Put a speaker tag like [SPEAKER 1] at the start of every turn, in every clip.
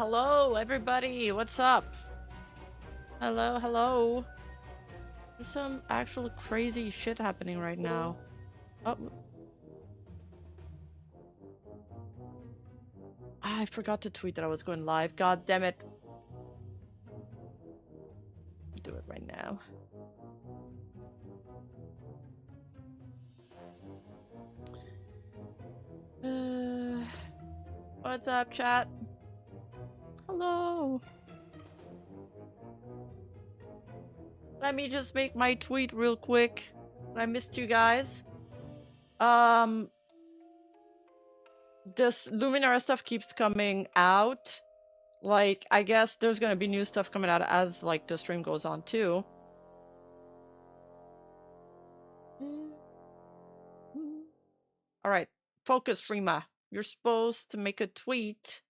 [SPEAKER 1] Hello, everybody. What's up? Hello, hello. There's some actual crazy shit happening right now. Oh. I forgot to tweet that I was going live. God damn it. Do it right now. What's up, chat? Hello. Let me just make my tweet real quick. I missed you guys. This Luminara stuff keeps coming out. Like, I guess there's gonna be new stuff coming out as, like, the stream goes on, too. Alright, focus, Rima. You're supposed to make a tweet.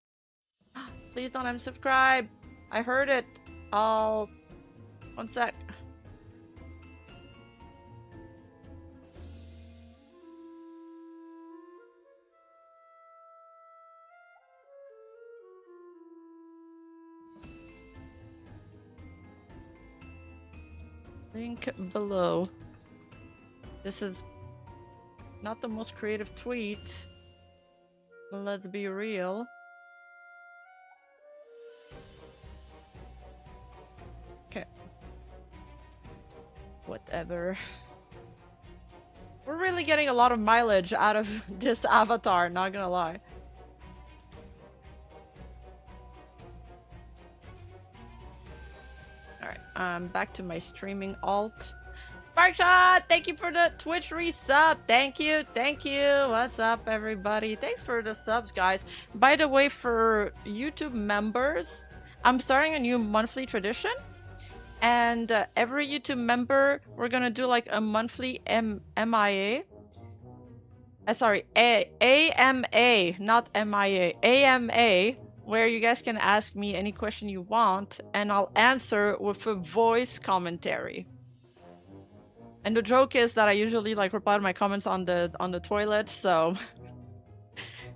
[SPEAKER 1] Please don't unsubscribe. I heard it. One sec. Link below. This is not the most creative tweet. Let's be real. Okay. Whatever. We're really getting a lot of mileage out of this avatar, not gonna lie. Alright, back to my streaming alt. Sparkshot, thank you for the Twitch resub. Thank you, thank you. What's up, everybody? Thanks for the subs, guys. By the way, for YouTube members, I'm starting a new monthly tradition. And every YouTube member, we're gonna do like a monthly MIA. Sorry, AMA, not MIA. AMA, where you guys can ask me any question you want, and I'll answer with a voice commentary. And the joke is that I usually like reply to my comments on the toilet, so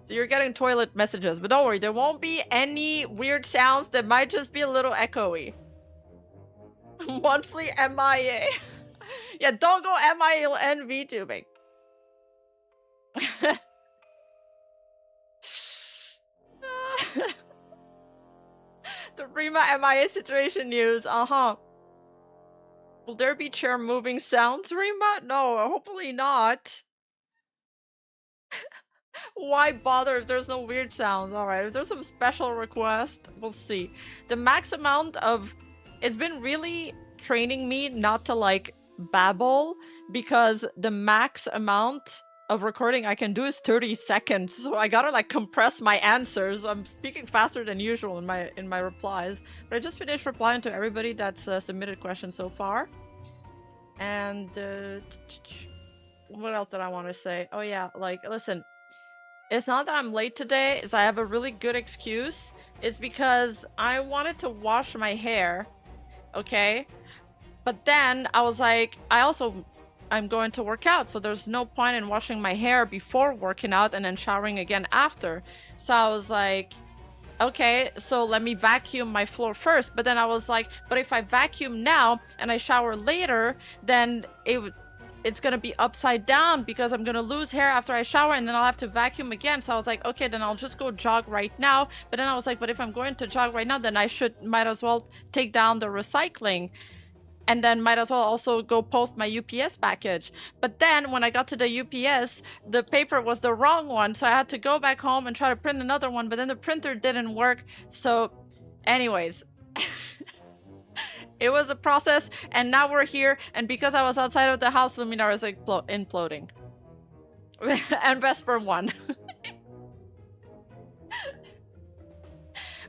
[SPEAKER 1] so you're getting toilet messages. But don't worry, there won't be any weird sounds. That might just be a little echoey. Monthly MIA. Yeah, don't go MILN VTubing. The Rima MIA situation news. Will there be chair moving sounds, Rima? No, hopefully not. Why bother if there's no weird sounds? Alright, if there's some special request, we'll see. The max amount of... It's been really training me not to, like, babble, because the max amount of recording I can do is 30 seconds, so I gotta, like, compress my answers. I'm speaking faster than usual in my replies. But I just finished replying to everybody that's submitted questions so far. And, what else did I want to say? Oh yeah, like, listen. It's not that I'm late today, it's I have a really good excuse. It's because I wanted to wash my hair. Okay, but then I was like, I'm going to work out, so there's no point in washing my hair before working out and then showering again after. So I was like, okay, so let me vacuum my floor first. But then I was like, but if I vacuum now and I shower later, then it's gonna be upside down because I'm gonna lose hair after I shower and then I'll have to vacuum again. So I was like, okay, then I'll just go jog right now. But then I was like, but if I'm going to jog right now, then I might as well take down the recycling and then might as well also go post my UPS package. But then when I got to the UPS, the paper was the wrong one. So I had to go back home and try to print another one, but then the printer didn't work. So anyways, it was a process, and now we're here, and because I was outside of the house, Luminara is like imploding. And Vesper won.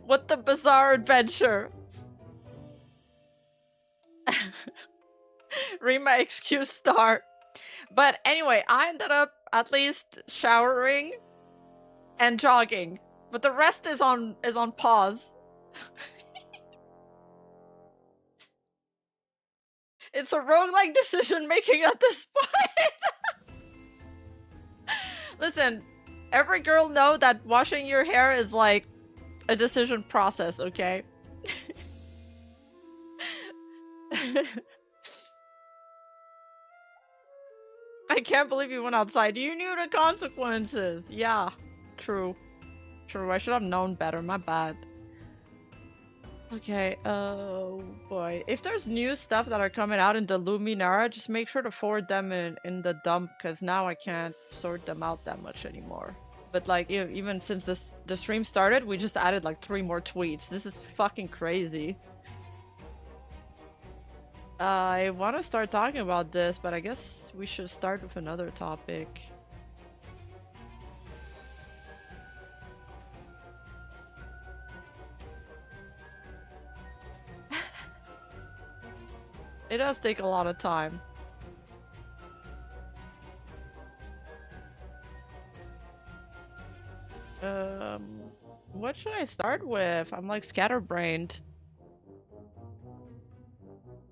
[SPEAKER 1] What the bizarre adventure. Rima excuse star. But anyway, I ended up at least showering and jogging. But the rest is on pause. It's a roguelike decision making at this point. Listen, every girl know that washing your hair is like a decision process, okay? I can't believe you went outside. You knew the consequences. Yeah, true. True, I should have known better. My bad. Okay, oh boy. If there's new stuff that are coming out in the Luminara, just make sure to forward them in the dump, because now I can't sort them out that much anymore. But like, even since the stream started, we just added like 3 more tweets. This is fucking crazy. I want to start talking about this, but I guess we should start with another topic. It does take a lot of time. What should I start with? I'm like scatterbrained.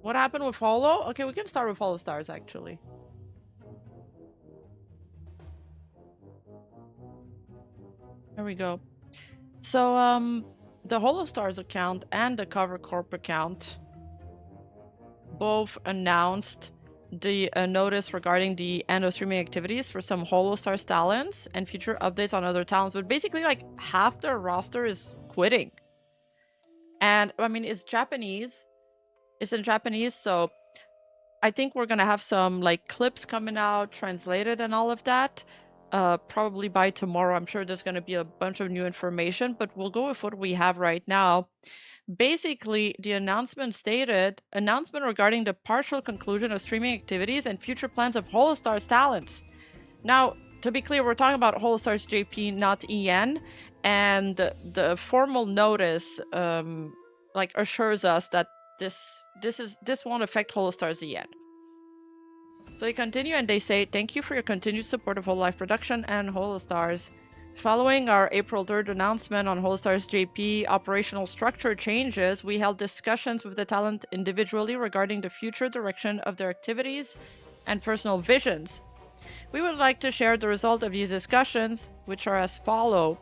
[SPEAKER 1] What happened with Holo? Okay, we can start with Holostars actually. There we go. So, the Holostars account and the Cover Corp account both announced the notice regarding the end of streaming activities for some Holostars talents and future updates on other talents, but basically like half their roster is quitting. And I mean, it's Japanese. It's in Japanese, so I think we're gonna have some like clips coming out, translated and all of that. Probably by tomorrow. I'm sure there's gonna be a bunch of new information, but we'll go with what we have right now. Basically, the announcement stated, announcement regarding the partial conclusion of streaming activities and future plans of Holostars talents. Now, to be clear, we're talking about Holostars JP, not EN, and the formal notice like assures us that this won't affect Holostars EN. So they continue and they say, thank you for your continued support of Hololive Production and Holostars. Following our April 3rd announcement on Holostars JP operational structure changes, we held discussions with the talent individually regarding the future direction of their activities and personal visions. We would like to share the result of these discussions, which are as follow.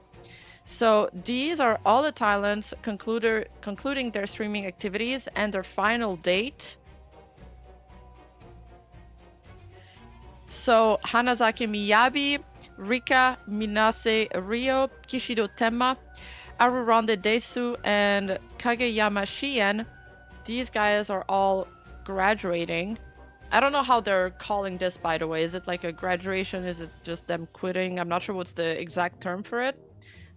[SPEAKER 1] So these are all the talents concluding their streaming activities and their final date. So Hanazaki Miyabi, Rika Minase Ryo, Kishido Tenma, Arurande Desu, and Kageyama Shien. These guys are all graduating. I don't know how they're calling this, by the way. Is it like a graduation? Is it just them quitting? I'm not sure what's the exact term for it.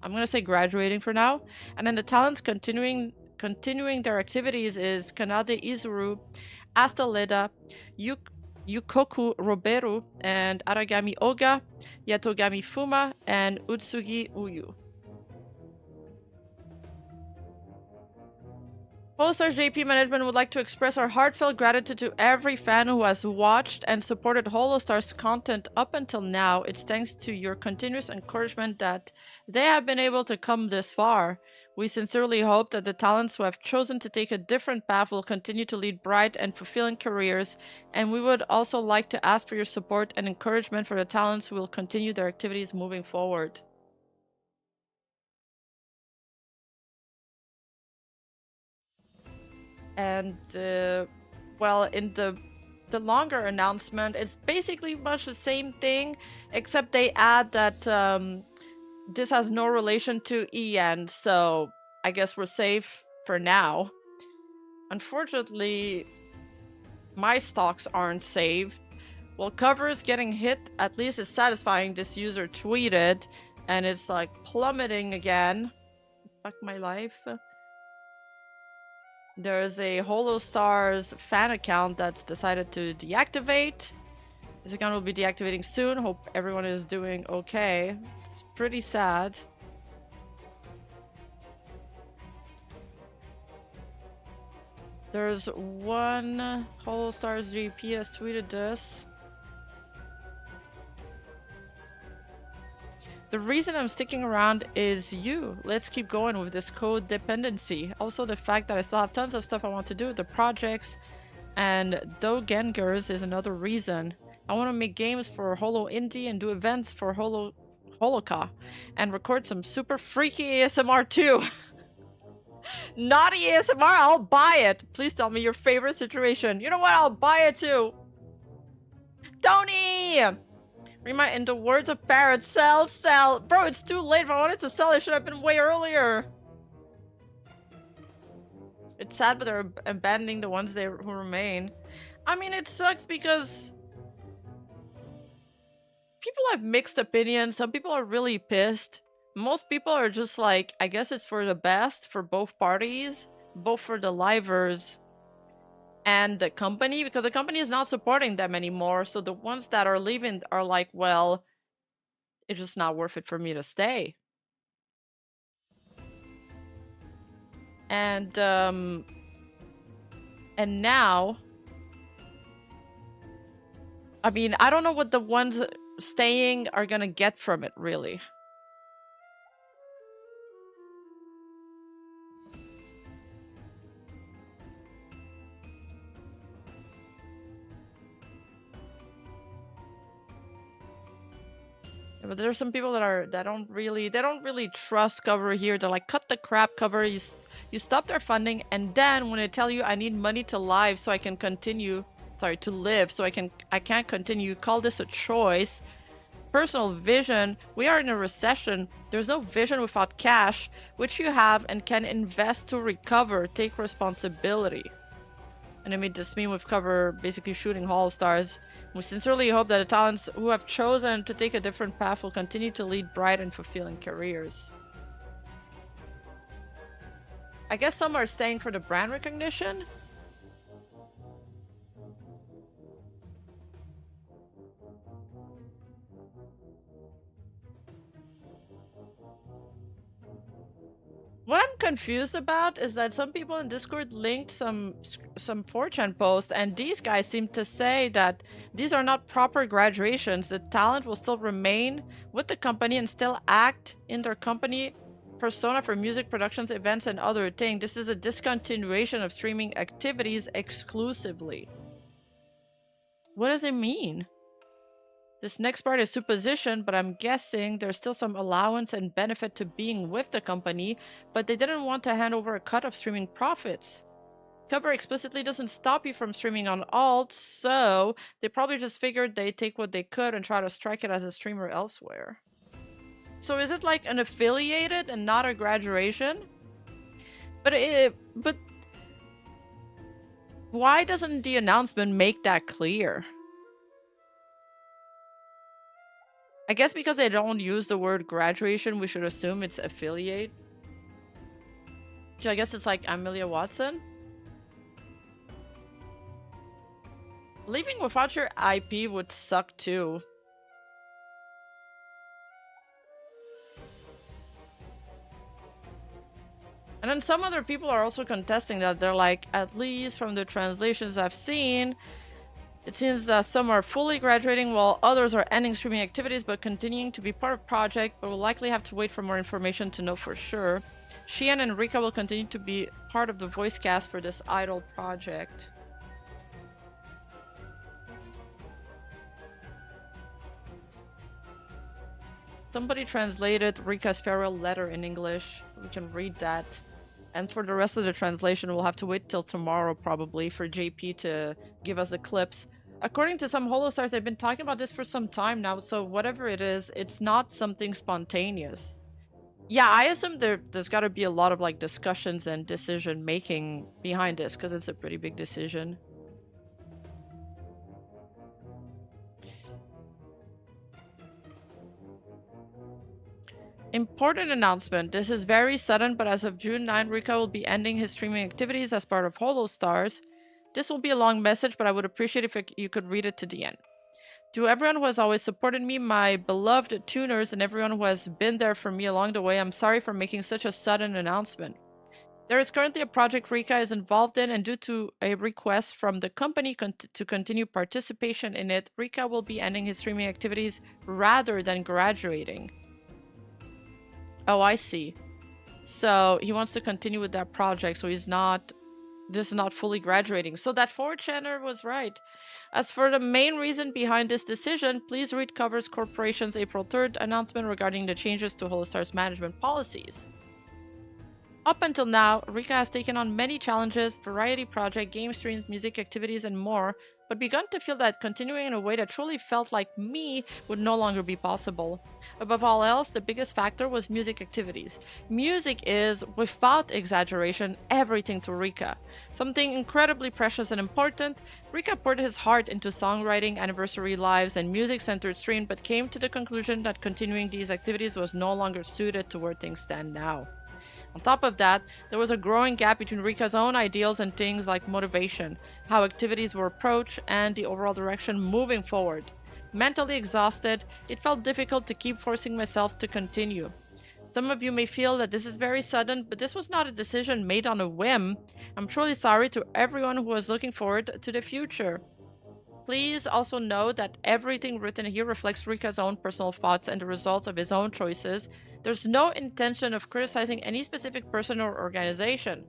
[SPEAKER 1] I'm gonna say graduating for now. And then the talents continuing their activities is Kanade Izuru, Asta Leda, Yukoku Roberu, and Aragami Oga, Yatogami Fuma, and Utsugi Uyu. Holostars JP management would like to express our heartfelt gratitude to every fan who has watched and supported Holostars content up until now. It's thanks to your continuous encouragement that they have been able to come this far. We sincerely hope that the talents who have chosen to take a different path will continue to lead bright and fulfilling careers, and we would also like to ask for your support and encouragement for the talents who will continue their activities moving forward. And, well, in the longer announcement, it's basically much the same thing, except they add that this has no relation to EN, so I guess we're safe for now. Unfortunately, my stocks aren't saved. Well, covers getting hit at least is satisfying, this user tweeted, and it's like plummeting again. Fuck my life. There's a Holostars fan account that's decided to deactivate. This account will be deactivating soon. Hope everyone is doing okay. It's pretty sad. There's one Holostars GP that's tweeted this. The reason I'm sticking around is you. Let's keep going with this code dependency. Also the fact that I still have tons of stuff I want to do with the projects, and though Gengers is another reason. I want to make games for Holo Indie and do events for Holocaust and record some super freaky ASMR too. Naughty ASMR, I'll buy it. Please tell me your favorite situation. You know what? I'll buy it too. Tony! Rima, in the words of Parrot, sell, sell. Bro, it's too late. If I wanted to sell, it should have been way earlier. It's sad, but they're abandoning the ones who remain. I mean, it sucks because people have mixed opinions. Some people are really pissed. Most people are just like, I guess it's for the best for both parties, both for the livers and the company, because the company is not supporting them anymore. So the ones that are leaving are like, well, it's just not worth it for me to stay. And now, I mean, I don't know what the ones staying are gonna get from it, really. But there are some people that don't really trust cover here. They're like, cut the crap, cover. You stop their funding, and then when they tell you I need money to live so I can continue, sorry, to live so I can't continue, call this a choice. Personal vision. We are in a recession. There's no vision without cash, which you have and can invest to recover. Take responsibility. And I made this meme with cover basically shooting Holostars. We sincerely hope that the talents who have chosen to take a different path will continue to lead bright and fulfilling careers. I guess some are staying for the brand recognition. What I'm confused about is that some people in Discord linked some 4chan posts, and these guys seem to say that these are not proper graduations. The talent will still remain with the company and still act in their company persona for music productions, events, and other things. This is a discontinuation of streaming activities exclusively. What does it mean? This next part is supposition, but I'm guessing there's still some allowance and benefit to being with the company, but they didn't want to hand over a cut of streaming profits. Cover explicitly doesn't stop you from streaming on alt, so they probably just figured they'd take what they could and try to strike it as a streamer elsewhere. So is it like an affiliated and not a graduation? But why doesn't the announcement make that clear? I guess because they don't use the word graduation, we should assume it's affiliate. So I guess it's like Amelia Watson. Leaving without your IP would suck too. And then some other people are also contesting that. They're like, at least from the translations I've seen, it seems that some are fully graduating while others are ending streaming activities but continuing to be part of the project, but will likely have to wait for more information to know for sure. Xian and Rika will continue to be part of the voice cast for this idol project. Somebody translated Rika's farewell letter in English. We can read that. And for the rest of the translation, we'll have to wait till tomorrow probably for JP to give us the clips. According to some Holostars, they've been talking about this for some time now, so whatever it is, it's not something spontaneous. Yeah, I assume there's got to be a lot of like discussions and decision making behind this, because it's a pretty big decision. Important announcement. This is very sudden, but as of June 9, Rika will be ending his streaming activities as part of Holostars. This will be a long message, but I would appreciate if you could read it to the end. To everyone who has always supported me, my beloved tuners, and everyone who has been there for me along the way, I'm sorry for making such a sudden announcement. There is currently a project Rika is involved in, and due to a request from the company to continue participation in it, Rika will be ending his streaming activities rather than graduating. Oh, I see. So he wants to continue with that project, so he's not this not fully graduating. So that 4chaner was right. As for the main reason behind this decision, please read Covers Corporation's April 3rd announcement regarding the changes to Holostars management policies. Up until now, Rika has taken on many challenges, variety projects, game streams, music activities, and more, but begun to feel that continuing in a way that truly felt like me would no longer be possible. Above all else, the biggest factor was music activities. Music is, without exaggeration, everything to Rika. Something incredibly precious and important, Rika poured his heart into songwriting, anniversary lives, and music-centered stream, but came to the conclusion that continuing these activities was no longer suited to where things stand now. On top of that, there was a growing gap between Rika's own ideals and things like motivation, how activities were approached, and the overall direction moving forward. Mentally exhausted, it felt difficult to keep forcing myself to continue. Some of you may feel that this is very sudden, but this was not a decision made on a whim. I'm truly sorry to everyone who was looking forward to the future. Please also know that everything written here reflects Rika's own personal thoughts and the results of his own choices. There's no intention of criticizing any specific person or organization.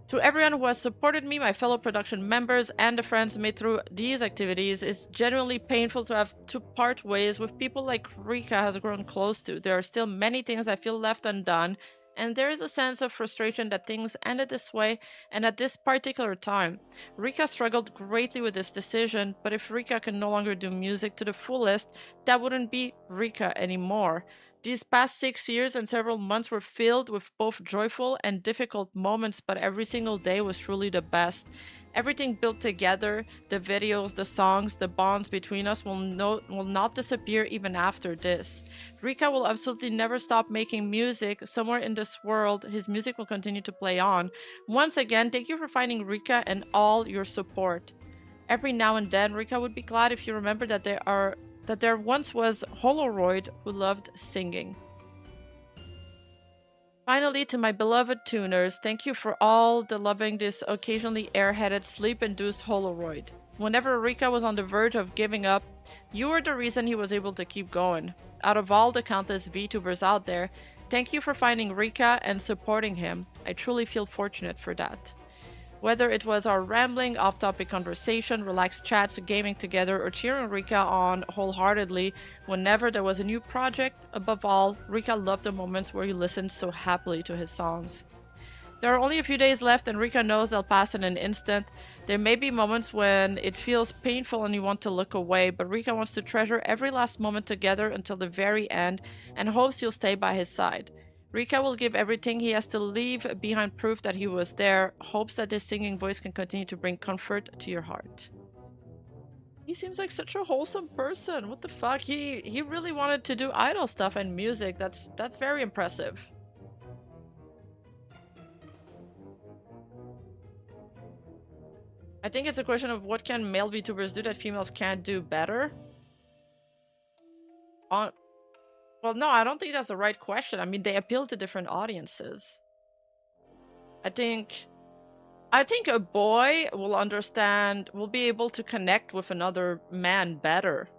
[SPEAKER 1] To everyone who has supported me, my fellow production members, and the friends made through these activities, it's genuinely painful to have to part ways with people like Rika has grown close to. There are still many things I feel left undone, and there is a sense of frustration that things ended this way and at this particular time. Rika struggled greatly with this decision, but if Rika can no longer do music to the fullest, that wouldn't be Rika anymore. These past 6 years and several months were filled with both joyful and difficult moments, but every single day was truly the best. Everything built together, the videos, the songs, the bonds between us will not disappear even after this. Rika will absolutely never stop making music. Somewhere in this world, his music will continue to play on. Once again, thank you for finding Rika and all your support. Every now and then, Rika would be glad if you remember that there once was Holoroid who loved singing. Finally, to my beloved tuners, thank you for all the loving this occasionally airheaded sleep-induced Holoroid. Whenever Rika was on the verge of giving up, you were the reason he was able to keep going. Out of all the countless VTubers out there, thank you for finding Rika and supporting him. I truly feel fortunate for that. Whether it was our rambling, off-topic conversation, relaxed chats, gaming together, or cheering Rika on wholeheartedly whenever there was a new project, above all, Rika loved the moments where he listened so happily to his songs. There are only a few days left and Rika knows they'll pass in an instant. There may be moments when it feels painful and you want to look away, but Rika wants to treasure every last moment together until the very end and hopes you'll stay by his side. Rika will give everything he has to leave behind proof that he was there, hopes that this singing voice can continue to bring comfort to your heart. He seems like such a wholesome person. What the fuck? He really wanted to do idol stuff and music. That's very impressive. I think it's a question of what can male VTubers do that females can't do better? Well, no, I don't think that's the right question. I mean, they appeal to different audiences. I think a boy will be able to connect with another man better.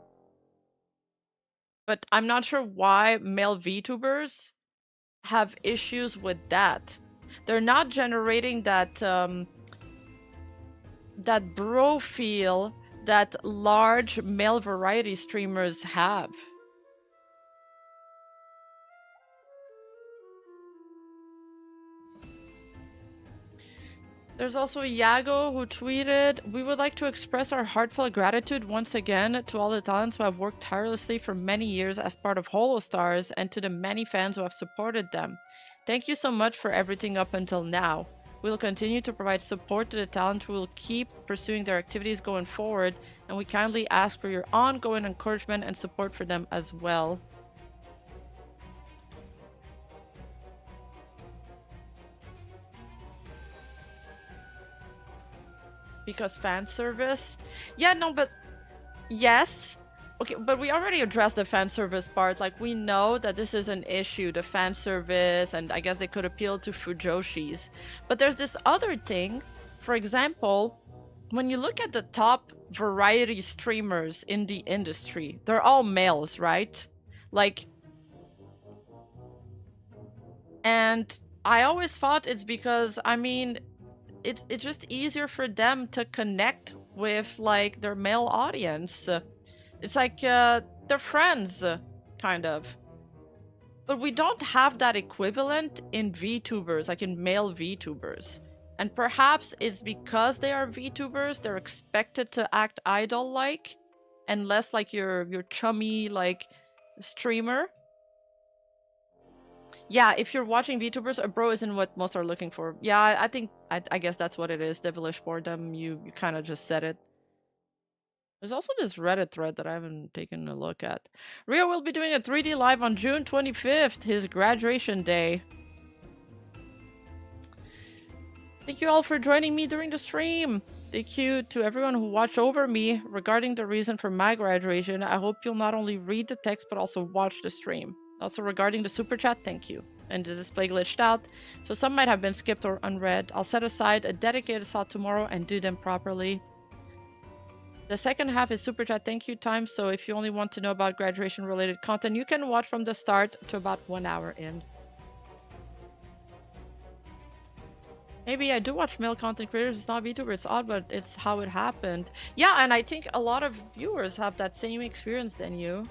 [SPEAKER 1] But I'm not sure why male VTubers have issues with that. They're not generating that, that bro feel that large male variety streamers have. There's also Yago who tweeted, "We would like to express our heartfelt gratitude once again to all the talents who have worked tirelessly for many years as part of Holostars and to the many fans who have supported them. Thank you so much for everything up until now. We will continue to provide support to the talent who will keep pursuing their activities going forward, and we kindly ask for your ongoing encouragement and support for them as well." Because fan service? Yeah, no, but yes. Okay, but we already addressed the fan service part. Like, we know that this is an issue, the fan service, and I guess they could appeal to Fujoshis. But there's this other thing. For example, when you look at the top variety streamers in the industry, they're all males, right? Like, and I always thought it's because, I mean, it's just easier for them to connect with, like, their male audience. It's like, they're friends, kind of. But we don't have that equivalent in VTubers, like in male VTubers. And perhaps it's because they are VTubers, they're expected to act idol-like, and less like your chummy, like, streamer. Yeah, if you're watching VTubers, a bro isn't what most are looking for. Yeah, I think, I guess that's what it is. Devilish boredom, you kind of just said it. There's also this Reddit thread that I haven't taken a look at. Rio will be doing a 3D live on June 25th, his graduation day. Thank you all for joining me during the stream. Thank you to everyone who watched over me regarding the reason for my graduation. I hope you'll not only read the text, but also watch the stream. Also regarding the super chat, thank you. And the display glitched out, so some might have been skipped or unread. I'll set aside a dedicated slot tomorrow and do them properly. The second half is super chat thank you time, so if you only want to know about graduation related content, you can watch from the start to about 1 hour in. Maybe I do watch male content creators, it's not VTuber, it's odd, but it's how it happened. Yeah, and I think a lot of viewers have that same experience than you.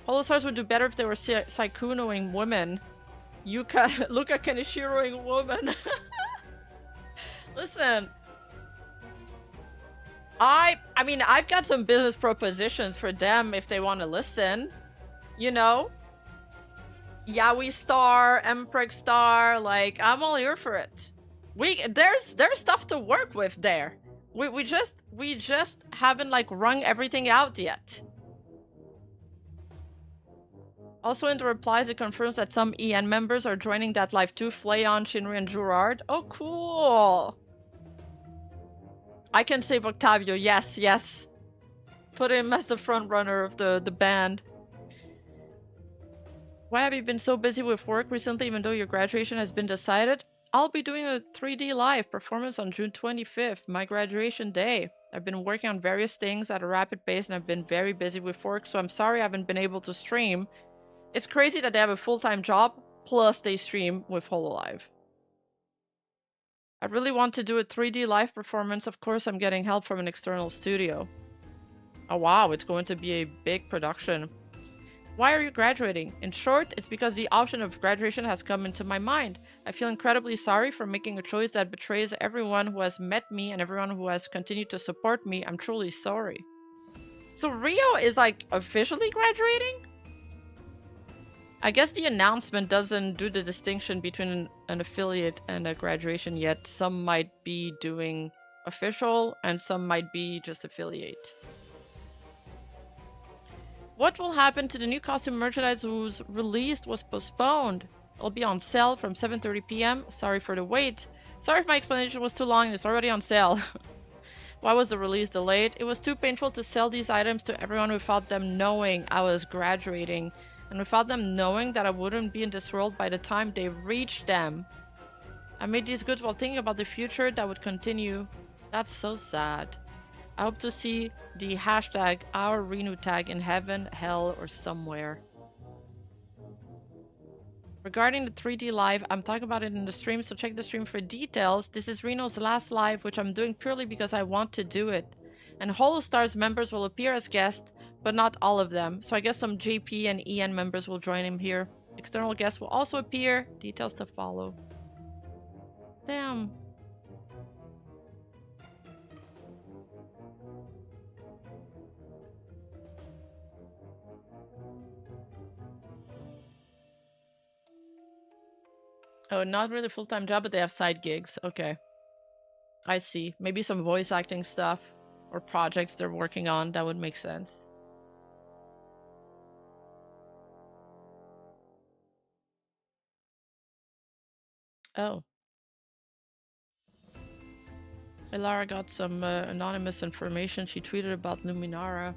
[SPEAKER 1] Holostars would do better if they were Saikunoing women. Luca Kenishiroing woman. Listen. I mean, I've got some business propositions for them if they want to listen. You know? Yaoi Star, Empreg Star, like, I'm all here for it. There's stuff to work with there. We just haven't, like, wrung everything out yet. Also in the replies, it confirms that some EN members are joining that live too. Flayon, Shinri, and Jurard. Oh, cool! I can save Octavio, yes, yes. Put him as the front runner of the band. Why have you been so busy with work recently even though your graduation has been decided? I'll be doing a 3D live performance on June 25th, my graduation day. I've been working on various things at a rapid pace and I've been very busy with work, so I'm sorry I haven't been able to stream. It's crazy that they have a full-time job, plus they stream with HoloLive. I really want to do a 3D live performance. Of course, I'm getting help from an external studio. Oh wow, it's going to be a big production. Why are you graduating? In short, it's because the option of graduation has come into my mind. I feel incredibly sorry for making a choice that betrays everyone who has met me and everyone who has continued to support me. I'm truly sorry. So Rio is like officially graduating? I guess the announcement doesn't do the distinction between an affiliate and a graduation yet. Some might be doing official and some might be just affiliate. What will happen to the new costume merchandise whose release was postponed? It'll be on sale from 7:30 p.m. Sorry for the wait. Sorry if my explanation was too long, it's already on sale. Why was the release delayed? It was too painful to sell these items to everyone without them knowing I was graduating. And without them knowing that I wouldn't be in this world by the time they reached them. I made these goods while thinking about the future that would continue. That's so sad. I hope to see the hashtag our Renu tag in heaven, hell, or somewhere. Regarding the 3D live, I'm talking about it in the stream, so check the stream for details. This is Reno's last live, which I'm doing purely because I want to do it. And Holostars members will appear as guests, but not all of them. So I guess some JP and EN members will join him here. External guests will also appear. Details to follow. Damn. Oh, not really full-time job, but they have side gigs. Okay. I see. Maybe some voice acting stuff or projects they're working on. That would make sense. Oh. Lara got some anonymous information. She tweeted about Luminara.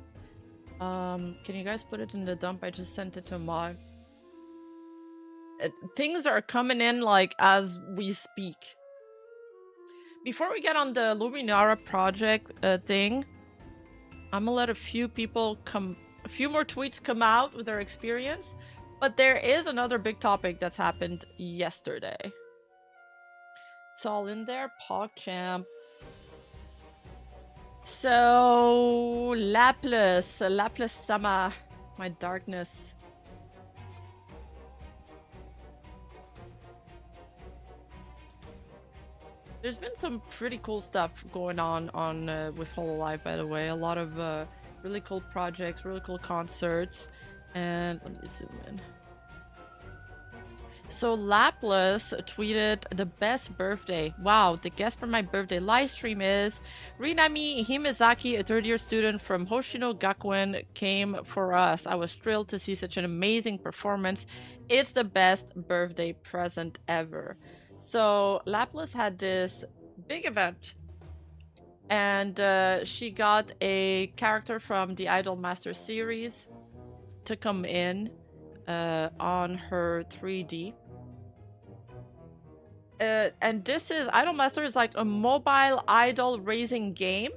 [SPEAKER 1] Can you guys put it in the dump? I just sent it to Mog. Things are coming in like as we speak. Before we get on the Luminara project thing, I'm gonna let a few more tweets come out with their experience. But there is another big topic that's happened yesterday. It's all in there, PogChamp. So, Lapis Sama, my darkness. There's been some pretty cool stuff going on with Hololive, by the way. A lot of really cool projects, really cool concerts, and let me zoom in. So Lapis tweeted the best birthday. Wow, the guest for my birthday live stream is Rinami Himezaki, a third-year student from Hoshino Gakuen, came for us. I was thrilled to see such an amazing performance. It's the best birthday present ever. So Lapis had this big event, and she got a character from the Idol Master series to come in on her 3D. And this is Idol Master is like a mobile idol raising game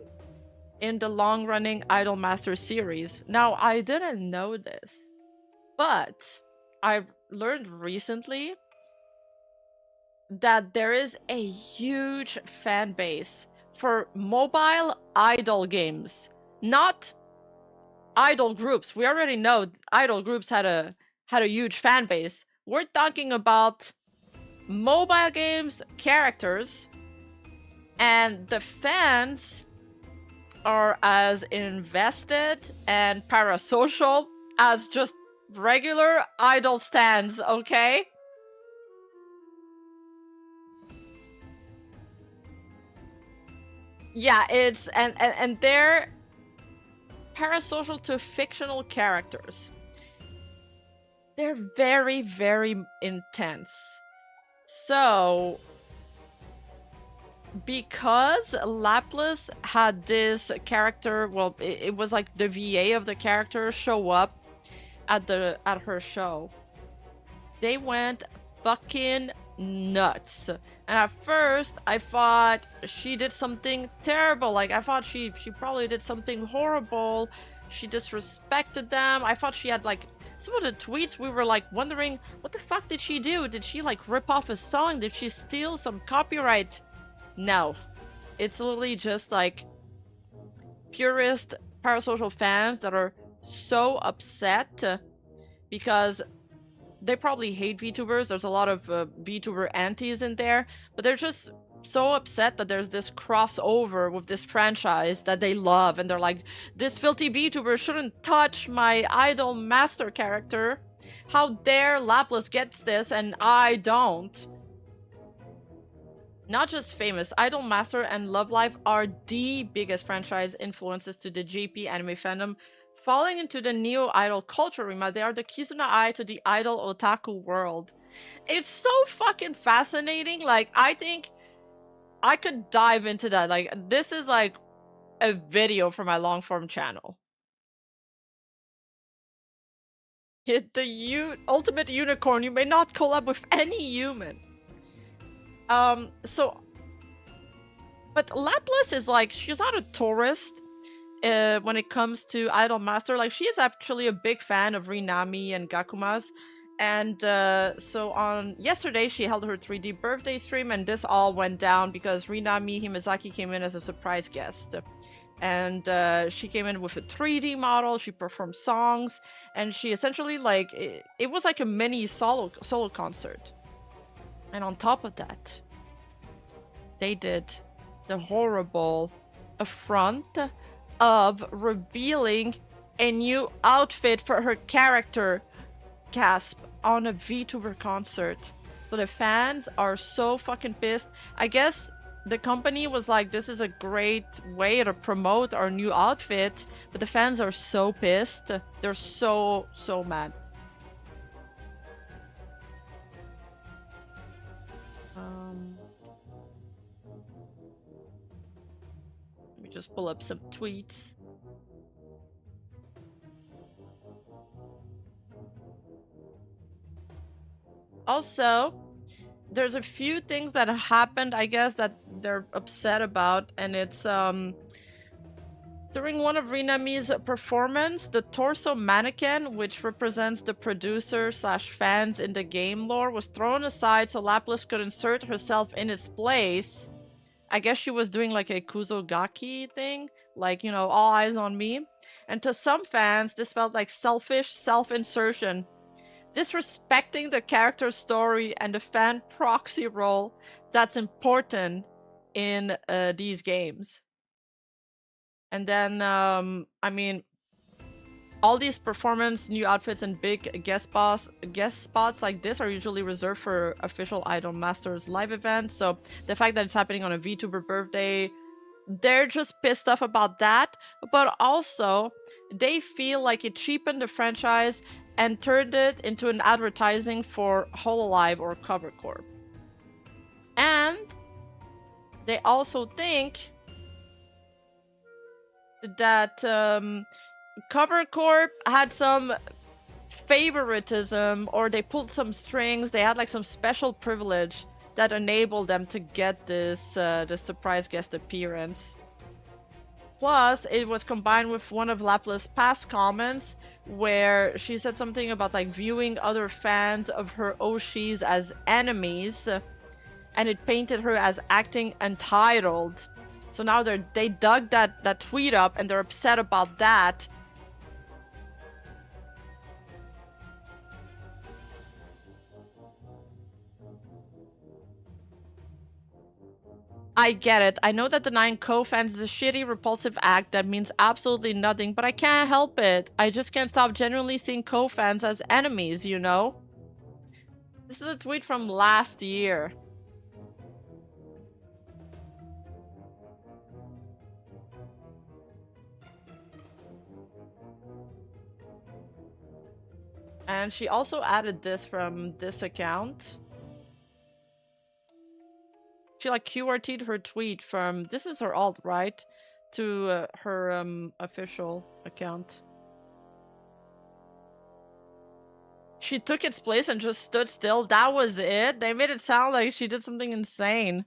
[SPEAKER 1] in the long-running Idol Master series. Now, I didn't know this, but I've learned recently that there is a huge fan base for mobile idol games, not idol groups. We already know idol groups had a huge fan base. We're talking about mobile games characters, and the fans are as invested and parasocial as just regular idol stands, okay? Yeah, it's and they're parasocial to fictional characters. They're very, very intense. So, because Lapis had this character, well, it was like the VA of the character show up at her show, they went fucking nuts. And at first, I thought she did something terrible. Like, I thought she probably did something horrible. She disrespected them. I thought she had, like, some of the tweets, we were, like, wondering, what the fuck did she do? Did she, like, rip off a song? Did she steal some copyright? No. It's literally just, like, purist parasocial fans that are so upset because they probably hate VTubers. There's a lot of VTuber antis in there, but they're just so upset that there's this crossover with this franchise that they love, and they're like, this filthy VTuber shouldn't touch my idol master character. How dare Lapis gets this and I don't? Not just famous, Idol Master and Love Live are the biggest franchise influences to the JP anime fandom. Falling into the neo-idol culture, Rima, they are the Kizuna Eye to the idol otaku world. It's so fucking fascinating. Like, I think I could dive into that. Like, this is like a video for my long-form channel. The ultimate unicorn, you may not collab with any human. But Lapis is like, she's not a tourist. When it comes to Idol Master, like, she is actually a big fan of Rinami and Gakuma's, and so on yesterday she held her 3D birthday stream, and this all went down because Rinami Himezaki came in as a surprise guest, and she came in with a 3D model. She performed songs, and she essentially, like, it was like a mini solo concert. And on top of that, they did the horrible affront of revealing a new outfit for her character, Casp, on a VTuber concert. So the fans are so fucking pissed. I guess the company was like, this is a great way to promote our new outfit, but the fans are so pissed. They're so mad. Just pull up some tweets. Also, there's a few things that happened, I guess, that they're upset about, and it's During one of Rinami's performance, the torso mannequin, which represents the producer slash fans in the game lore, was thrown aside so Lapis could insert herself in its place. I guess she was doing like a Kuzogaki thing, like, you know, all eyes on me. And to some fans, this felt like selfish self-insertion, disrespecting the character's story and the fan proxy role that's important in these games. And then, I mean, all these performance, new outfits, and big guest spots like this are usually reserved for official Idol Masters live events. So the fact that it's happening on a VTuber birthday, they're just pissed off about that. But also, they feel like it cheapened the franchise and turned it into an advertising for Hololive or Cover Corp. And they also think that Cover Corp had some favoritism, or they pulled some strings. They had like some special privilege that enabled them to get this the surprise guest appearance. Plus, it was combined with one of Lapis' past comments where she said something about like viewing other fans of her Oshis as enemies, and it painted her as acting entitled. So now they dug that tweet up and they're upset about that. I get it. I know that denying co-fans is a shitty, repulsive act that means absolutely nothing, but I can't help it. I just can't stop genuinely seeing co-fans as enemies, you know? This is a tweet from last year. And she also added this from this account. She like QRT'd her tweet from, this is her alt, right? To her official account. She took its place and just stood still. That was it? They made it sound like she did something insane.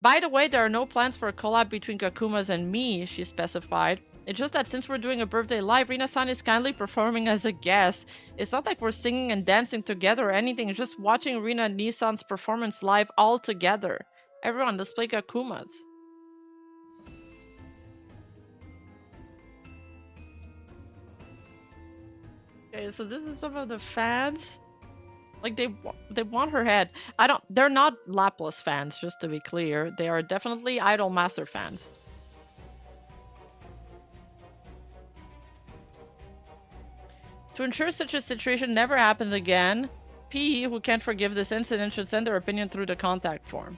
[SPEAKER 1] By the way, there are no plans for a collab between Gakumas and me, she specified. It's just that since we're doing a birthday live, Rina-san is kindly performing as a guest. It's not like we're singing and dancing together or anything, it's just watching Rina and Nissan's performance live all together. Everyone, let's play Gakumas. Okay, so this is some of the fans. Like, they want her head. They're not Lapis fans, just to be clear. They are definitely Idol Master fans. To ensure such a situation never happens again, P, who can't forgive this incident, should send their opinion through the contact form.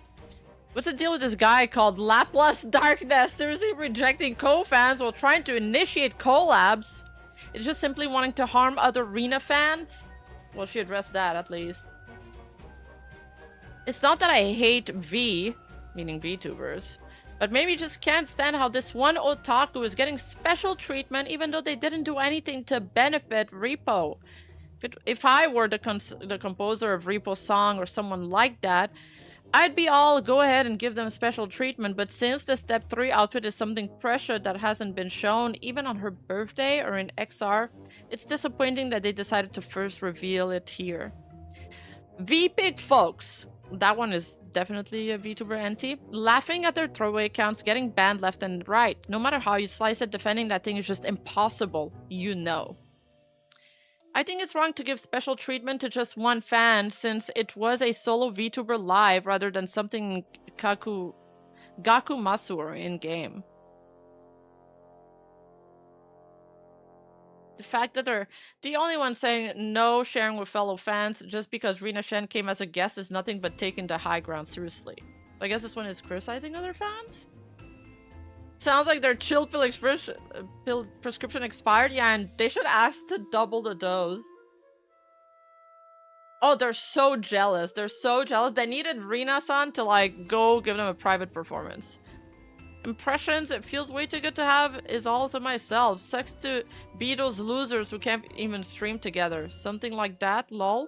[SPEAKER 1] What's the deal with this guy called Laplace Darkness? Seriously rejecting co-fans while trying to initiate collabs? It's just simply wanting to harm other Rina fans? Well, she addressed that, at least. It's not that I hate V, meaning VTubers, but maybe just can't stand how this one otaku is getting special treatment even though they didn't do anything to benefit Repo. If I were the composer of Repo's song or someone like that, I'd be all go ahead and give them special treatment, but since the Step 3 outfit is something pressure that hasn't been shown even on her birthday or in XR, it's disappointing that they decided to first reveal it here. V-Pig folks, that one is definitely a VTuber anti, laughing at their throwaway accounts, getting banned left and right. No matter how you slice it, defending that thing is just impossible, you know. I think it's wrong to give special treatment to just one fan since it was a solo VTuber live rather than something Gakumasu or in-game. The fact that they're the only one saying no sharing with fellow fans just because Rina Shen came as a guest is nothing but taking the high ground seriously. I guess this one is criticizing other fans? Sounds like their chill pill prescription expired. Yeah, and they should ask to double the dose. Oh, they're so jealous. They're so jealous. They needed Rina-san to, like, go give them a private performance. Impressions, it feels way too good to have, is all to myself. Sucks to be those losers who can't even stream together. Something like that, lol.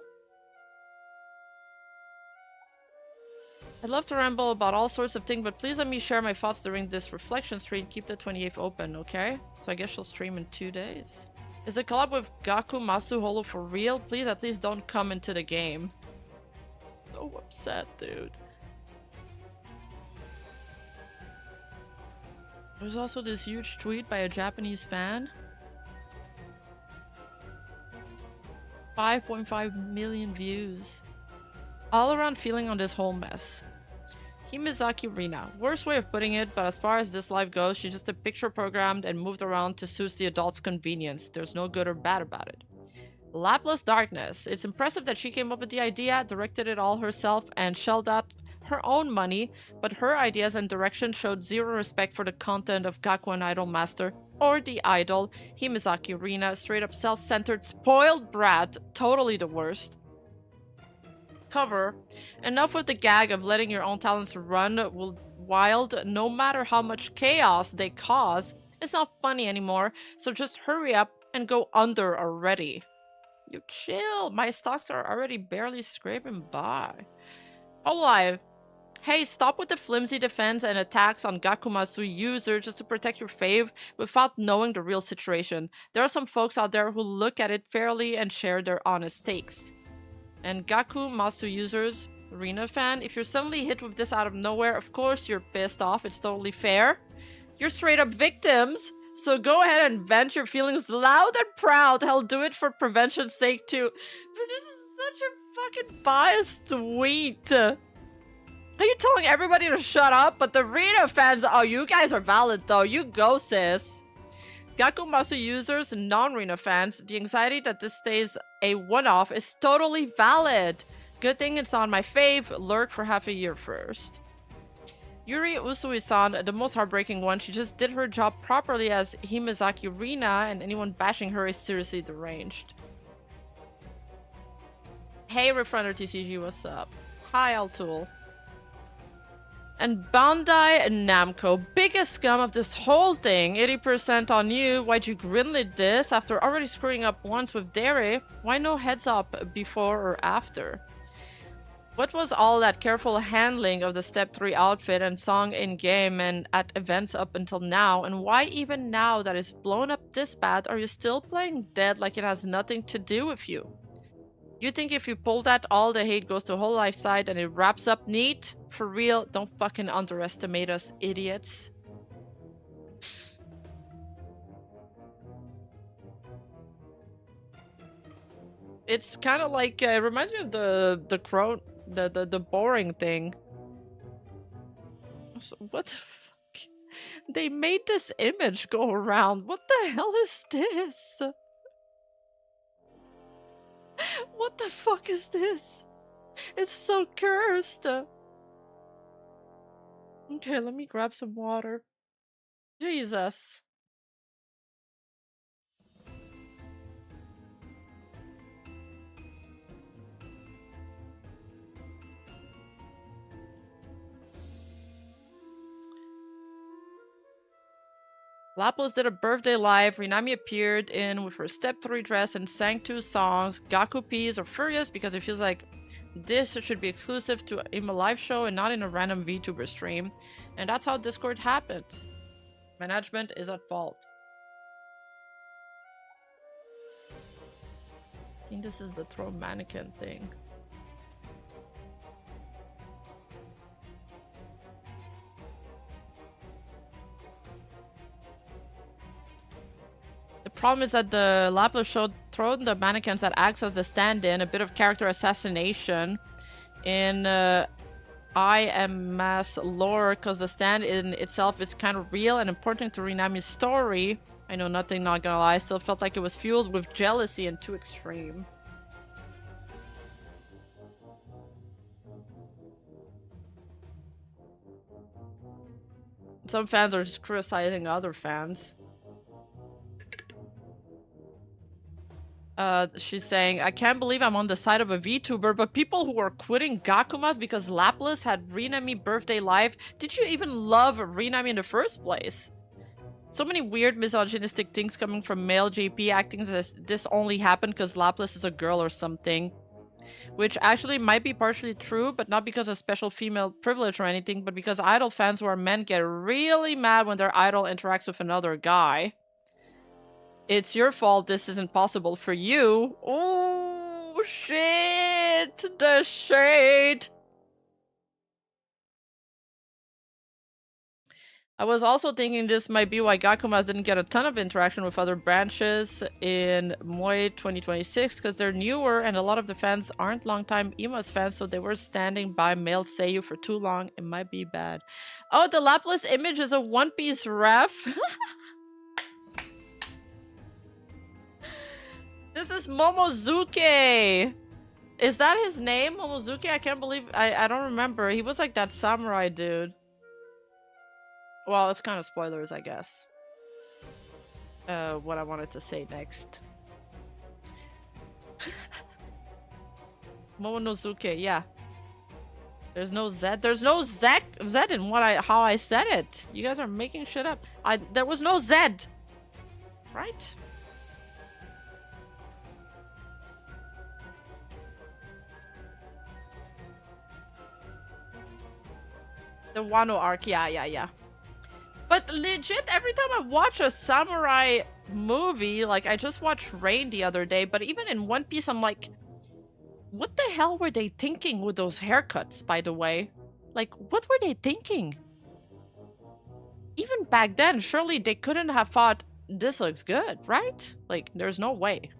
[SPEAKER 1] I'd love to ramble about all sorts of things, but please let me share my thoughts during this reflection stream. Keep the 28th open, okay? So I guess she'll stream in 2 days. Is the collab with Gaku Masu Holo for real? Please at least don't come into the game. So upset, dude. There's also this huge tweet by a Japanese fan. 5.5 million views. All around feeling on this whole mess. Himizaki Rina. Worst way of putting it, but as far as this life goes, she's just a picture programmed and moved around to suit the adults' convenience. There's no good or bad about it. Lapless Darkness. It's impressive that she came up with the idea, directed it all herself, and shelled out her own money, but her ideas and direction showed zero respect for the content of Gakuen Idol Master or the idol. Himizaki Rina, straight up self-centered, spoiled brat, totally the worst. Cover. Enough with the gag of letting your own talents run wild, no matter how much chaos they cause. It's not funny anymore, so just hurry up and go under already. You chill, my stocks are already barely scraping by. Alive. Hey, stop with the flimsy defense and attacks on Gakumasu user just to protect your fave without knowing the real situation. There are some folks out there who look at it fairly and share their honest takes. And Gakumasu users, Rina fan, if you're suddenly hit with this out of nowhere, of course you're pissed off, it's totally fair. You're straight up victims, so go ahead and vent your feelings loud and proud. Hell, do it for prevention's sake too. But this is such a fucking biased tweet. Are you telling everybody to shut up? But the Rina fans, oh, you guys are valid though. You go, sis. Gakumasu users and non-Rina fans, the anxiety that this stays a one-off is totally valid. Good thing it's on my fave. Lurk for half a year first. Yuri Usui-san, the most heartbreaking one, she just did her job properly as Himizaki Rina, and anyone bashing her is seriously deranged. Hey, Refrender TCG, what's up? Hi, Altool. And Bandai Namco, biggest scum of this whole thing. 80% on you. Why'd you greenlit this after already screwing up once with Dere? Why no heads up before or after? What was all that careful handling of the Step 3 outfit and song in-game and at events up until now? And why even now that it's blown up this bad, are you still playing dead like it has nothing to do with you? You think if you pull that, all the hate goes to whole life side and it wraps up neat? For real, don't fucking underestimate us, idiots. It's kind of like, it reminds me of the boring thing. So, what the fuck? They made this image go around. What the hell is this? What the fuck is this? It's so cursed. Okay, let me grab some water. Jesus. Lapis did a birthday live. Rinami appeared in with her Step 3 dress and sang 2 songs. Gaku P's are furious because it feels like this should be exclusive to a live show and not in a random VTuber stream. And that's how Discord happens. Management is at fault. I think this is the throw mannequin thing. The problem is that the Lapis showed thrown the mannequins that acts as the stand-in, a bit of character assassination in IMS lore, because the stand-in itself is kind of real and important to Rinami's story. I know nothing, not gonna lie, still felt like it was fueled with jealousy and too extreme. Some fans are just criticizing other fans. She's saying, I can't believe I'm on the side of a VTuber, but people who are quitting Gakumas because Lapis had Rinami birthday live, did you even love Rinami in the first place? So many weird misogynistic things coming from male JP acting as this only happened because Lapis is a girl or something. Which actually might be partially true, but not because of special female privilege or anything, but because idol fans who are men get really mad when their idol interacts with another guy. It's your fault this isn't possible for you. Oh, shit! The shade! I was also thinking this might be why Gakumas didn't get a ton of interaction with other branches in Moe 2026, because they're newer and a lot of the fans aren't longtime Imas fans, so they were standing by male Seiyu for too long. It might be bad. Oh, the Laplace image is a One Piece ref? This is Momozuke! Is that his name, Momozuke? I can't believe- I don't remember. He was like that samurai dude. Well, it's kind of spoilers, I guess. What I wanted to say next. Momonosuke, yeah. There's no Z. There's no Z in how I said it. You guys are making shit up. There was no Z. Right? The Wano arc, yeah. But legit, every time I watch a samurai movie, like I just watched Rain the other day, but even in One Piece, I'm like, what the hell were they thinking with those haircuts, by the way? Like, what were they thinking? Even back then, surely they couldn't have thought, this looks good, right? Like, there's no way.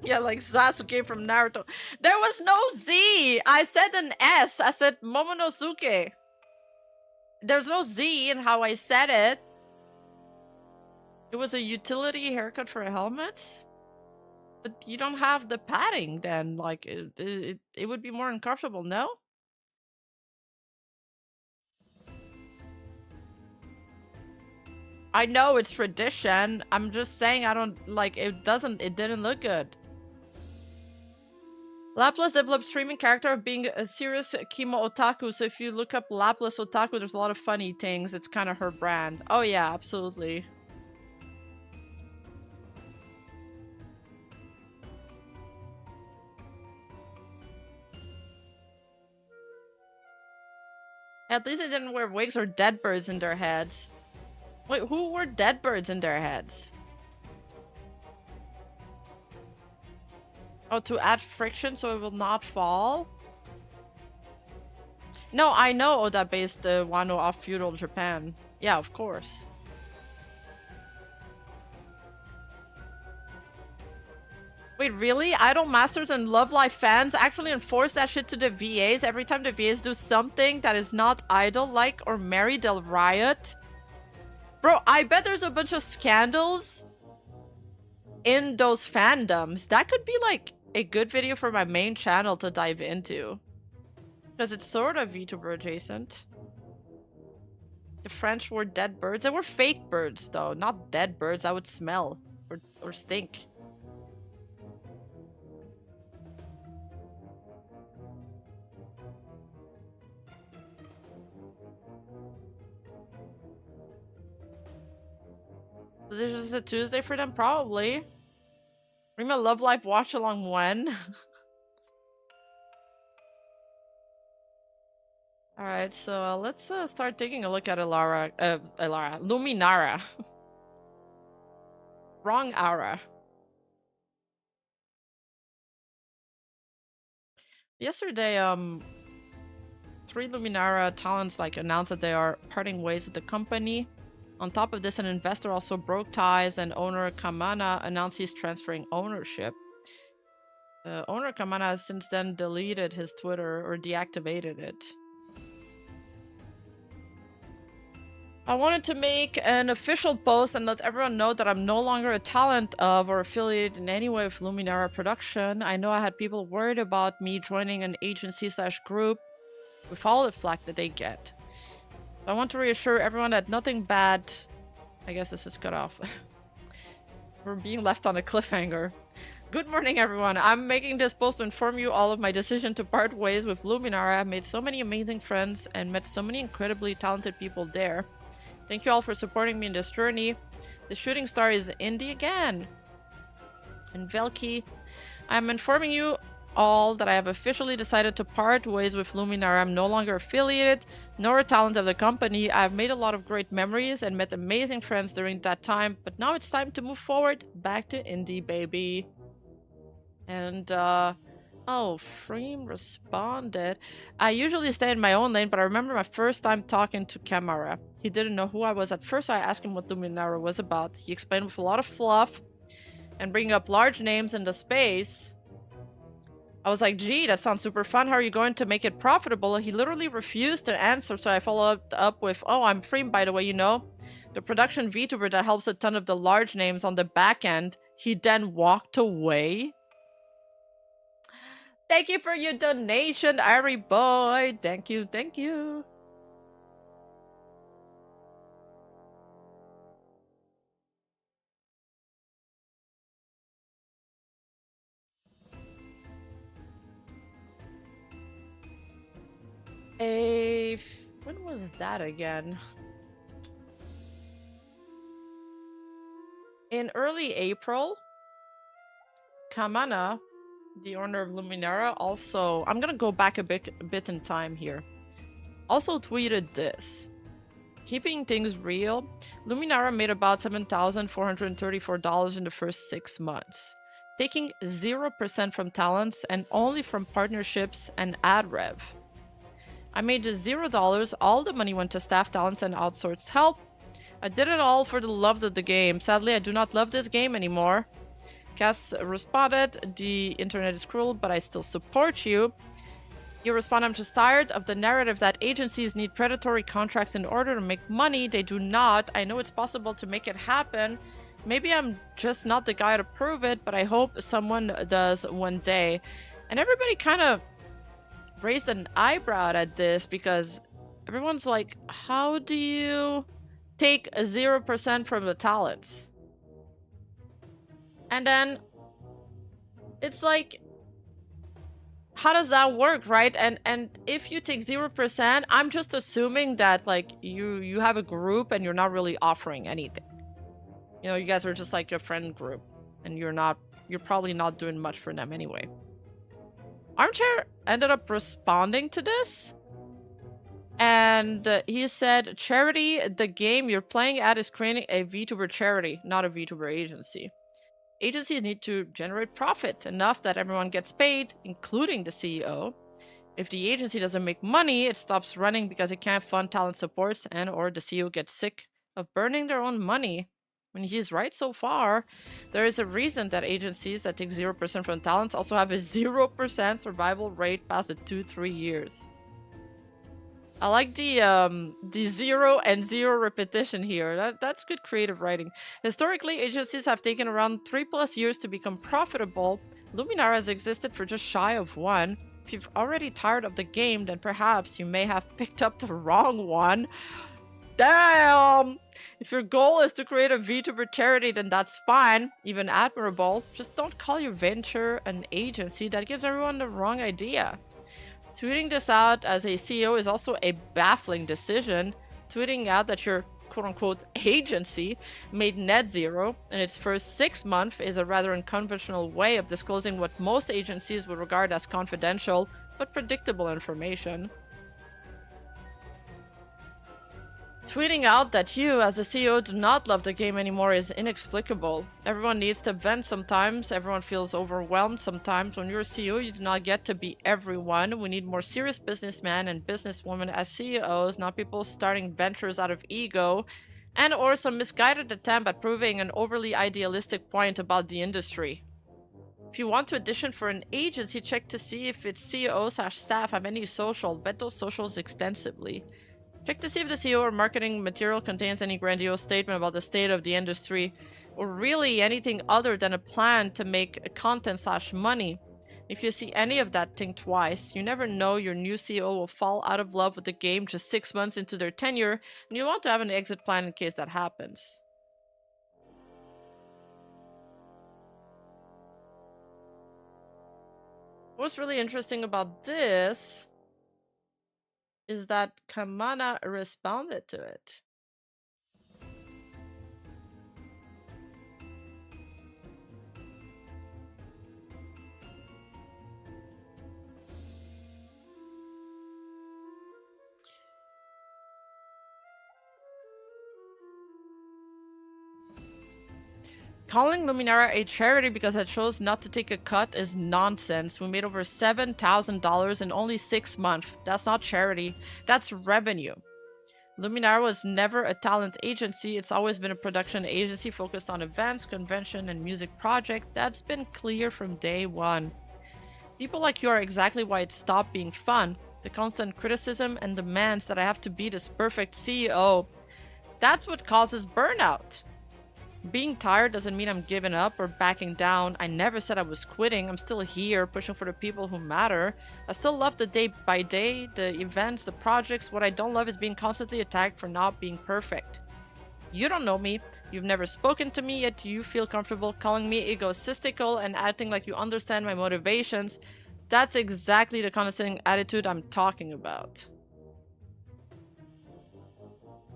[SPEAKER 1] Yeah, like Sasuke from Naruto. There was no Z! I said an S. I said Momonosuke. There's no Z in how I said it. It was a utility haircut for a helmet? But you don't have the padding then. Like, it would be more uncomfortable, no? I know it's tradition. I'm just saying I don't, like, it didn't look good. Laplace developed streaming character of being a serious Kimo otaku, so if you look up Laplace otaku, there's a lot of funny things. It's kind of her brand. Oh yeah, absolutely. At least they didn't wear wigs or dead birds in their heads. Wait, who wore dead birds in their heads? Oh, to add friction so it will not fall? No, I know Oda based the Wano off feudal Japan. Yeah, of course. Wait, really? Idol Masters and Love Live fans actually enforce that shit to the VAs every time the VAs do something that is not idol-like or marry, they'll riot? Bro, I bet there's a bunch of scandals in those fandoms. That could be like a good video for my main channel to dive into. Because it's sort of VTuber adjacent. The French were dead birds. They were fake birds though, not dead birds. That would smell or stink. This is a Tuesday for them, probably. Rima Love Live watch along when? Alright, so let's start taking a look at Luminara. Wrong Aura. Yesterday, 3 Luminara talents announced that they are parting ways with the company. On top of this, an investor also broke ties, and owner Kamana announced he's transferring ownership. Owner Kamana has since then deleted his Twitter or deactivated it. I wanted to make an official post and let everyone know that I'm no longer a talent of or affiliated in any way with Luminara Production. I know I had people worried about me joining an agency/group with all the flack that they get. I want to reassure everyone that nothing bad... I guess this is cut off. We're being left on a cliffhanger. Good morning, everyone. I'm making this post to inform you all of my decision to part ways with Luminara. I've made so many amazing friends and met so many incredibly talented people there. Thank you all for supporting me in this journey. The shooting star is Indy again. And Velki, I'm informing you all that I have officially decided to part ways with Luminara. I'm no longer affiliated nor a talent of the company. I've made a lot of great memories and met amazing friends during that time, but now it's time to move forward back to Indie, baby. And oh, Freem responded. I usually stay in my own lane, but I remember my first time talking to Camara. He didn't know who I was at first, so I asked him what Luminara was about. He explained with a lot of fluff and bringing up large names in the space. I was like, gee, that sounds super fun. How are you going to make it profitable? He literally refused to answer, so I followed up with, oh, I'm Freem, by the way, you know? The production VTuber that helps a ton of the large names on the back end. He then walked away. Thank you for your donation, Ari boy. Thank you, thank you. When was that again? In early April, Kamana, the owner of Luminara, also... I'm gonna go back a bit in time here. Also tweeted this. Keeping things real, Luminara made about $7,434 in the first 6 months, taking 0% from talents and only from partnerships and ad rev. I made just $0, all the money went to staff, talents, and outsourced help. I did it all for the love of the game. Sadly, I do not love this game anymore. Cass responded, the internet is cruel, but I still support you. You respond, I'm just tired of the narrative that agencies need predatory contracts in order to make money. They do not. I know it's possible to make it happen. Maybe I'm just not the guy to prove it, but I hope someone does one day. And everybody kind of raised an eyebrow at this because everyone's like, how do you take 0% from the talents? And then it's like, how does that work, right? And if you take 0%, I'm just assuming that like you have a group and you're not really offering anything. You know, you guys are just like a friend group and you're probably not doing much for them anyway. Armchair ended up responding to this. And he said, charity, the game you're playing at is creating a VTuber charity, not a VTuber agency. Agencies need to generate profit enough that everyone gets paid, including the CEO. If the agency doesn't make money, it stops running because it can't fund talent supports and or the CEO gets sick of burning their own money. When he's right so far, there is a reason that agencies that take 0% from talents also have a 0% survival rate past the 2-3 years. I like the 0 and 0 repetition here. That's good creative writing. Historically, agencies have taken around 3+ years to become profitable. Luminara has existed for just shy of 1. If you're already tired of the game, then perhaps you may have picked up the wrong one. Damn! If your goal is to create a VTuber charity, then that's fine, even admirable. Just don't call your venture an agency. That gives everyone the wrong idea. Tweeting this out as a CEO is also a baffling decision. Tweeting out that your quote-unquote agency made net zero in its first 6 months is a rather unconventional way of disclosing what most agencies would regard as confidential but predictable information. Tweeting out that you, as the CEO, do not love the game anymore is inexplicable. Everyone needs to vent sometimes. Everyone feels overwhelmed sometimes. When you're a CEO, you do not get to be everyone. We need more serious businessmen and businesswomen as CEOs, not people starting ventures out of ego, and or some misguided attempt at proving an overly idealistic point about the industry. If you want to audition for an agency, check to see if its CEO/staff have any social. Vet those socials extensively. Check to see if the CEO or marketing material contains any grandiose statement about the state of the industry, or really anything other than a plan to make content/money. If you see any of that, think twice. You never know, your new CEO will fall out of love with the game just 6 months into their tenure, and you want to have an exit plan in case that happens. What's really interesting about this is that Kamana responded to it. Calling Luminara a charity because it chose not to take a cut is nonsense. We made over $7,000 in only 6 months. That's not charity. That's revenue. Luminara was never a talent agency. It's always been a production agency focused on events, convention, and music projects. That's been clear from day one. People like you are exactly why it stopped being fun. The constant criticism and demands that I have to be this perfect CEO. That's what causes burnout. Being tired doesn't mean I'm giving up or backing down. I never said I was quitting. I'm still here, pushing for the people who matter. I still love the day by day, the events, the projects. What I don't love is being constantly attacked for not being perfect. You don't know me. You've never spoken to me, yet you feel comfortable calling me egotistical and acting like you understand my motivations. That's exactly the condescending attitude I'm talking about.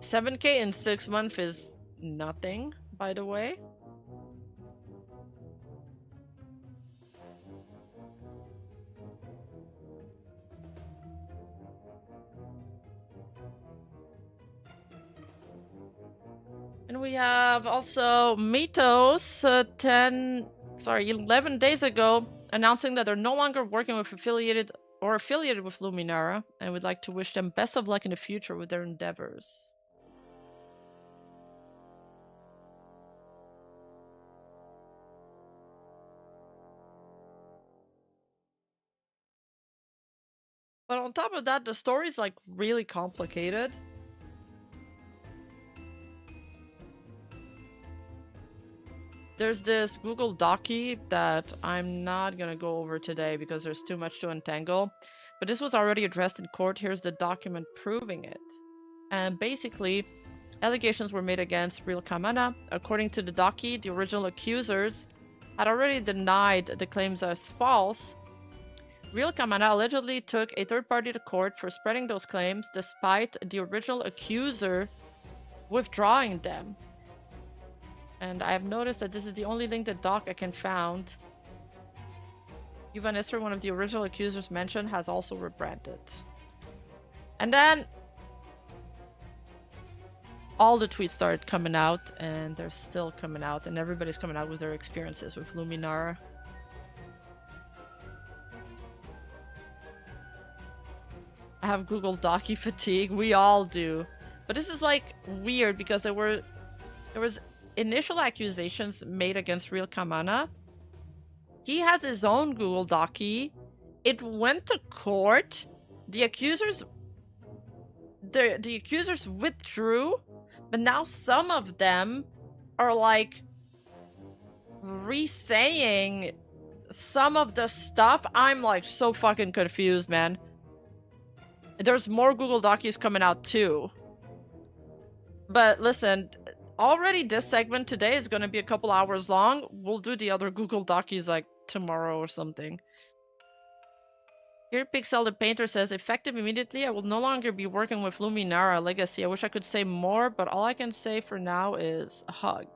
[SPEAKER 1] 7K in 6 months is nothing, by the way. And we have also Mitos 11 days ago announcing that they're no longer working with affiliated with Luminara, and would like to wish them best of luck in the future with their endeavors. But on top of that, the story is like really complicated. There's this Google Doci that I'm not gonna go over today because there's too much to untangle. But this was already addressed in court. Here's the document proving it. And basically, allegations were made against Real Kamana. According to the Doci, the original accusers had already denied the claims as false. Real Kamana allegedly took a third party to court for spreading those claims despite the original accuser withdrawing them. And I have noticed that this is the only link that doc I can found. Yuvan Esther, one of the original accusers mentioned, has also rebranded. And then all the tweets started coming out, and they're still coming out, and everybody's coming out with their experiences with Luminara. I have Google Doci fatigue. We all do. But this is like weird because there was initial accusations made against Real Kamana. He has his own Google Doci. It went to court. The accusers withdrew, but now some of them are like re-saying some of the stuff. I'm like so fucking confused, man. There's more Google Docis coming out too. But listen, already this segment today is going to be a couple hours long. We'll do the other Google Docis like tomorrow or something. Here Pixel the Painter says, effective immediately, I will no longer be working with Luminara Legacy. I wish I could say more, but all I can say for now is a hug.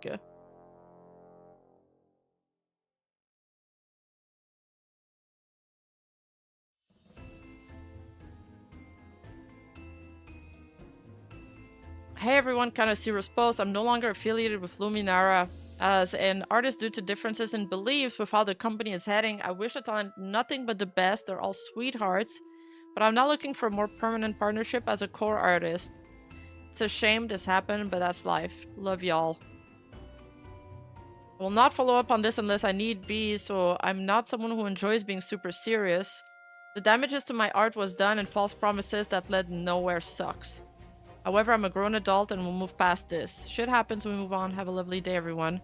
[SPEAKER 1] Hey everyone, kind of serious post. I'm no longer affiliated with Luminara as an artist due to differences in beliefs with how the company is heading. I wish the talent nothing but the best. They're all sweethearts, but I'm not looking for a more permanent partnership as a core artist. It's a shame this happened, but that's life. Love y'all. I will not follow up on this unless I need be, so I'm not someone who enjoys being super serious. The damages to my art was done, and false promises that led nowhere sucks. However, I'm a grown adult and we'll move past this. Shit happens, we move on. Have a lovely day, everyone.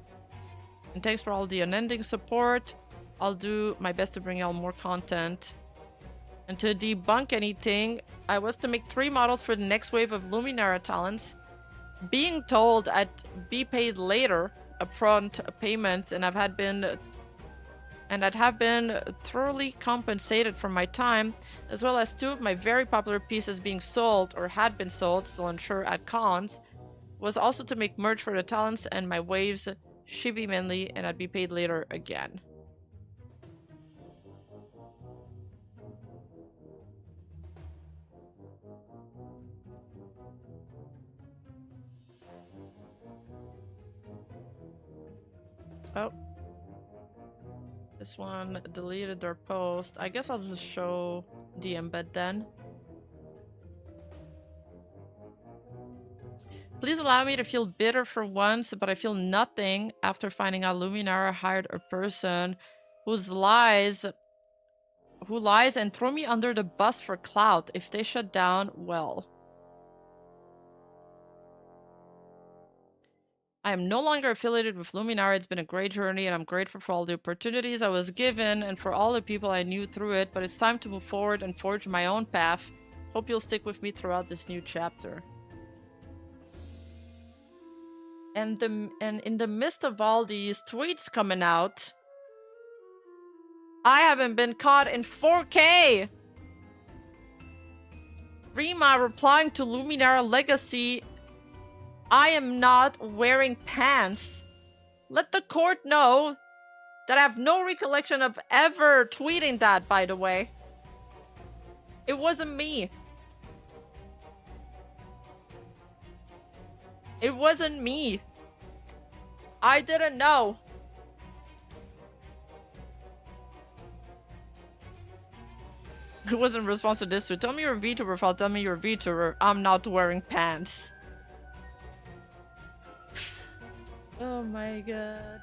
[SPEAKER 1] And thanks for all the unending support. I'll do my best to bring y'all more content. And to debunk anything, I was to make 3 models for the next wave of Luminara talents. Being told I'd be paid later, upfront payments, and and I'd have been thoroughly compensated for my time, as well as 2 of my very popular pieces being sold, or had been sold, still unsure, at cons, was also to make merch for the talents and my waves shibby mainly, and I'd be paid later again. Oh. This one deleted their post. I guess I'll just show the embed then. Please allow me to feel bitter for once, but I feel nothing after finding out Luminara hired a person who lies and throw me under the bus for clout. If they shut down, well. I am no longer affiliated with Luminara. It's been a great journey, and I'm grateful for all the opportunities I was given and for all the people I knew through it, but it's time to move forward and forge my own path. Hope you'll stick with me throughout this new chapter. And in the midst of all these tweets coming out, I haven't been caught in 4K! Rima replying to Luminara Legacy, I am not wearing pants. Let the court know that I have no recollection of ever tweeting that, by the way. It wasn't me. It wasn't me. I didn't know. It wasn't in response to this. So tell me you're a VTuber, I'll tell me you're a VTuber. I'm not wearing pants. Oh my god.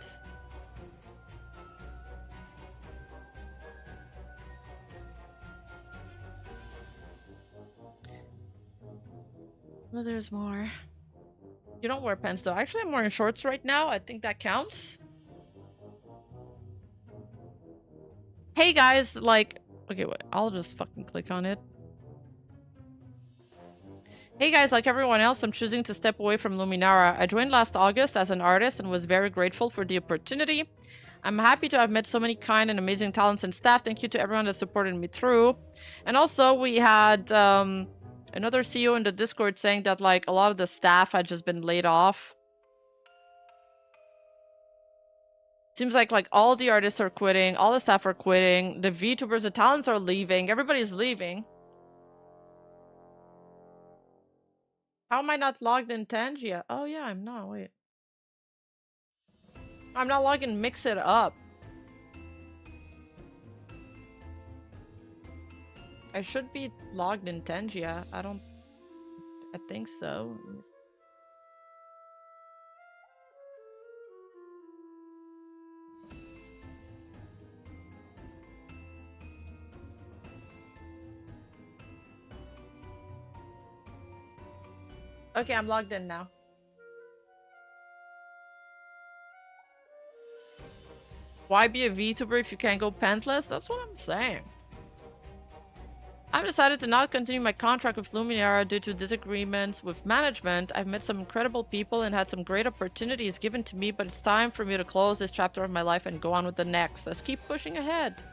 [SPEAKER 1] Well, there's more. You don't wear pants though. Actually, I'm wearing shorts right now. I think that counts. Hey guys, like... Okay, wait. I'll just fucking click on it. Hey guys, like everyone else, I'm choosing to step away from Luminara. I joined last August as an artist and was very grateful for the opportunity. I'm happy to have met so many kind and amazing talents and staff. Thank you to everyone that supported me through. And also, we had another CEO in the Discord saying that like a lot of the staff had just been laid off. Seems like all the artists are quitting, all the staff are quitting, the VTubers, the talents are leaving, everybody's leaving. How am I not logged in Tangia? Oh yeah, I'm not, wait. I'm not logged in Mix It Up. I should be logged in Tangia. I think so. Okay, I'm logged in now. Why be a VTuber if you can't go pantless? That's what I'm saying. I've decided to not continue my contract with Luminara due to disagreements with management. I've met some incredible people and had some great opportunities given to me, but it's time for me to close this chapter of my life and go on with the next. Let's keep pushing ahead.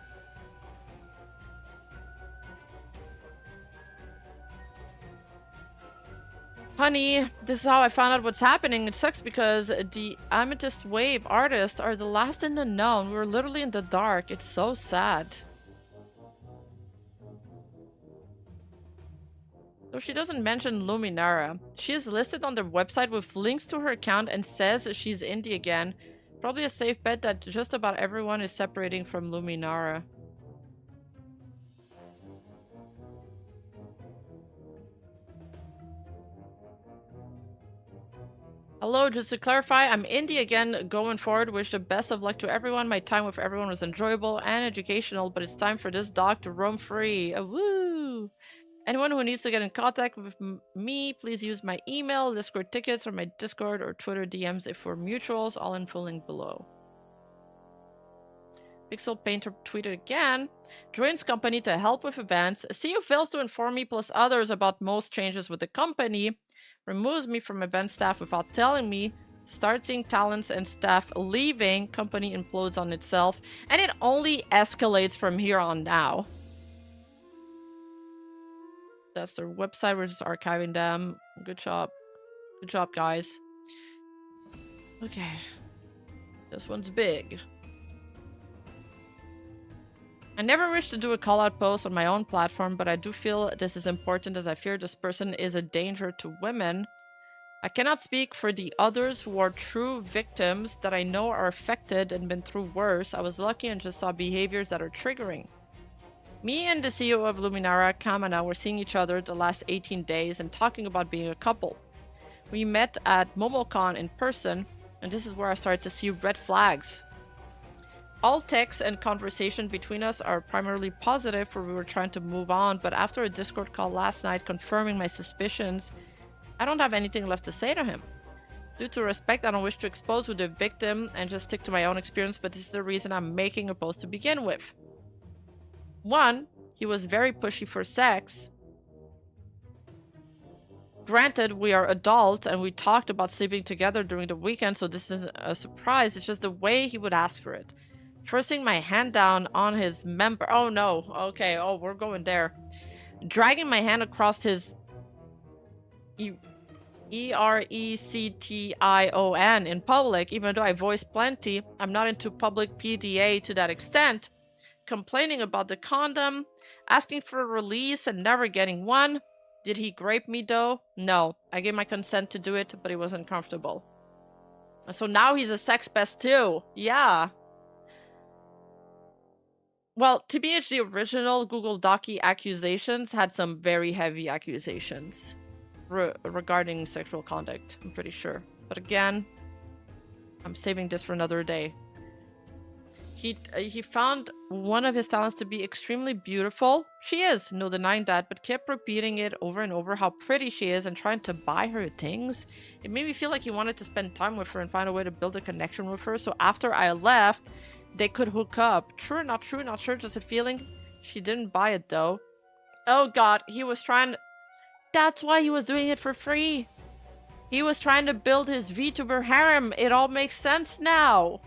[SPEAKER 1] Honey, this is how I found out what's happening. It sucks because the Amethyst Wave artists are the last in the known. We're literally in the dark. It's so sad. So she doesn't mention Luminara. She is listed on their website with links to her account and says she's indie again. Probably a safe bet that just about everyone is separating from Luminara. Hello, just to clarify, I'm indie again going forward. Wish the best of luck to everyone. My time with everyone was enjoyable and educational, but it's time for this dog to roam free. Woo! Anyone who needs to get in contact with me, please use my email, Discord tickets, or my Discord or Twitter DMs if we're mutuals, all info linked below. Pixel Painter tweeted again. Joins company to help with events. CEO fails to inform me plus others about most changes with the company. Removes me from event staff without telling me. Start seeing talents and staff leaving, company implodes on itself, and it only escalates from here on now. That's their website. We're just archiving them. Good job. Good job, guys. Okay. This one's big. I never wish to do a call-out post on my own platform, but I do feel this is important as I fear this person is a danger to women. I cannot speak for the others who are true victims that I know are affected and been through worse. I was lucky and just saw behaviors that are triggering. Me and the CEO of Luminara, Cam, and I were seeing each other the last 18 days and talking about being a couple. We met at MomoCon in person, and this is where I started to see red flags. All text and conversation between us are primarily positive, for we were trying to move on, but after a Discord call last night confirming my suspicions, I don't have anything left to say to him. Due to respect, I don't wish to expose who the victim and just stick to my own experience, but this is the reason I'm making a post to begin with. 1, he was very pushy for sex. Granted, we are adults and we talked about sleeping together during the weekend, so this isn't a surprise. It's just the way he would ask for it. Forcing my hand down on his member. Oh no. Okay. Oh, we're going there. Dragging my hand across his ERECTION in public, even though I voice plenty. I'm not into public PDA to that extent. Complaining about the condom. Asking for a release and never getting one. Did he grape me though? No. I gave my consent to do it, but he wasn't comfortable. So now he's a sex pest too. Yeah. Well, TBH, the original Google Docky Accusations had some very heavy accusations regarding sexual conduct, I'm pretty sure. But again, I'm saving this for another day. He found one of his talents to be extremely beautiful. She is, no denying that, but kept repeating it over and over how pretty she is and trying to buy her things. It made me feel like he wanted to spend time with her and find a way to build a connection with her, so after I left, they could hook up. True, not sure, just a feeling. She didn't buy it though. Oh god, he was trying... That's why he was doing it for free. He was trying to build his VTuber harem. It all makes sense now.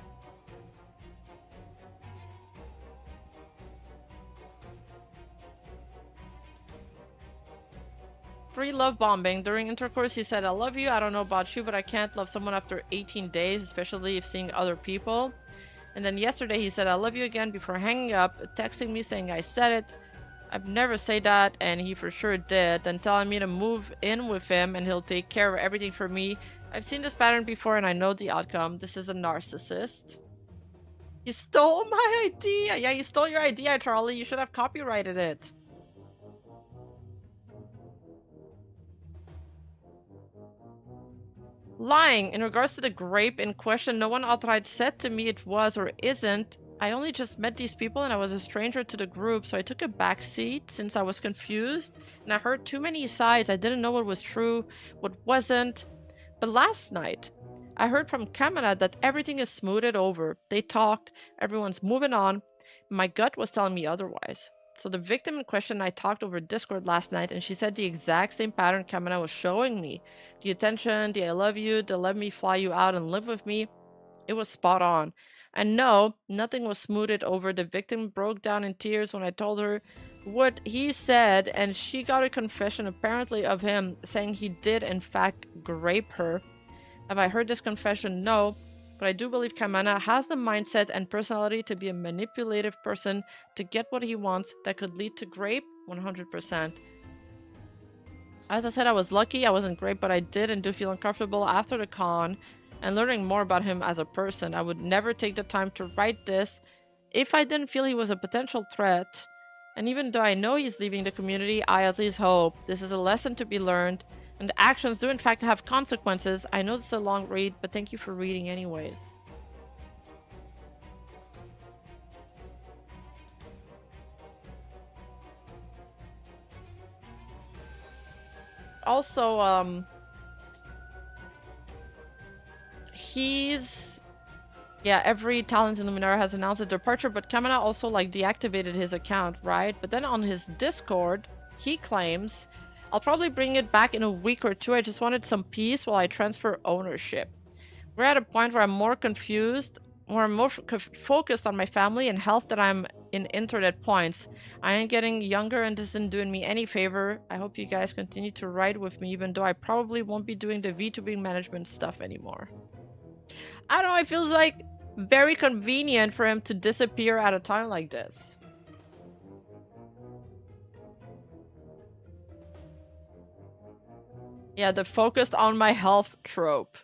[SPEAKER 1] Free love bombing. During intercourse, he said, I love you. I don't know about you, but I can't love someone after 18 days, especially if seeing other people. And then yesterday, he said, I love you again before hanging up, texting me saying I said it. I've never said that, and he for sure did. Then telling me to move in with him and he'll take care of everything for me. I've seen this pattern before and I know the outcome. This is a narcissist. You stole my idea. Yeah, you stole your idea, Charlie. You should have copyrighted it. Lying. In regards to the grape in question, no one outright said to me it was or isn't. I only just met these people and I was a stranger to the group, so I took a back seat since I was confused and I heard too many sides. I didn't know what was true, what wasn't. But last night, I heard from Kamala that everything is smoothed over. They talked, everyone's moving on. My gut was telling me otherwise. So the victim in question, I talked over Discord last night and she said the exact same pattern Kamala was showing me. The attention, the I love you, the let me fly you out and live with me. It was spot on. And no, nothing was smoothed over. The victim broke down in tears when I told her what he said, and she got a confession apparently of him saying he did in fact grape her. Have I heard this confession? No. But I do believe Kamana has the mindset and personality to be a manipulative person to get what he wants that could lead to grape 100%. As I said, I was lucky. I wasn't grape, but I did and do feel uncomfortable after the con and learning more about him as a person. I would never take the time to write this if I didn't feel he was a potential threat. And even though I know he's leaving the community, I at least hope this is a lesson to be learned. And actions do in fact have consequences. I know this is a long read, but thank you for reading anyways. Also, every talent in Luminara has announced a departure, but Kamana also deactivated his account, right? But then on his Discord, he claims, I'll probably bring it back in a week or two. I just wanted some peace while I transfer ownership. We're at a point where I'm more confused, where I'm more focused on my family and health than I'm in internet points. I ain't getting younger and this isn't doing me any favor. I hope you guys continue to ride with me, even though I probably won't be doing the VTubing management stuff anymore. I don't know, it feels like very convenient for him to disappear at a time like this. Yeah, the focused on my health trope.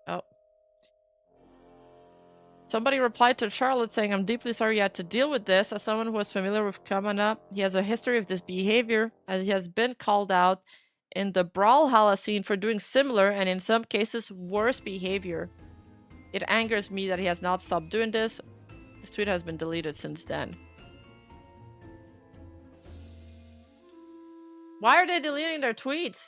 [SPEAKER 1] Oh. Somebody replied to Charlotte saying, I'm deeply sorry you had to deal with this. As someone who was familiar with Kamana, he has a history of this behavior, as he has been called out in the Brawlhalla scene for doing similar and in some cases worse behavior. It angers me that he has not stopped doing this. This tweet has been deleted since then. Why are they deleting their tweets?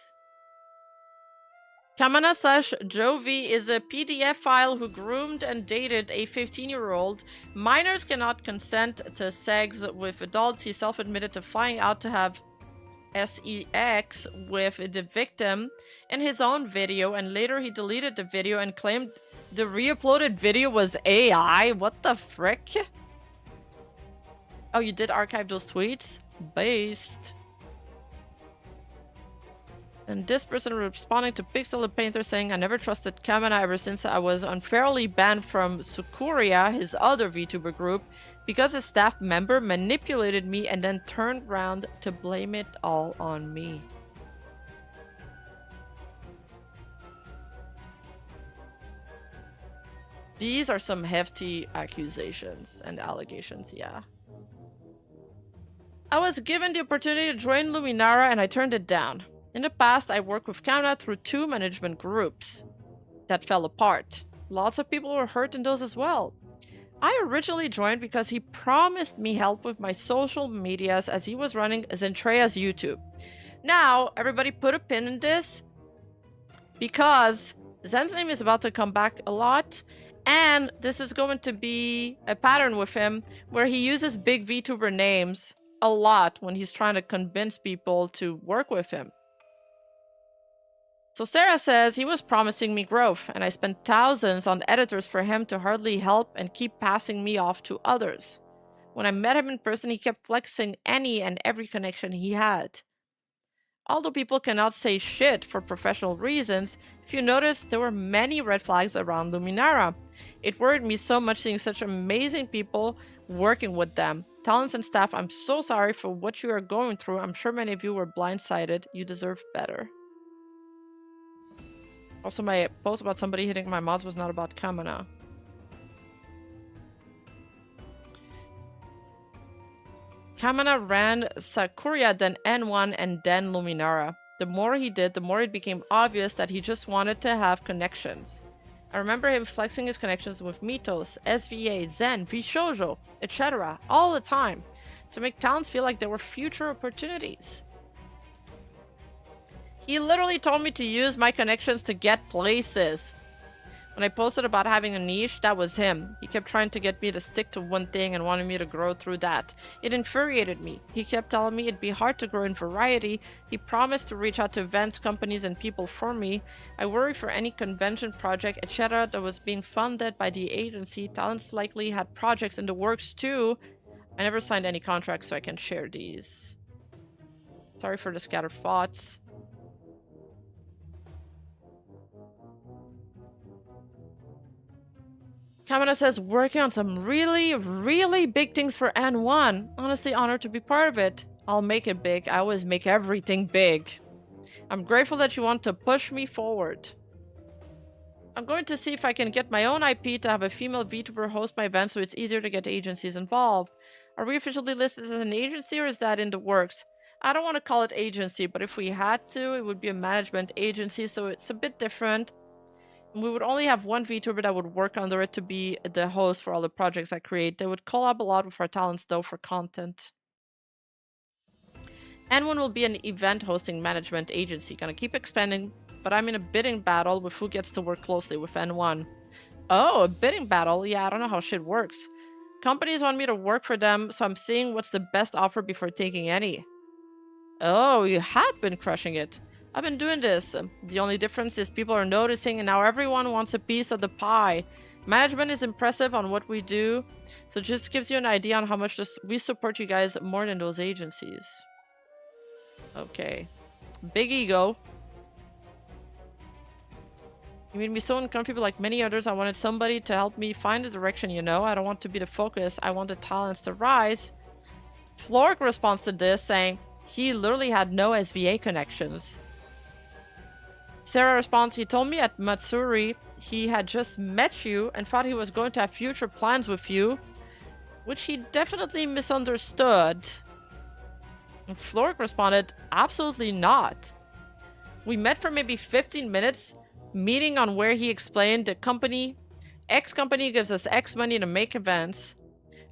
[SPEAKER 1] Kamana/Jovi is a PDF file who groomed and dated a 15-year-old. Minors cannot consent to sex with adults. He self-admitted to flying out to have sex with the victim in his own video, and later he deleted the video and claimed the re-uploaded video was AI. What the frick? Oh, you did archive those tweets? Based. And this person responding to Pixel the Painter saying, I never trusted Kamana ever since I was unfairly banned from Sukuria, his other VTuber group, because a staff member manipulated me and then turned around to blame it all on me. These are some hefty accusations and allegations, yeah. I was given the opportunity to join Luminara and I turned it down. In the past, I worked with Kamana through 2 management groups that fell apart. Lots of people were hurt in those as well. I originally joined because he promised me help with my social medias as he was running Zentrea's YouTube. Now, everybody put a pin in this because Zen's name is about to come back a lot, and this is going to be a pattern with him where he uses big VTuber names a lot when he's trying to convince people to work with him. So Sarah says he was promising me growth, and I spent thousands on editors for him to hardly help and keep passing me off to others. When I met him in person, he kept flexing any and every connection he had. Although people cannot say shit for professional reasons, if you notice, there were many red flags around Luminara. It worried me so much seeing such amazing people working with them. Talents and staff, I'm so sorry for what you are going through. I'm sure many of you were blindsided. You deserve better. Also, my post about somebody hitting my mods was not about Kamana. Kamana ran Sakuria, then N1, and then Luminara. The more he did, the more it became obvious that he just wanted to have connections. I remember him flexing his connections with Mitos, SVA, Zen, Vshoujo, etc. all the time to make talents feel like there were future opportunities. He literally told me to use my connections to get places. When I posted about having a niche, that was him. He kept trying to get me to stick to one thing and wanted me to grow through that. It infuriated me. He kept telling me it'd be hard to grow in variety. He promised to reach out to events, companies, and people for me. I worry for any convention project, etc. that was being funded by the agency. Talents likely had projects in the works too. I never signed any contracts, so I can share these. Sorry for the scattered thoughts. Kamana says, working on some really big things for N1. Honestly honored to be part of it. I'll make it big. I always make everything big. I'm grateful that you want to push me forward. I'm going to see if I can get my own IP to have a female VTuber host my event so it's easier to get agencies involved. Are we officially listed as an agency or is that in the works? I don't want to call it agency, but if we had to, it would be a management agency, so it's a bit different. We would only have one VTuber that would work under it to be the host for all the projects I create. They would collab a lot with our talents though for content. N1 will be an event hosting management agency. Gonna keep expanding, but I'm in a bidding battle with who gets to work closely with N1. Oh, a bidding battle? Yeah, I don't know how shit works. Companies want me to work for them, so I'm seeing what's the best offer before taking any. Oh, you have been crushing it. I've been doing this. The only difference is people are noticing and now everyone wants a piece of the pie. Management is impressive on what we do, so it just gives you an idea on how much we support you guys more than those agencies. Okay. Big ego. You made me so uncomfortable like many others. I wanted somebody to help me find the direction, you know? I don't want to be the focus. I want the talents to rise. Flork responds to this saying he literally had no SVA connections. Sarah responds, he told me at Matsuri he had just met you and thought he was going to have future plans with you, which he definitely misunderstood. And Flork responded, absolutely not. We met for maybe 15 minutes, meeting on where he explained the company. X company gives us X money to make events.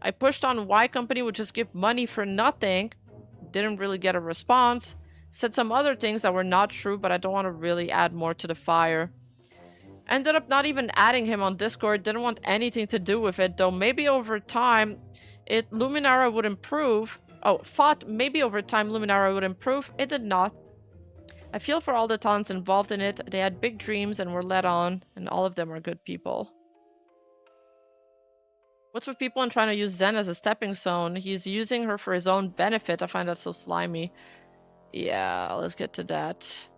[SPEAKER 1] I pushed on Y company would just give money for nothing. Didn't really get a response. Said some other things that were not true, but I don't want to really add more to the fire. Ended up not even adding him on Discord. Didn't want anything to do with it, though maybe over time Luminara would improve. Oh, thought maybe over time Luminara would improve. It did not. I feel for all the talents involved in it. They had big dreams and were led on, and all of them are good people. What's with people and trying to use Zen as a stepping stone? He's using her for his own benefit. I find that so slimy. Yeah, let's get to that.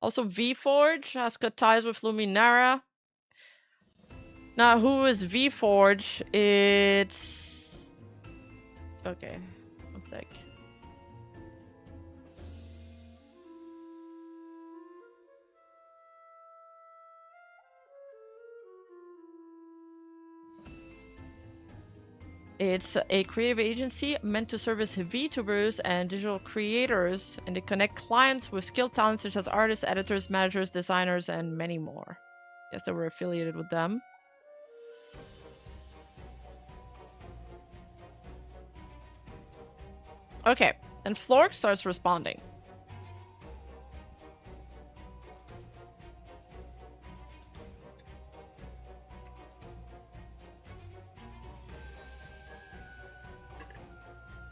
[SPEAKER 1] Also, VForge has cut ties with Luminara. Now, who is VForge? It's... Okay, one sec. It's a creative agency meant to service VTubers and digital creators, and they connect clients with skilled talents such as artists, editors, managers, designers, and many more. Yes, they were affiliated with them. Okay, and Flork starts responding.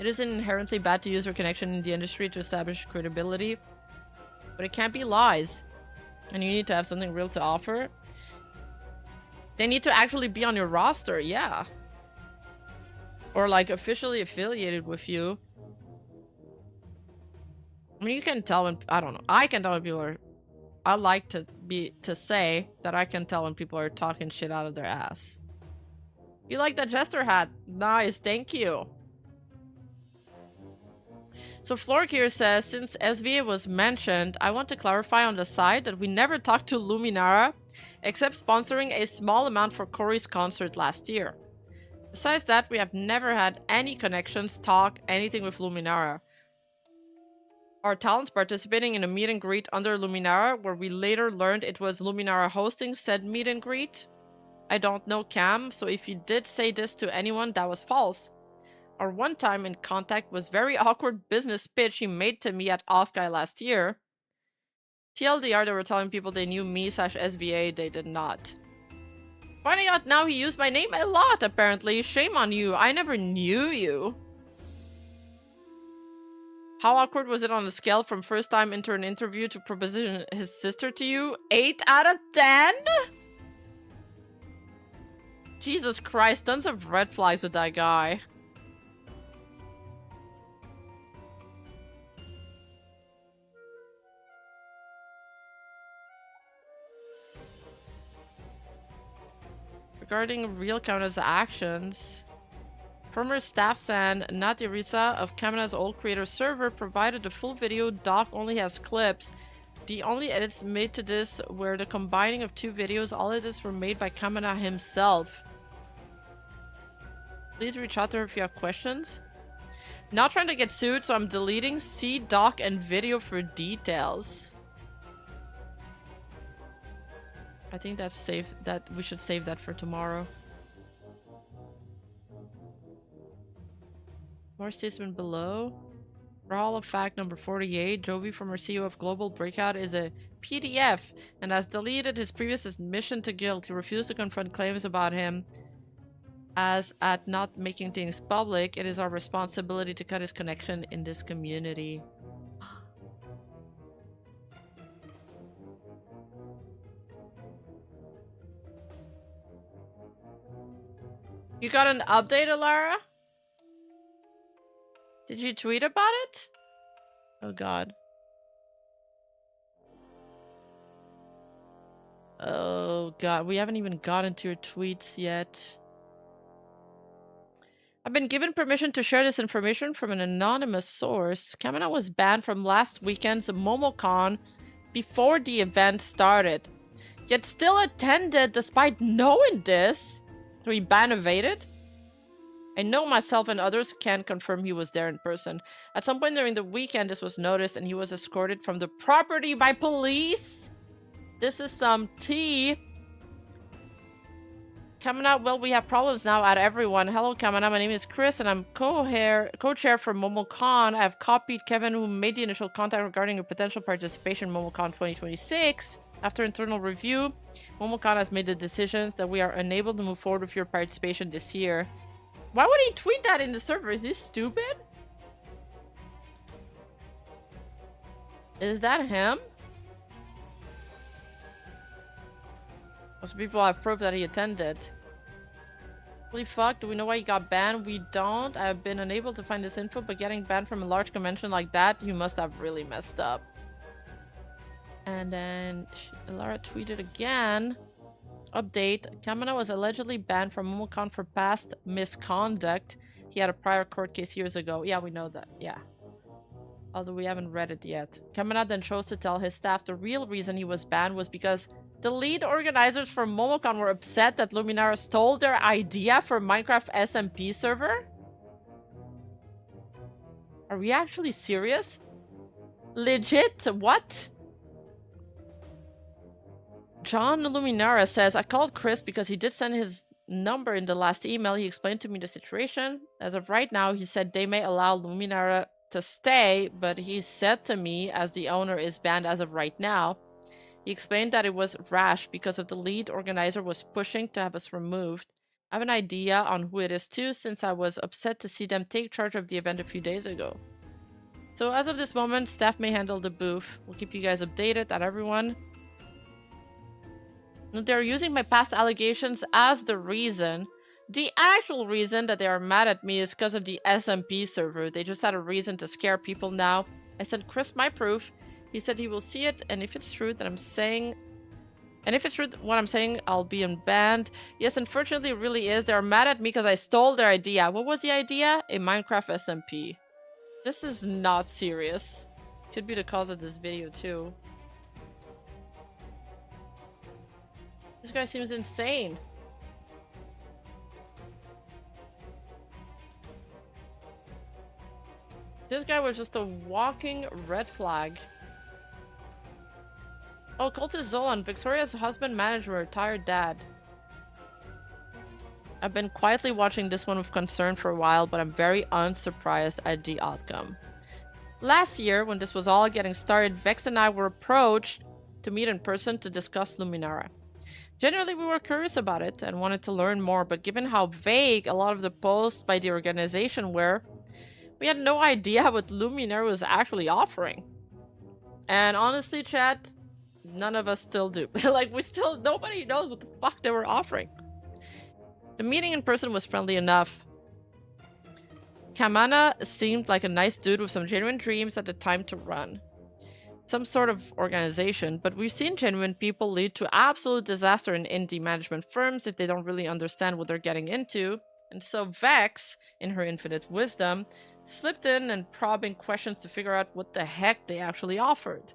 [SPEAKER 1] It isn't inherently bad to use your connection in the industry to establish credibility, but it can't be lies. And you need to have something real to offer. They need to actually be on your roster, yeah. Or like officially affiliated with you. I mean, you can tell when, I don't know. I can tell when people are, I like to say that I can tell when people are talking shit out of their ass. You like that jester hat? Nice, thank you. So Flork here says, since SVA was mentioned, I want to clarify on the side that we never talked to Luminara, except sponsoring a small amount for Corey's concert last year. Besides that, we have never had any connections, talk, anything with Luminara. Our talents participating in a meet and greet under Luminara, where we later learned it was Luminara hosting said meet and greet. I don't know Cam, so if you did say this to anyone, that was false. Our one time in contact was very awkward business pitch he made to me at Off Guy last year. TLDR, they were telling people they knew me/SVA, they did not. Finding out now he used my name a lot, apparently. Shame on you, I never knew you. How awkward was it on a scale from first time intern interview to proposition his sister to you? 8 out of 10? Jesus Christ, tons of red flags with that guy. Regarding real Kamina's actions, former staff San Nadirisa of Kamina's old creator server provided the full video. Doc only has clips. The only edits made to this were the combining of two videos. All edits were made by Kamina himself. Please reach out to her if you have questions. Not trying to get sued, so I'm deleting see doc and video for details. I think that's safe. That we should save that for tomorrow. More statement below. For Hall of Fact number 48, Jovi, former CEO of Global Breakout, is a PDF and has deleted his previous admission to guilt. He refused to confront claims about him as at not making things public, it is our responsibility to cut his connection in this community. You got an update, Alara? Did you tweet about it? Oh god. Oh god, we haven't even gotten to your tweets yet. I've been given permission to share this information from an anonymous source. Kamina was banned from last weekend's MomoCon before the event started, yet still attended despite knowing this. So he ban evaded? I know myself and others can confirm he was there in person. At some point during the weekend, this was noticed and he was escorted from the property by police. This is some tea. Kamina, well, we have problems now at everyone. Hello, Kamina. My name is Chris and I'm co-chair for MomoCon. I have copied Kevin, who made the initial contact regarding your potential participation in MomoCon 2026. After internal review, MomoCon has made the decisions that we are unable to move forward with your participation this year. Why would he tweet that in the server? Is this stupid? Is that him? Most people have proof that he attended. Holy fuck, do we know why he got banned? We don't. I have been unable to find this info, but getting banned from a large convention like that, you must have really messed up. And then Lara tweeted again. Update. Kamina was allegedly banned from MomoCon for past misconduct. He had a prior court case years ago. Yeah, we know that. Yeah. Although we haven't read it yet. Kamina then chose to tell his staff the real reason he was banned was because the lead organizers for MomoCon were upset that Luminara stole their idea for Minecraft SMP server? Are we actually serious? Legit? What? John Luminara says, I called Chris because he did send his number in the last email. He explained to me the situation. As of right now, he said they may allow Luminara to stay, but he said to me, as the owner is banned as of right now, he explained that it was rash because of the lead organizer was pushing to have us removed. I have an idea on who it is too, since I was upset to see them take charge of the event a few days ago. So as of this moment, staff may handle the booth. We'll keep you guys updated at everyone. They're using my past allegations as the reason. The actual reason that they are mad at me is because of the SMP server. They just had a reason to scare people now. I sent Chris my proof. He said he will see it, and if it's true that I'm saying... And if it's true what I'm saying, I'll be unbanned. Yes, unfortunately it really is. They're mad at me because I stole their idea. What was the idea? A Minecraft SMP. This is not serious. Could be the cause of this video too. This guy seems insane. This guy was just a walking red flag. Oh, Cultist Zolan, Victoria's husband, manager, retired dad. I've been quietly watching this one with concern for a while, but I'm very unsurprised at the outcome. Last year, when this was all getting started, Vex and I were approached to meet in person to discuss Luminara. Generally, we were curious about it and wanted to learn more, but given how vague a lot of the posts by the organization were, we had no idea what Luminara was actually offering. And honestly, chat, none of us still do. Like, nobody knows what the fuck they were offering. The meeting in person was friendly enough. Kamina seemed like a nice dude with some genuine dreams at the time to run some sort of organization, but we've seen genuine people lead to absolute disaster in indie management firms if they don't really understand what they're getting into. And so Vex, in her infinite wisdom, slipped in and probing questions to figure out what the heck they actually offered.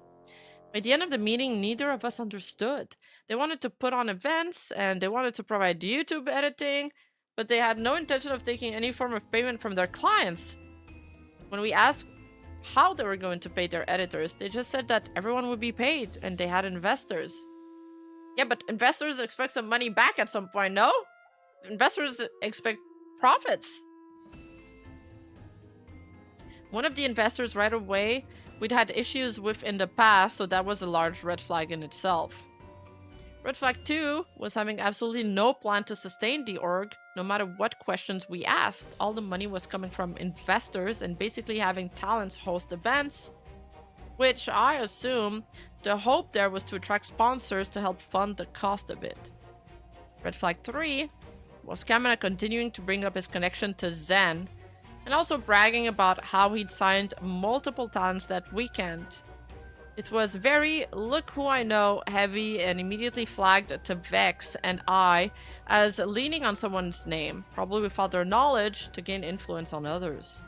[SPEAKER 1] By the end of the meeting, neither of us understood. They wanted to put on events and they wanted to provide YouTube editing, but they had no intention of taking any form of payment from their clients. When we asked how they were going to pay their editors, they just said that everyone would be paid and they had investors. Yeah, but investors expect some money back at some point, no? Investors expect profits. One of the investors right away we'd had issues with in the past, so that was a large red flag in itself. Red flag 2 was having absolutely no plan to sustain the org, no matter what questions we asked. All the money was coming from investors and basically having talents host events, which I assume the hope there was to attract sponsors to help fund the cost of it. Red flag 3 was Kamina continuing to bring up his connection to Zen, and also bragging about how he'd signed multiple talents that weekend. It was very look who I know heavy and immediately flagged to Vex and I as leaning on someone's name, probably without their knowledge, to gain influence on others.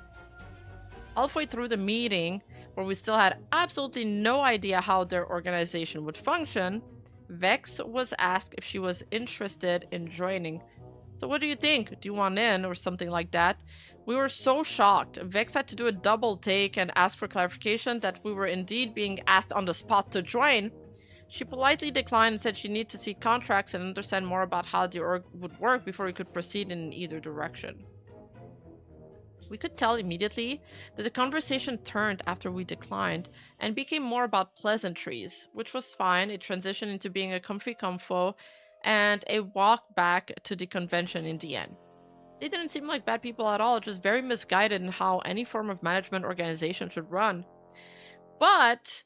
[SPEAKER 1] Halfway through the meeting, where we still had absolutely no idea how their organization would function, Vex was asked if she was interested in joining. So what do you think? Do you want in or something like that? We were so shocked. Vex had to do a double take and ask for clarification that we were indeed being asked on the spot to join. She politely declined and said she needed to see contracts and understand more about how the org would work before we could proceed in either direction. We could tell immediately that the conversation turned after we declined and became more about pleasantries, which was fine. It transitioned into being a comfy convo and a walk back to the convention in the end. They didn't seem like bad people at all, just very misguided in how any form of management organization should run. But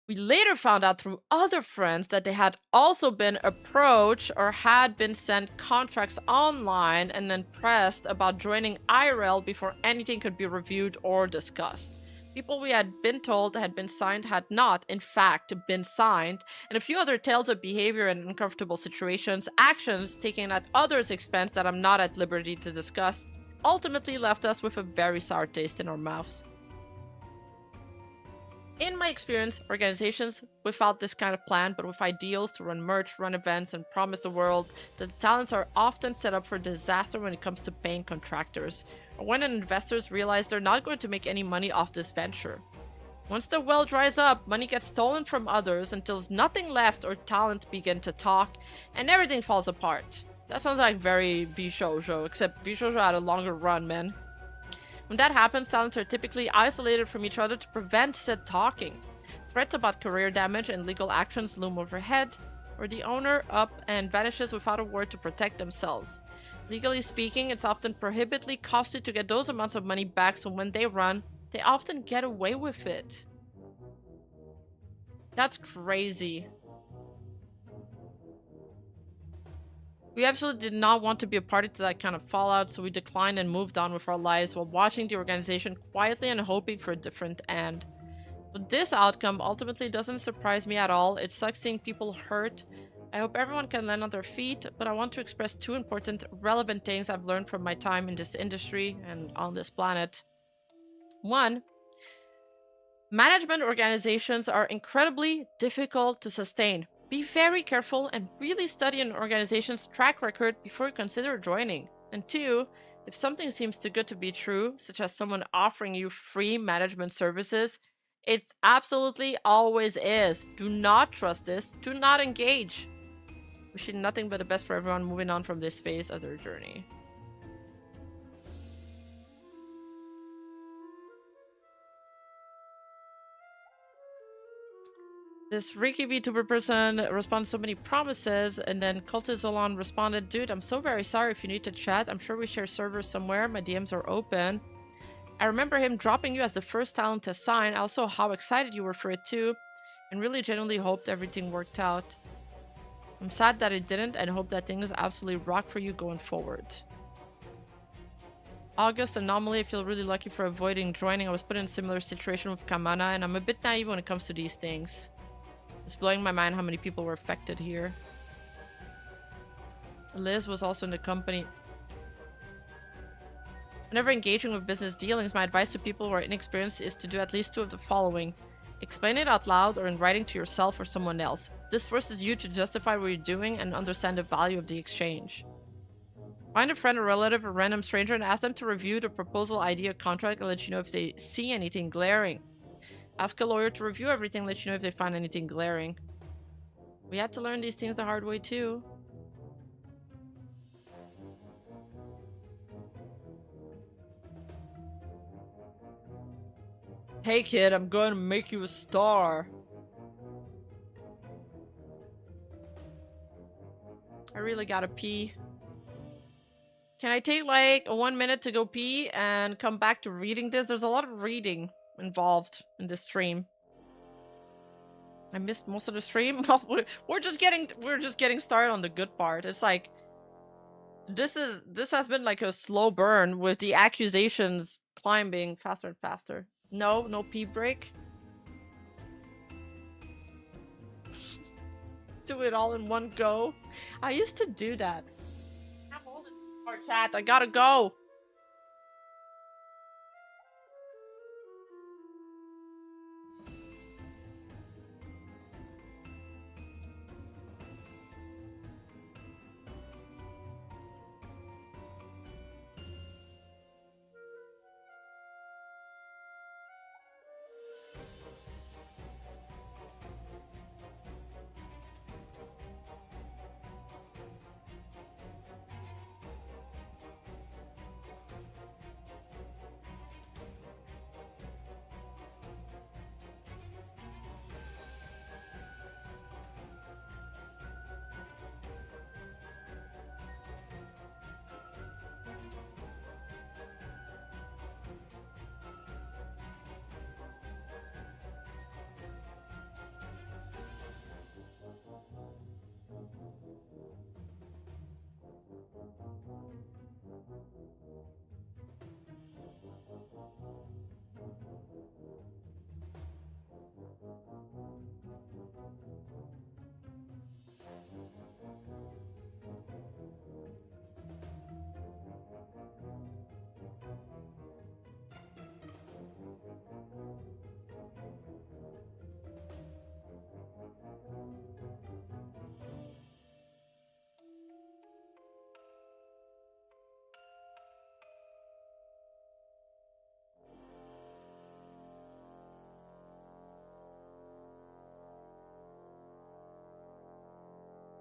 [SPEAKER 1] we later found out through other friends that they had also been approached or had been sent contracts online and then pressed about joining IRL before anything could be reviewed or discussed. People we had been told had been signed had not, in fact, been signed, and a few other tales of behavior in uncomfortable situations, actions taken at others' expense that I'm not at liberty to discuss, ultimately left us with a very sour taste in our mouths. In my experience, organizations without this kind of plan, but with ideals to run merch, run events, and promise the world that the talents are often set up for disaster when it comes to paying contractors, or when investors realize they're not going to make any money off this venture. Once the well dries up, money gets stolen from others until there's nothing left or talent begin to talk, and everything falls apart. That sounds like very V-Shoujo, except V-Shoujo had a longer run, man. When that happens, talents are typically isolated from each other to prevent said talking. Threats about career damage and legal actions loom overhead, or the owner up and vanishes without a word to protect themselves. Legally speaking, it's often prohibitively costly to get those amounts of money back, so when they run, they often get away with it. That's crazy. We absolutely did not want to be a party to that kind of fallout, so we declined and moved on with our lives while watching the organization quietly and hoping for a different end. But this outcome ultimately doesn't surprise me at all. It sucks seeing people hurt. I hope everyone can land on their feet, but I want to express two important, relevant things I've learned from my time in this industry and on this planet. One, management organizations are incredibly difficult to sustain. Be very careful and really study an organization's track record before you consider joining. And two, if something seems too good to be true, such as someone offering you free management services, it absolutely always is. Do not trust this. Do not engage. Wishing nothing but the best for everyone moving on from this phase of their journey. This Reiki VTuber person responded so many promises, and then Cultist Zolan responded, dude, I'm so very sorry if you need to chat. I'm sure we share servers somewhere. My DMs are open. I remember him dropping you as the first talent to sign. Also, how excited you were for it too. And really genuinely hoped everything worked out. I'm sad that it didn't and hope that things absolutely rock for you going forward. August Anomaly, I feel really lucky for avoiding joining. I was put in a similar situation with Kamana, and I'm a bit naive when it comes to these things. It's blowing my mind how many people were affected here. Liz was also in the company. Whenever engaging with business dealings, my advice to people who are inexperienced is to do at least two of the following. Explain it out loud or in writing to yourself or someone else. This forces you to justify what you're doing and understand the value of the exchange. Find a friend or relative or random stranger and ask them to review the proposal, idea, contract, and let you know if they see anything glaring. Ask a lawyer to review everything, let you know if they find anything glaring. We had to learn these things the hard way too. Hey kid, I'm going to make you a star. really gotta pee. Can I take like 1 minute to go pee and come back to reading this? There's a lot of reading involved in this stream. I missed most of the stream. Well, we're just getting started on the good part. It's like this has been like a slow burn with the accusations climbing faster and faster. No pee break. Do it all in one go. I used to do that. I'm holding our chat. I gotta go.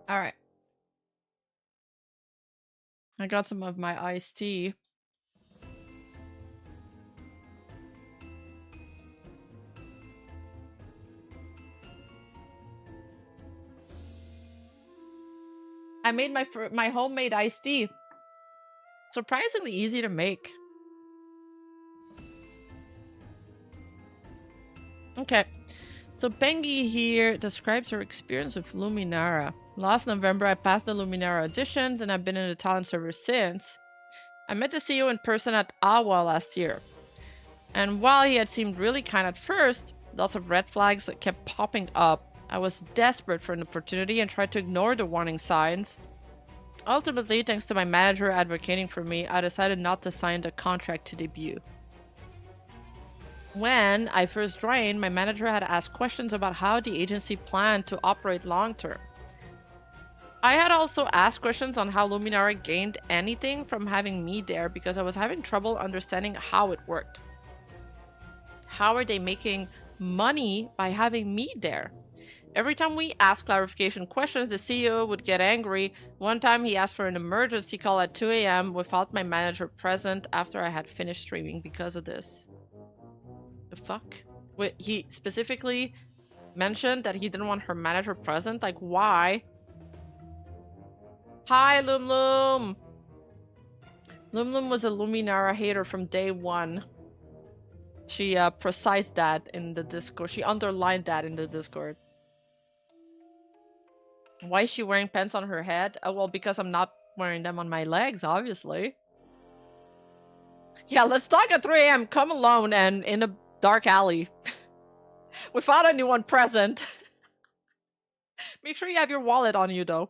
[SPEAKER 1] All right. I got some of my iced tea. I made my homemade iced tea. Surprisingly easy to make. Okay. So Pengi here describes her experience with Luminara. Last November, I passed the Luminara auditions and I've been in the talent server since. I met the CEO in person at Awa last year. And while he had seemed really kind at first, lots of red flags that kept popping up. I was desperate for an opportunity and tried to ignore the warning signs. Ultimately, thanks to my manager advocating for me, I decided not to sign the contract to debut. When I first joined, my manager had asked questions about how the agency planned to operate long-term. I had also asked questions on how Luminara gained anything from having me there because I was having trouble understanding how it worked. How are they making money by having me there? Every time we asked clarification questions, the CEO would get angry. One time he asked for an emergency call at 2 a.m. without my manager present after I had finished streaming because of this. The fuck? Wait, he specifically mentioned that he didn't want her manager present? Like, why? Hi, Lum Lum! Lum Lum was a Luminara hater from day one. She precised that in the Discord. She underlined that in the Discord. Why is she wearing pants on her head? Well, because I'm not wearing them on my legs, obviously. Yeah, let's talk at 3 a.m. Come alone and in a dark alley. Without anyone present. Make sure you have your wallet on you, though.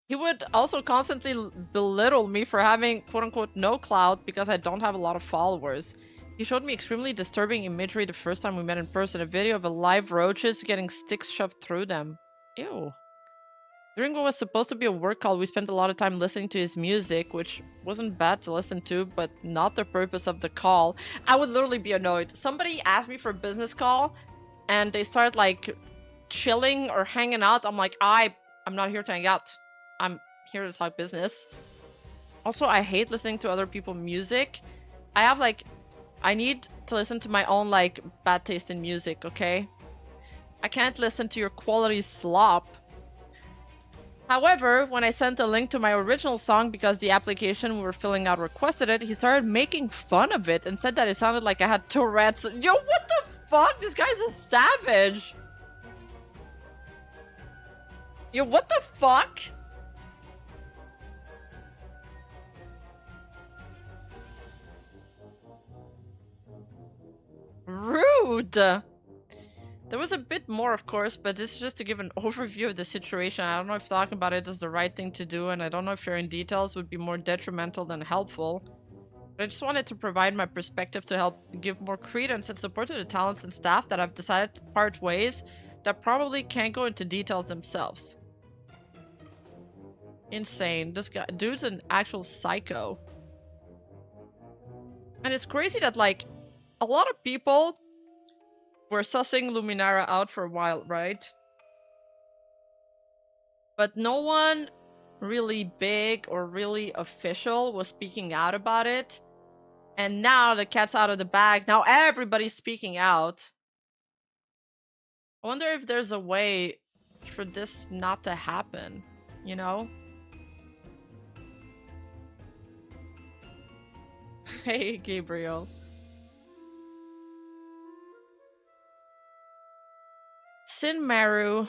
[SPEAKER 1] He would also constantly belittle me for having quote-unquote no clout because I don't have a lot of followers. He showed me extremely disturbing imagery the first time we met in person. A video of a live roaches getting sticks shoved through them. Ew. During what was supposed to be a work call, we spent a lot of time listening to his music, which wasn't bad to listen to, but not the purpose of the call. I would literally be annoyed. Somebody asked me for a business call, and they start like chilling or hanging out. I'm like, I'm not here to hang out. I'm here to talk business. Also, I hate listening to other people's music. I need to listen to my own like bad taste in music, okay? I can't listen to your quality slop. However, when I sent a link to my original song because the application we were filling out requested it, he started making fun of it and said that it sounded like I had Tourette's. Yo, what the fuck? This guy's a savage. Yo, what the fuck? Rude. There was a bit more, of course, but this is just to give an overview of the situation. I don't know if talking about it is the right thing to do, and I don't know if sharing details would be more detrimental than helpful. But I just wanted to provide my perspective to help give more credence and support to the talents and staff that have decided to part ways that probably can't go into details themselves. Insane. This guy, dude's an actual psycho. And it's crazy that, like, a lot of people were sussing Luminara out for a while, right? But no one really big or really official was speaking out about it. And now the cat's out of the bag. Now everybody's speaking out. I wonder if there's a way for this not to happen, you know? Hey, Gabriel. Sinmaru.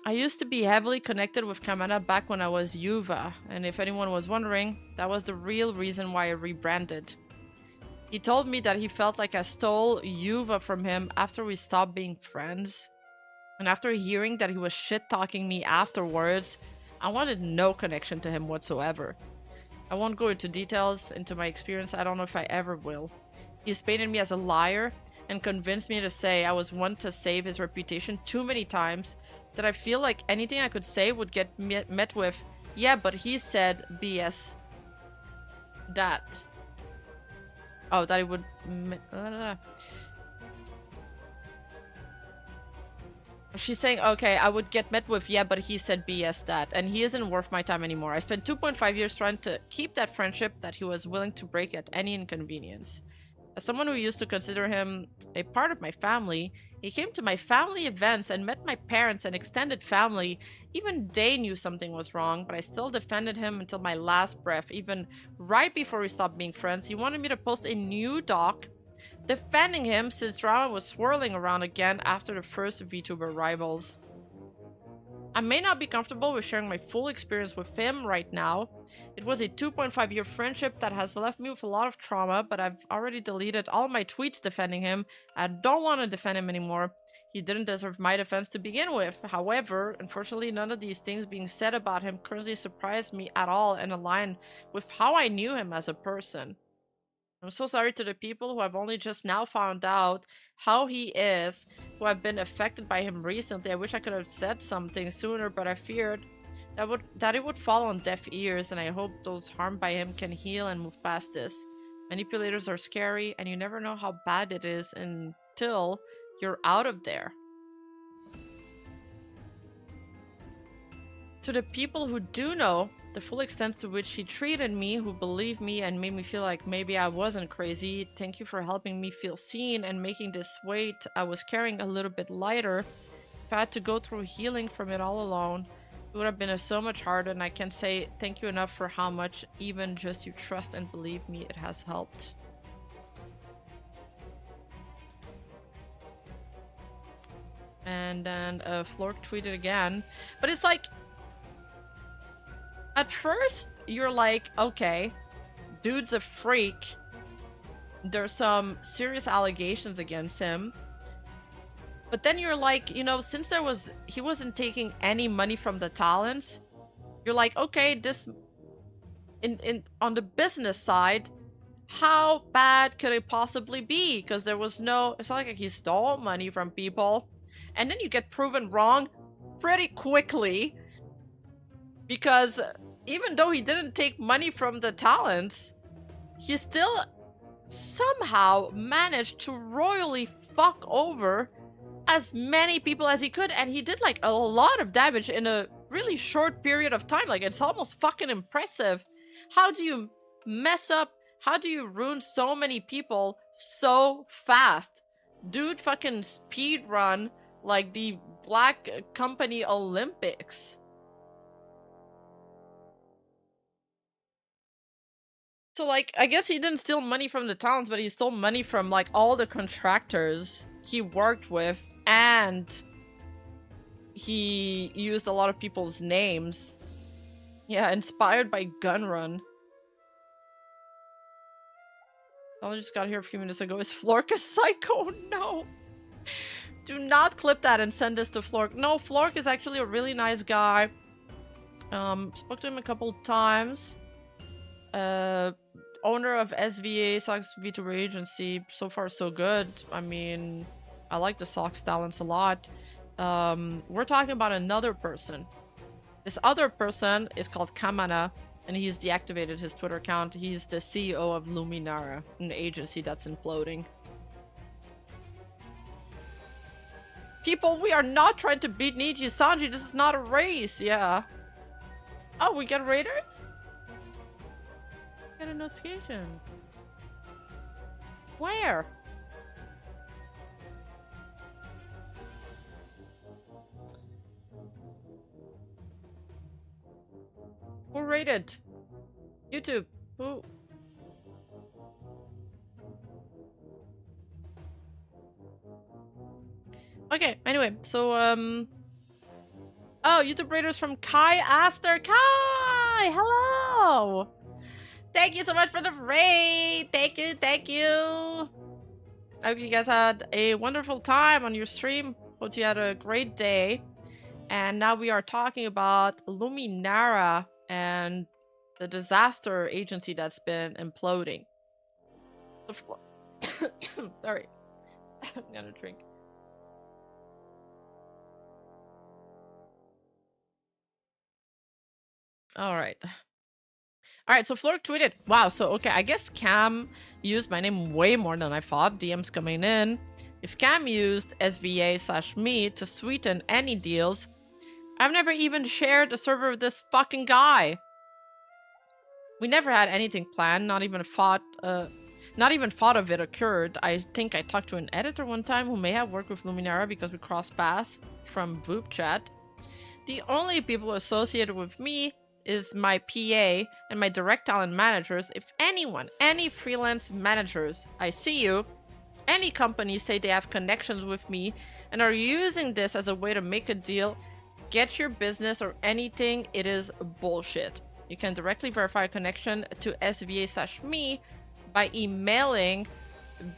[SPEAKER 1] I used to be heavily connected with Kamana back when I was Yuva, and if anyone was wondering, that was the real reason why I rebranded. He told me that he felt like I stole Yuva from him after we stopped being friends. And after hearing that he was shit-talking me afterwards, I wanted no connection to him whatsoever. I won't go into details into my experience, I don't know if I ever will. He's painted me as a liar and convinced me to say I was one to save his reputation too many times that I feel like anything I could say would get met with, yeah, but he said BS. That. Oh, that it would... She's saying, okay, I would get met with, yeah, but he said BS that, and he isn't worth my time anymore. I spent 2.5 years trying to keep that friendship that he was willing to break at any inconvenience. As someone who used to consider him a part of my family, he came to my family events and met my parents and extended family. Even they knew something was wrong, but I still defended him until my last breath. Even right before we stopped being friends, he wanted me to post a new doc defending him since drama was swirling around again after the first VTuber rivals. I may not be comfortable with sharing my full experience with him right now. It was a 2.5-year friendship that has left me with a lot of trauma, but I've already deleted all my tweets defending him. I don't want to defend him anymore. He didn't deserve my defense to begin with. However, unfortunately, none of these things being said about him currently surprise me at all and align with how I knew him as a person. I'm so sorry to the people who have only just now found out how he is, who have been affected by him recently. I wish I could have said something sooner, but I feared that it would fall on deaf ears, and I hope those harmed by him can heal and move past this. Manipulators are scary, and you never know how bad it is until you're out of there. To the people who do know the full extent to which he treated me, who believed me and made me feel like maybe I wasn't crazy, thank you for helping me feel seen and making this weight I was carrying a little bit lighter. If I had to go through healing from it all alone, it would have been so much harder, and I can't say thank you enough for how much even just you trust and believe me it has helped. And then Flork tweeted again, but it's like, at first, you're like, okay, dude's a freak. There's some serious allegations against him. But then you're like, you know, since he wasn't taking any money from the talents, you're like, okay, this, on the business side, how bad could it possibly be? Because there was no, it's not like he stole money from people. And then you get proven wrong pretty quickly. Because even though he didn't take money from the talents, he still somehow managed to royally fuck over as many people as he could. And he did like a lot of damage in a really short period of time. Like, it's almost fucking impressive. How do you mess up? How do you ruin so many people so fast? Dude fucking speed run like the Black Company Olympics. So, like, I guess he didn't steal money from the towns, but he stole money from, like, all the contractors he worked with, and he used a lot of people's names. Yeah, inspired by Gunrun. I just got here a few minutes ago. Is Flork a psycho? No. Do not clip that and send this to Flork. No, Flork is actually a really nice guy. Spoke to him a couple times. Owner of SVA, Sox V2 agency. So far, so good. I mean, I like the Sox talents a lot. We're talking about another person. This other person is called Kamana, and he's deactivated his Twitter account. He's the CEO of Luminara, an agency that's imploding. People, we are not trying to beat Niji Sanji. This is not a race. Yeah. Oh, we get raiders? Get a notification. Where? Who raided? YouTube. Who? Okay, anyway, so, oh, YouTube raiders from Kai Aster. Kai! Hello! Thank you so much for the raid! Thank you, thank you! I hope you guys had a wonderful time on your stream. Hope you had a great day. And now we are talking about Luminara and the disaster agency that's been imploding. Sorry. I'm gonna drink. Alright. Alright, so Flork tweeted, wow, so okay, I guess Cam used my name way more than I thought. DMs coming in. If Cam used SVA/me to sweeten any deals, I've never even shared a server with this fucking guy. We never had anything planned, not even thought of it occurred. I think I talked to an editor one time who may have worked with Luminara because we crossed paths from Voop chat. The only people associated with me is my PA and my direct talent managers. If anyone, any freelance managers, I see you, any companies say they have connections with me and are using this as a way to make a deal, get your business or anything, it is bullshit. You can directly verify a connection to SVA/me by emailing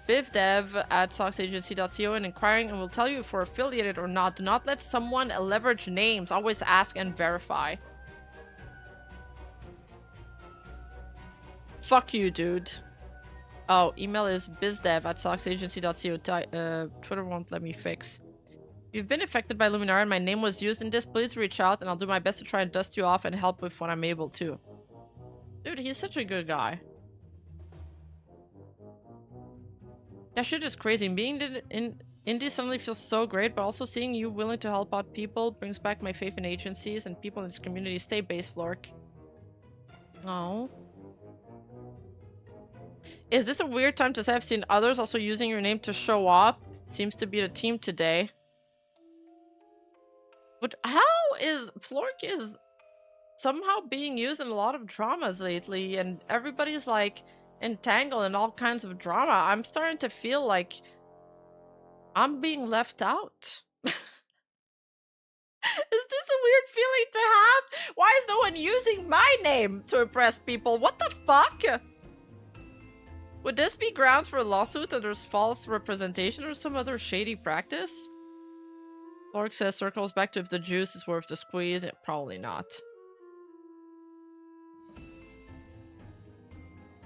[SPEAKER 1] bivdev@soxagency.co and inquiring, and we'll tell you if we're affiliated or not. Do not let someone leverage names. Always ask and verify. Fuck you, dude. Oh, email is bizdev@soxagency.co. Twitter won't let me fix. If you've been affected by Luminara and my name was used in this, please reach out and I'll do my best to try and dust you off and help with what I'm able to. Dude, he's such a good guy. That shit is crazy. Being in indie suddenly feels so great, but also seeing you willing to help out people brings back my faith in agencies and people in this community. Stay base, Flork. Oh. Is this a weird time to say I've seen others also using your name to show off? Seems to be the team today. But how is Flork is somehow being used in a lot of dramas lately, and everybody's like entangled in all kinds of drama. I'm starting to feel like I'm being left out. Is this a weird feeling to have? Why is no one using my name to impress people? What the fuck? Would this be grounds for a lawsuit that there's false representation or some other shady practice? Flork says circles back to if the juice is worth the squeeze. Probably not.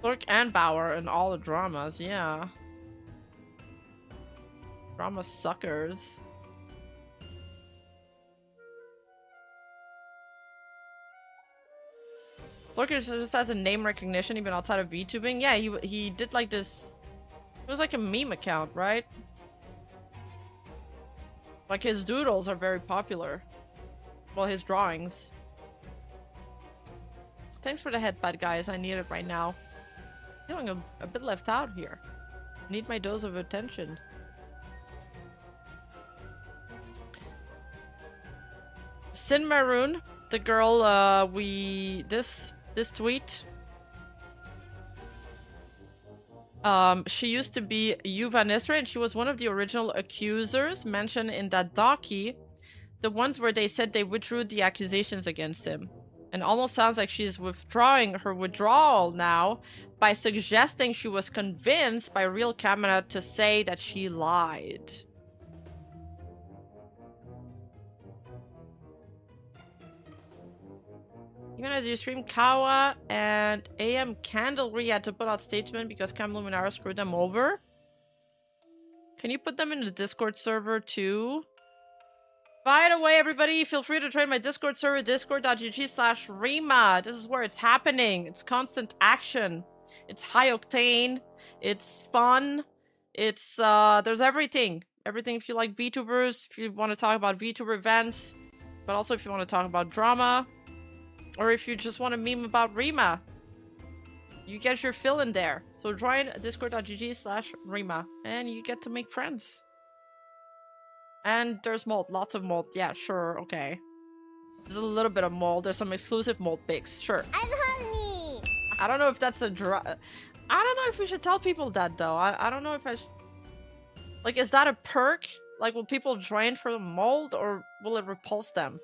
[SPEAKER 1] Flork and Bauer in all the dramas, yeah. Drama suckers. Flork just has a name recognition even outside of VTubing. Yeah, he did like this. It was like a meme account, right? Like his doodles are very popular. Well, his drawings. Thanks for the headbutt, guys. I need it right now. Feeling a bit left out here. Need my dose of attention. Sin Maroon, the girl this tweet She used to be Yuva Nisra, and she was one of the original accusers mentioned in that docu. The ones where they said they withdrew the accusations against him. And almost sounds like she's withdrawing her withdrawal now by suggesting she was convinced by real Kamina to say that she lied. Even as you stream, Kawa and AM Candlery had to put out statement because Cam Luminara screwed them over. Can you put them in the Discord server too? By the way, everybody, feel free to join my Discord server, discord.gg/Rima. This is where it's happening. It's constant action. It's high octane. It's fun. It's, there's everything. Everything if you like VTubers, if you want to talk about VTuber events, but also if you want to talk about drama, or if you just want to meme about Rima. You get your fill in there. So join discord.gg/Rima, and you get to make friends. And there's mold, lots of mold. Yeah, sure, okay. There's a little bit of mold. There's some exclusive mold pics. Sure.
[SPEAKER 2] I'm hungry.
[SPEAKER 1] I don't know if that's a I don't know if we should tell people that though. I don't know if I like, is that a perk? Like, will people join for the mold or will it repulse them?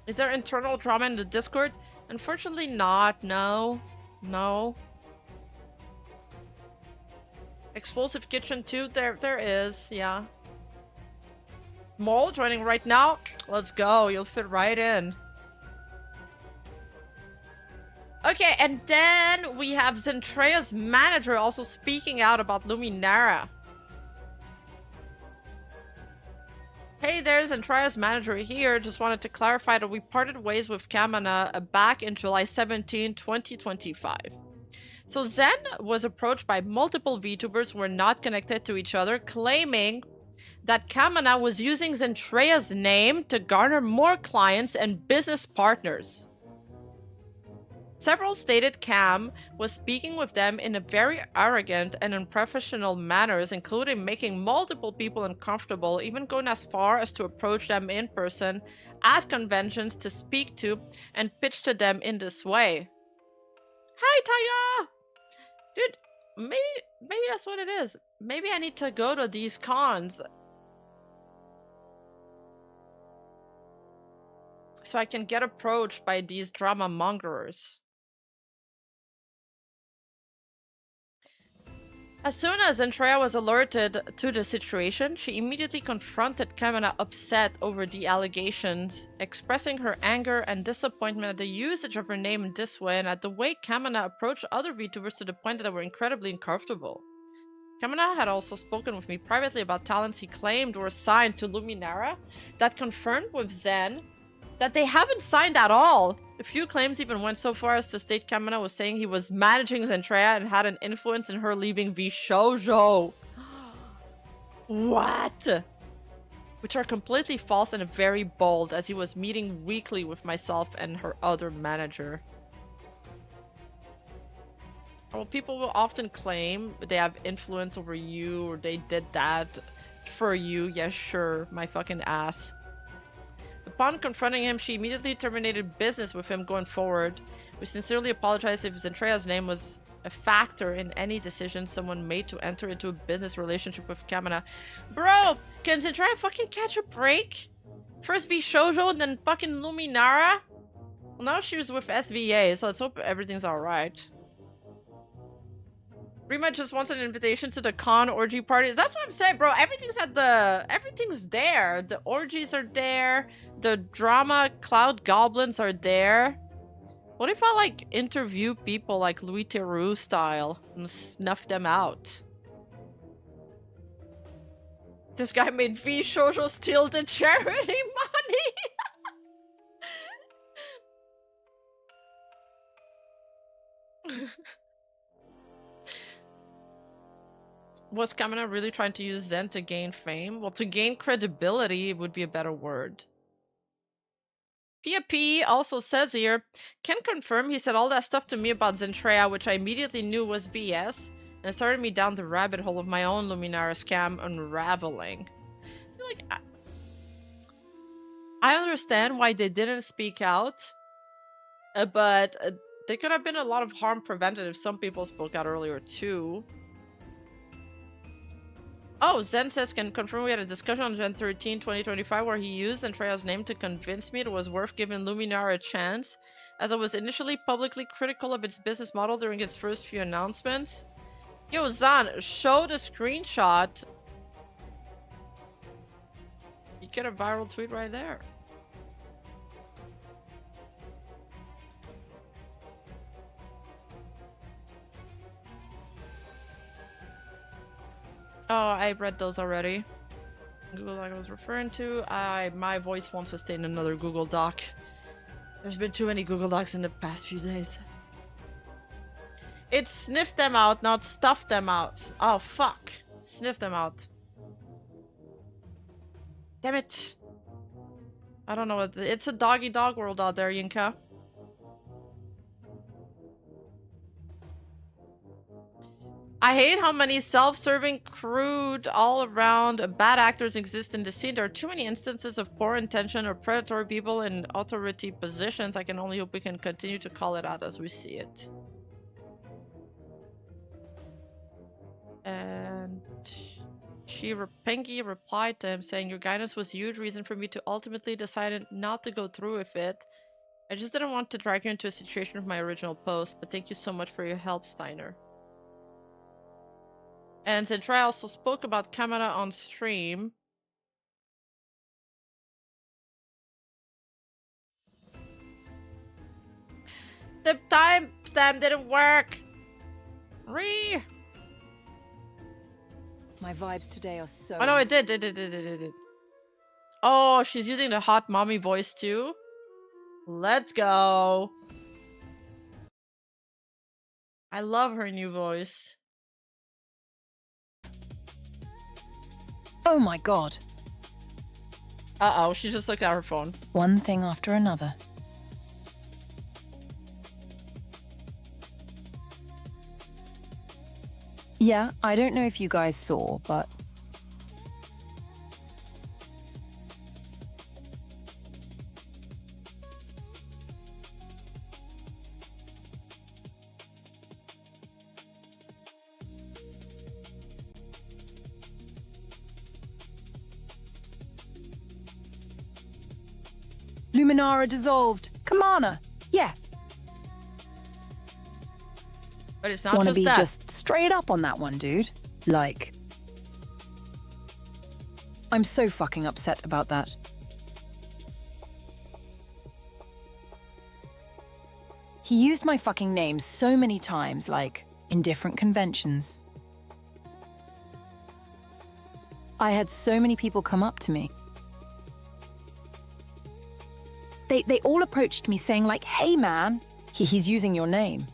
[SPEAKER 1] Is there internal drama in the Discord? Unfortunately not. No. No. Explosive Kitchen 2, there is, yeah. Mole joining right now? Let's go, you'll fit right in. Okay, and then we have Zentrea's manager also speaking out about Luminara. Hey there, Zentrea's manager here. Just wanted to clarify that we parted ways with Kamina back in July 17, 2025. So Zen was approached by multiple VTubers who were not connected to each other, claiming that Kamina was using Zentrea's name to garner more clients and business partners. Several stated Cam was speaking with them in a very arrogant and unprofessional manners, including making multiple people uncomfortable, even going as far as to approach them in person at conventions to speak to and pitch to them in this way. Hi, Taya! Dude, maybe that's what it is. Maybe I need to go to these cons so I can get approached by these drama mongers. As soon as Zentrea was alerted to the situation, she immediately confronted Kamina, upset over the allegations, expressing her anger and disappointment at the usage of her name in this way and at the way Kamina approached other VTubers to the point that they were incredibly uncomfortable. Kamina had also spoken with me privately about talents he claimed were signed to Luminara that confirmed with Zen that they haven't signed at all. A few claims even went so far as to state Kamina was saying he was managing Zentrea and had an influence in her leaving Shoujo. What? Which are completely false and very bold, as he was meeting weekly with myself and her other manager. Well, people will often claim they have influence over you or they did that for you. Yeah, sure, my fucking ass. Upon confronting him, she immediately terminated business with him going forward. We sincerely apologize if Zentrea's name was a factor in any decision someone made to enter into a business relationship with Kamina. Bro, can Zentrea fucking catch a break? First Shoujo and then fucking Luminara? Well, now she was with SVA, so let's hope everything's alright. Rima just wants an invitation to the con orgy party. That's what I'm saying, bro. Everything's there. The orgies are there. The drama cloud goblins are there. What if I, like, interview people like Louis Theroux style and snuff them out? This guy made Shoujo steal the charity money! Was Kamina really trying to use Zen to gain fame? Well, to gain credibility would be a better word. Pia P also says here, can confirm he said all that stuff to me about Zentrea, which I immediately knew was BS, and it started me down the rabbit hole of my own Luminara scam unraveling. So, like, I understand why they didn't speak out, but They could have been a lot of harm prevented if some people spoke out earlier too. Oh, Zen says can confirm we had a discussion on Gen 13 2025 where he used Andrea's name to convince me it was worth giving Luminara a chance, as I was initially publicly critical of its business model during its first few announcements. Yo, Zan, show the screenshot. You get a viral tweet right there. Oh, I read those already. Google Doc I was referring to. My voice won't sustain another Google Doc. There's been too many Google Docs in the past few days. It's sniff them out, not stuff them out. Oh, fuck. Sniff them out. Damn it. I don't know what... It's a doggy dog world out there, Yinka. I hate how many self-serving, crude, all-around bad actors exist in the scene. There are too many instances of poor intention or predatory people in authority positions. I can only hope we can continue to call it out as we see it. And Pinky replied to him saying, your guidance was a huge reason for me to ultimately decide not to go through with it. I just didn't want to drag you into a situation with my original post, but thank you so much for your help, Steiner. And Zentrai also spoke about Kamada on stream. The timestamp didn't work! My
[SPEAKER 2] vibes today are so...
[SPEAKER 1] Oh no, it did. Oh, she's using the hot mommy voice too? Let's go! I love her new voice.
[SPEAKER 2] Oh my god.
[SPEAKER 1] Uh-oh, she just looked at her phone.
[SPEAKER 2] One thing after another. Yeah, I don't know if you guys saw, but... Luminara dissolved. Kamana. Yeah.
[SPEAKER 1] But it's not
[SPEAKER 2] Wanna
[SPEAKER 1] just
[SPEAKER 2] be
[SPEAKER 1] that.
[SPEAKER 2] just straight up on that one, dude. Like... I'm so fucking upset about that. He used my fucking name so many times, like, in different conventions. I had so many people come up to me. They all approached me saying like, hey man, he's using your name.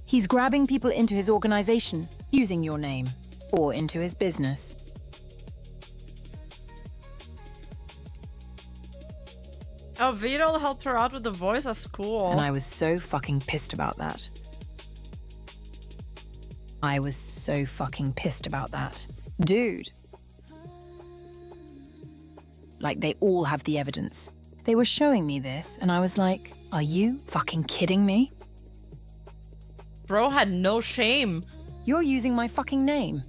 [SPEAKER 2] He's grabbing people into his organization, using your name, or into his business.
[SPEAKER 1] Oh, Vito helped her out with the voice, that's cool.
[SPEAKER 2] And I was so fucking pissed about that. Dude. Like, they all have the evidence. They were showing me this, and I was like, are you fucking kidding me?
[SPEAKER 1] Bro had no shame.
[SPEAKER 2] You're using my fucking name.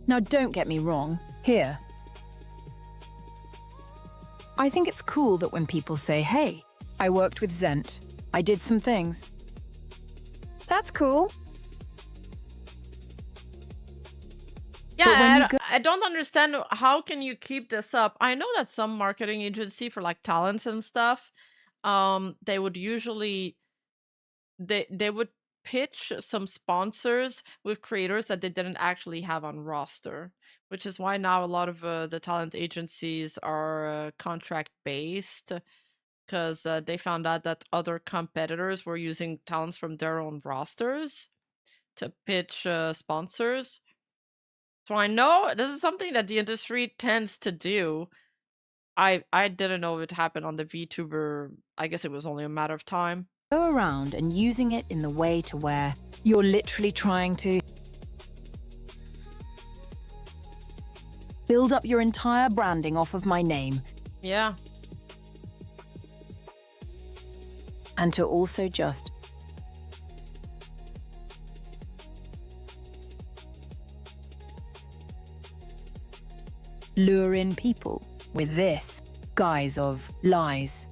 [SPEAKER 2] Now, don't get me wrong. Here. I think it's cool that when people say, hey, I worked with Zent. I did some things. That's cool.
[SPEAKER 1] Yeah, I don't understand how can you keep this up. I know that some marketing agency for like talents and stuff, they would usually they would pitch some sponsors with creators that they didn't actually have on roster, which is why now a lot of the talent agencies are contract based, because they found out that other competitors were using talents from their own rosters to pitch sponsors. So I know this is something that the industry tends to do. I didn't know it happened on the VTuber. I guess it was only a matter of time.
[SPEAKER 2] Go around and using it in the way to where you're literally trying to build up your entire branding off of my name.
[SPEAKER 1] Yeah.
[SPEAKER 2] and to also just lure in people with this guise of lies.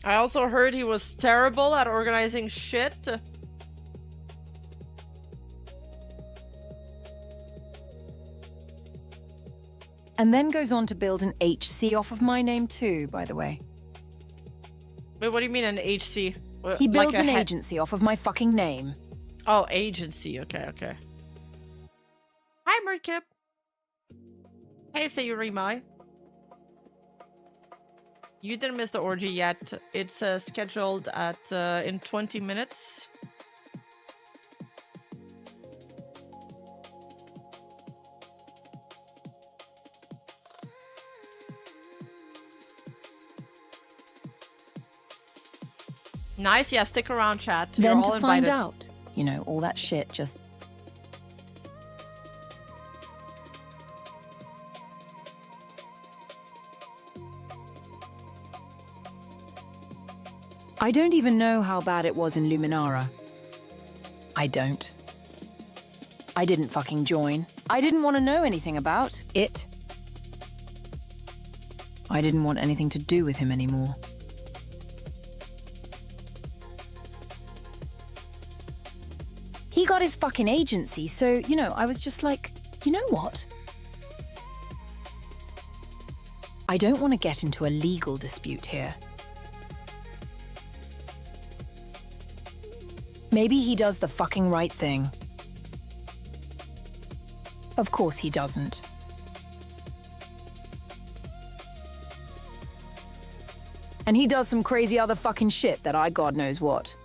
[SPEAKER 1] I also heard he was terrible at organizing shit.
[SPEAKER 2] And then goes on to build an HC off of my name too, by the way.
[SPEAKER 1] Wait, what do you mean an HC?
[SPEAKER 2] He builds
[SPEAKER 1] like
[SPEAKER 2] an agency off of my fucking name.
[SPEAKER 1] Oh, agency. Okay, okay. Hi, Murkip. Hey, say you Rima. You didn't miss the orgy yet. It's scheduled at in 20 minutes. Nice, yeah, stick around, chat. You're
[SPEAKER 2] Then
[SPEAKER 1] all
[SPEAKER 2] to
[SPEAKER 1] invited.
[SPEAKER 2] find out, you know, all that shit just... I don't even know how bad it was in Luminara. I don't. I didn't fucking join. I didn't want to know anything about it. I didn't want anything to do with him anymore. He got his fucking agency, so, you know, I was just like, you know what? I don't want to get into a legal dispute here. Maybe he does the fucking right thing. Of course he doesn't. And he does some crazy other fucking shit that I God knows what.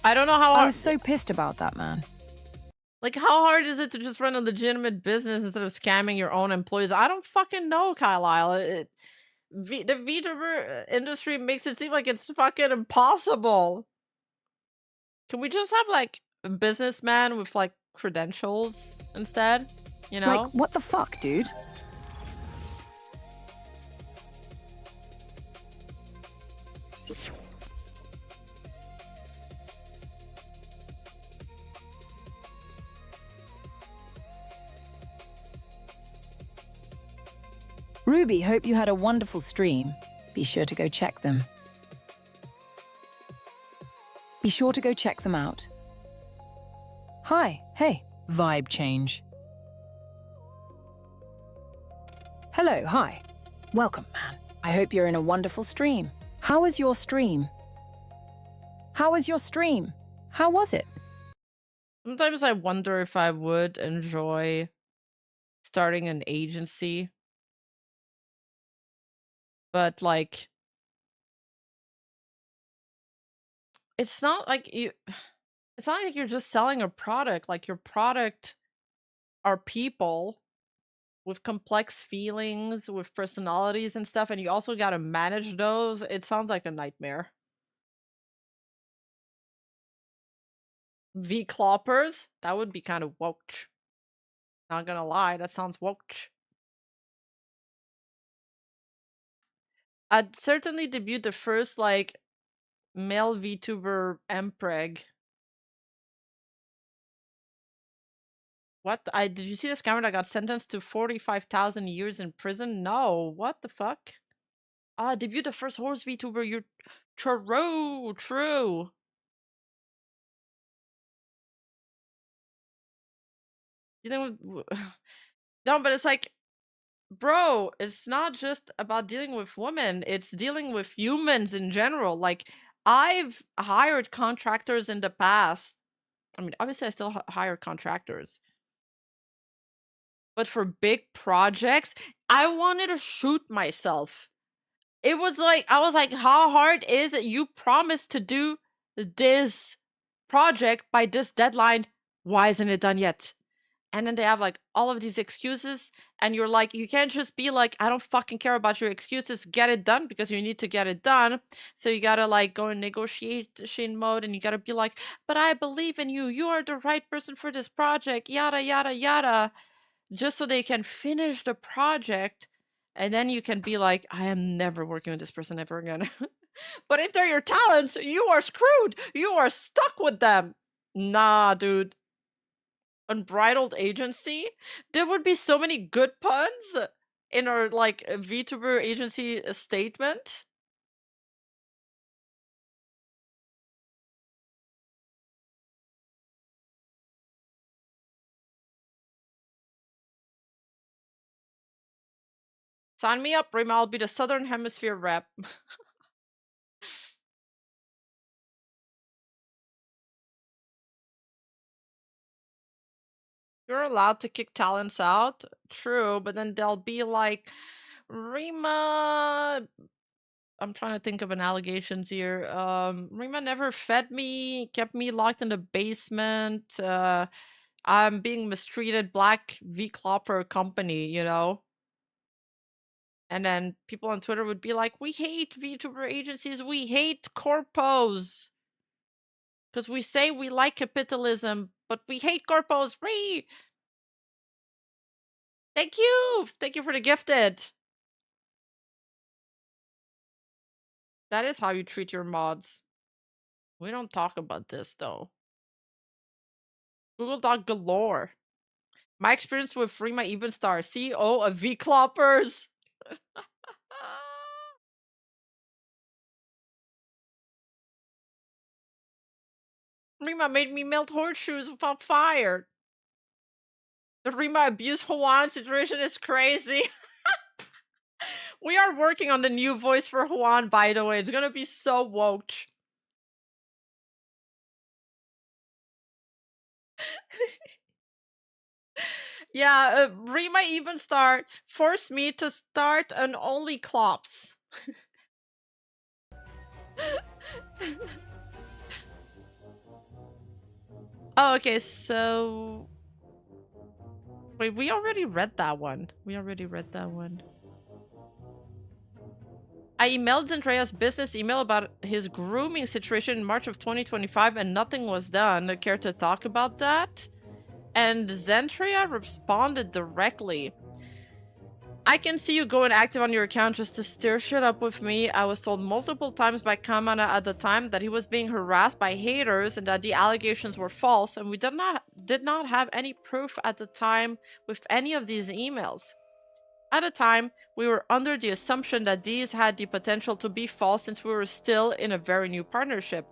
[SPEAKER 1] I don't know how
[SPEAKER 2] I was so pissed about that, man.
[SPEAKER 1] Like, how hard is it to just run a legitimate business instead of scamming your own employees? I don't fucking know, Carlisle. The VTuber industry makes it seem like it's fucking impossible. Can we just have, like, a businessman with, like, credentials instead? You know?
[SPEAKER 2] Like, what the fuck, dude? Ruby, hope you had a wonderful stream. Be sure to go check them. Be sure to go check them out. Hi, hey, vibe change. Hello, hi. Welcome, man. I hope you're in a wonderful stream. How was your stream? How was your stream? How was it?
[SPEAKER 1] Sometimes I wonder if I would enjoy starting an agency. But, like, it's not like it's not like you're just selling a product. Like, your product are people with complex feelings, with personalities and stuff, and you also gotta manage those. It sounds like a nightmare. V-cloppers? That woke. Kind of woke. Not gonna lie, that sounds woke. I'd certainly debut the first, like, male VTuber mpreg. What? Did you see the scammer that got sentenced to 45,000 years in prison? No. What the fuck? Debut the first horse VTuber. You're true. Dealing with no, but it's like, bro, it's not just about dealing with women. It's dealing with humans in general. Like, I've hired contractors in the past. I mean, obviously, I still hire contractors. But for big projects, I wanted to shoot myself. It was like, I was like, how hard is it? You promised to do this. project by this deadline. Why isn't it done yet? And then they have like all of these excuses, and you're like, you can't just be like, I don't fucking care about your excuses, get it done, because you need to get it done. So you gotta like go in negotiation mode, and you gotta be like, but I believe in you, you are the right person for this project, yada yada yada, just so they can finish the project. And then you can be like, I am never working with this person ever again. But if they're your talents, you are screwed, you are stuck with them. Nah, dude. Unbridled agency? There would be so many good puns in our like VTuber agency statement. Sign me up, Rima. I'll be the Southern Hemisphere rep. You're allowed to kick talents out, true, but then they'll be like, Rima. I'm trying to think of an allegations here. Rima never fed me, kept me locked in the basement. I'm being mistreated, black V-Clopper company, you know? And then people on Twitter would be like, we hate VTuber agencies, we hate corpos. Because we say we like capitalism, but we hate corpos. Free! Thank you! Thank you for the gifted. That is how you treat your mods. We don't talk about this, though. Google Doc galore. My experience with rimaevenstar, CEO of V-Cloppers. Rima made me melt horseshoes without fire. The Rima abuse Hawaiian situation is crazy. We are working on the new voice for Juan, by the way. It's gonna be so woke. Yeah, Rima Evenstar forced me to start an Only Clops. Oh, okay, so... Wait, we already read that one. I emailed Andrea's business email about his grooming situation in March of 2025 and nothing was done. Care to talk about that? And Zentria responded directly. I can see you going active on your account just to stir shit up with me. I was told multiple times by Kamana at the time that he was being harassed by haters and that the allegations were false, and we did not have any proof at the time with any of these emails. At the time, we were under the assumption that these had the potential to be false since we were still in a very new partnership.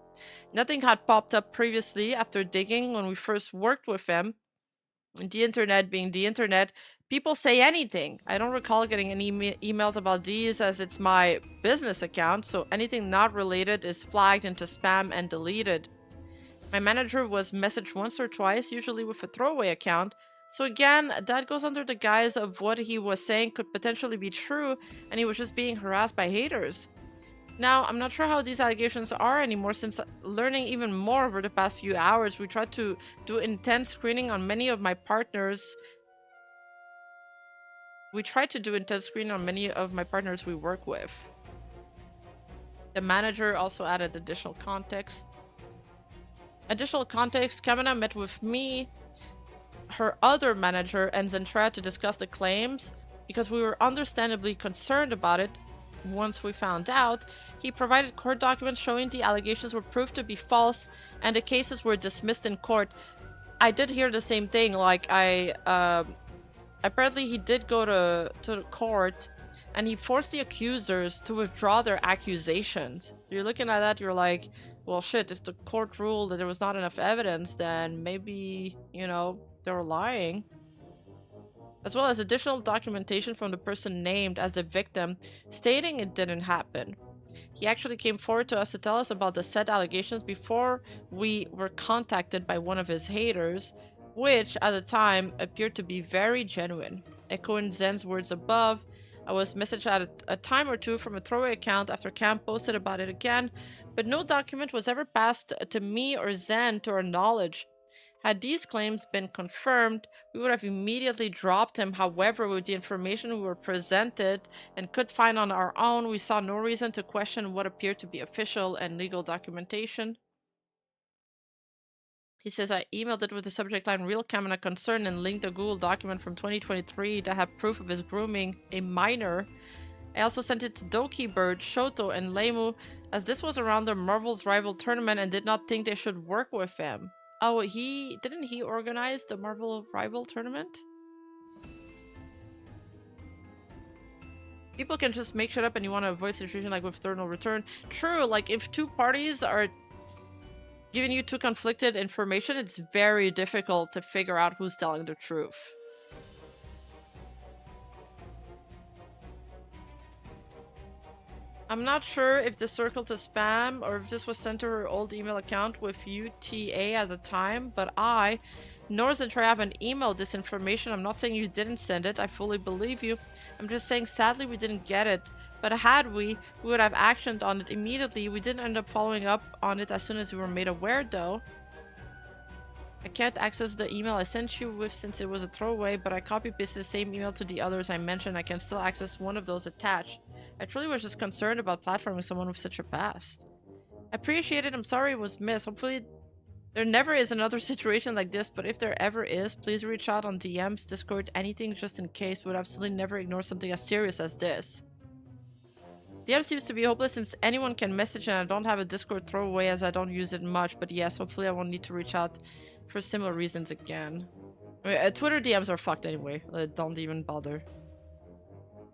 [SPEAKER 1] Nothing had popped up previously after digging when we first worked with him. The internet being the internet, people say anything. I don't recall getting any emails about these as it's my business account, so anything not related is flagged into spam and deleted. My manager was messaged once or twice, usually with a throwaway account, so again, that goes under the guise of what he was saying could potentially be true, and he was just being harassed by haters. Now, I'm not sure how these allegations are anymore, since learning even more over the past few hours, we tried to do intense screening on many of my partners. We work with. The manager also added additional context. Kamina met with me, her other manager, and Zentra to discuss the claims, because we were understandably concerned about it. Once we found out, he provided court documents showing the allegations were proved to be false and the cases were dismissed in court. I did hear the same thing, like apparently he did go to the court and he forced the accusers to withdraw their accusations. You're looking at that, you're like, well shit, if the court ruled that there was not enough evidence, then maybe, you know, they were lying. As well as additional documentation from the person named as the victim, stating it didn't happen. He actually came forward to us to tell us about the said allegations before we were contacted by one of his haters, which at the time appeared to be very genuine. Echoing Zen's words above, I was messaged at a time or two from a throwaway account after Cam posted about it again, but no document was ever passed to me or Zen to our knowledge. Had these claims been confirmed, we would have immediately dropped him. However, with the information we were presented and could find on our own, we saw no reason to question what appeared to be official and legal documentation. He says, I emailed it with the subject line real Kamina concern and linked a Google document from 2023 that had proof of his grooming a minor. I also sent it to Doki Bird, Shoto, and Leimu, as this was around the Marvel's rival tournament and did not think they should work with him. Oh, didn't he organize the Marvel rival tournament? People can just make shit up and you want to avoid situation like with Third No Return. True, like if two parties are giving you two conflicted information, it's very difficult to figure out who's telling the truth. I'm not sure if this circled to spam or if this was sent to her old email account with UTA at the time, but I, nor did I have an email this information. I'm not saying you didn't send it. I fully believe you. I'm just saying sadly we didn't get it. But had we would have actioned on it immediately. We didn't end up following up on it as soon as we were made aware though. I can't access the email I sent you with since it was a throwaway, but I copy-pasted the same email to the others I mentioned. I can still access one of those attached. I truly was just concerned about platforming someone with such a past. I appreciate it. I'm sorry it was missed. Hopefully there never is another situation like this, but if there ever is, please reach out on DMs, Discord, anything just in case. Would absolutely never ignore something as serious as this. DM seems to be hopeless since anyone can message and I don't have a Discord throwaway as I don't use it much, but yes, hopefully I won't need to reach out for similar reasons again. I mean, Twitter DMs are fucked anyway. Don't even bother.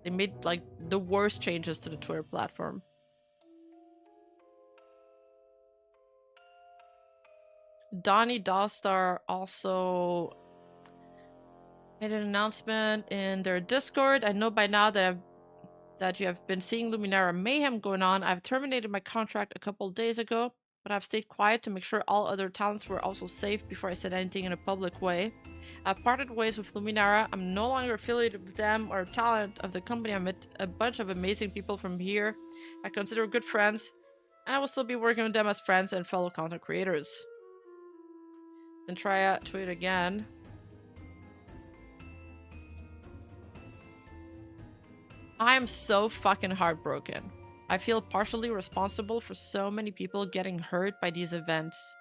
[SPEAKER 1] They made like the worst changes to the Twitter platform. Donnie Dostar also made an announcement in their Discord. I know by now that you have been seeing Luminara mayhem going on. I've terminated my contract a couple days ago, but I've stayed quiet to make sure all other talents were also safe before I said anything in a public way. I've parted ways with Luminara. I'm no longer affiliated with them or talent of the company. I met a bunch of amazing people from here I consider good friends, and I will still be working with them as friends and fellow content creators. Then try out tweet again. I am so fucking heartbroken. I feel partially responsible for so many people getting hurt by these events.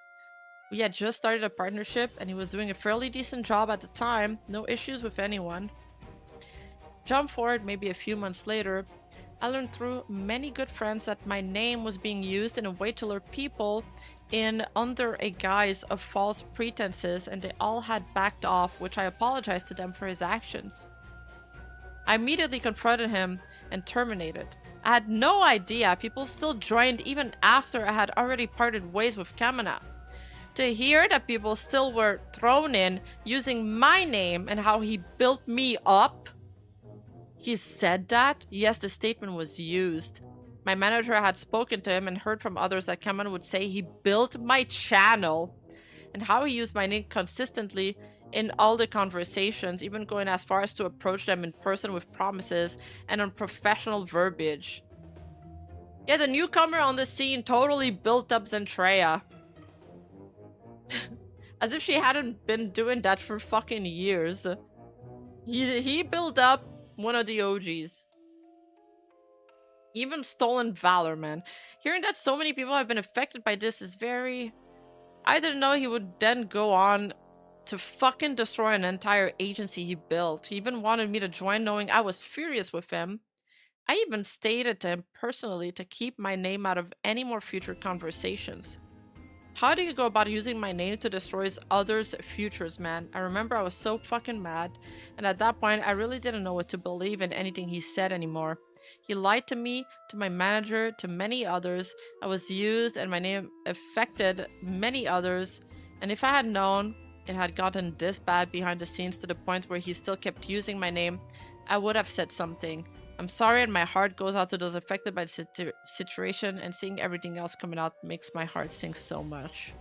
[SPEAKER 1] We had just started a partnership and he was doing a fairly decent job at the time, no issues with anyone. Jump forward maybe a few months later, I learned through many good friends that my name was being used in a way to lure people in under a guise of false pretenses, and they all had backed off, which I apologized to them for his actions. I immediately confronted him and terminated. I had no idea people still joined even after I had already parted ways with Kamina. To hear that people still were thrown in using my name and how he built me up. He said that? Yes, the statement was used. My manager had spoken to him and heard from others that Kamina would say he built my channel and how he used my name consistently in all the conversations, even going as far as to approach them in person with promises and unprofessional verbiage. Yeah, the newcomer on the scene totally built up Zentreya. As if she hadn't been doing that for fucking years. He built up one of the OGs. Even Stolen Valor, man. Hearing that so many people have been affected by this is very... I didn't know he would then go on to fucking destroy an entire agency he built. He even wanted me to join knowing I was furious with him. I even stated to him personally to keep my name out of any more future conversations. How do you go about using my name to destroy others' futures, man? I remember I was so fucking mad, and at that point I really didn't know what to believe in anything he said anymore. He lied to me, to my manager, to many others. I was used and my name affected many others, and if I had known it had gotten this bad behind the scenes to the point where he still kept using my name, I would have said something. I'm sorry, and my heart goes out to those affected by the situation, and seeing everything else coming out makes my heart sink so much.